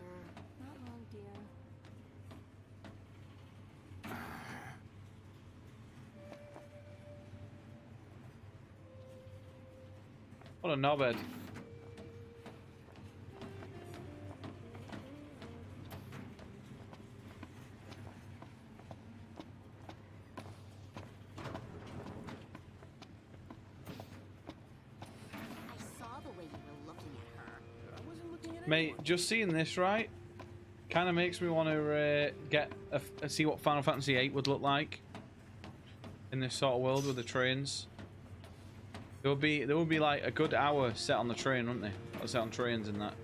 What a knobhead. Mate, just seeing this, right, kind of makes me want to see what Final Fantasy VIII would look like in this sort of world with the trains. There would be like a good hour set on the train, wouldn't they? Or set on trains and that.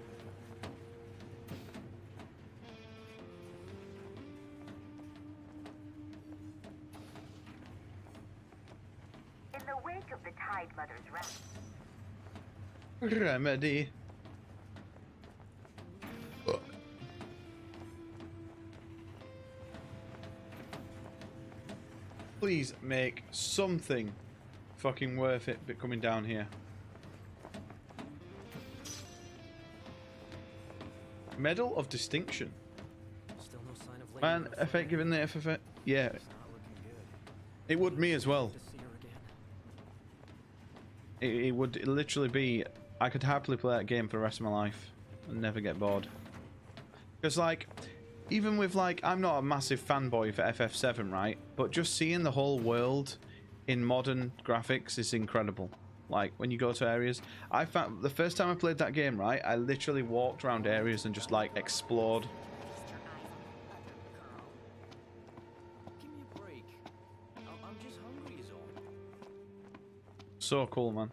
In the wake of the Tide Mother's wrath. Remedy. Please make something fucking worth it coming down here. Medal of Distinction. Still no sign of Man, FF given the FF. Yeah. It would me as well. It would literally be. I could happily play that game for the rest of my life and never get bored. Because, like, even with, like, I'm not a massive fanboy for FF7, right? But just seeing the whole world in modern graphics is incredible. Like, when you go to areas, I found the first time I played that game, right, I literally walked around areas and just, like, explored. Give me a break. I'm just hungry is all. So cool, man.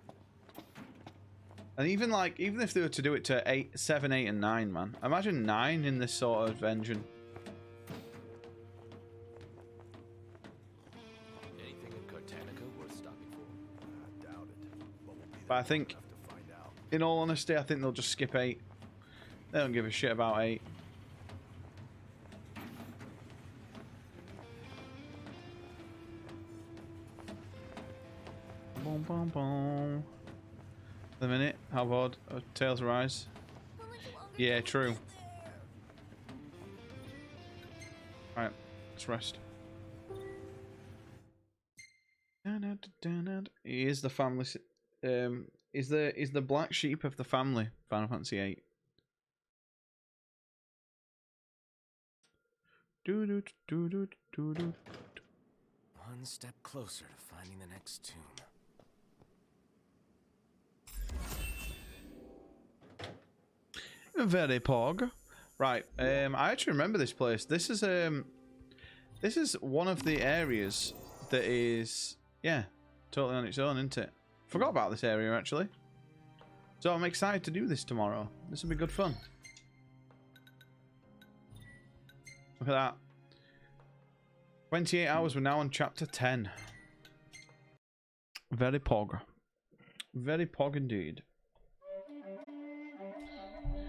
And even like, even if they were to do it to 8, 7, 8, and 9, man. Imagine 9 in this sort of engine. Anything in Cartanica worth stopping for? I doubt it. But I think, in all honesty, I think they'll just skip 8. They don't give a shit about 8. Boom, boom, boom. The minute, how about Tails Rise? Yeah, true. Alright, let's rest. He is the family. Is the black sheep of the family. Final Fantasy VIII. One step closer to finding the next tomb. Very pog. Right, I actually remember this place. This is one of the areas that is, yeah, totally on its own, isn't it? Forgot about this area actually. So I'm excited to do this tomorrow. This will be good fun. Look at that. 28 hours, we're now on chapter 10. Very pog. Very pog indeed.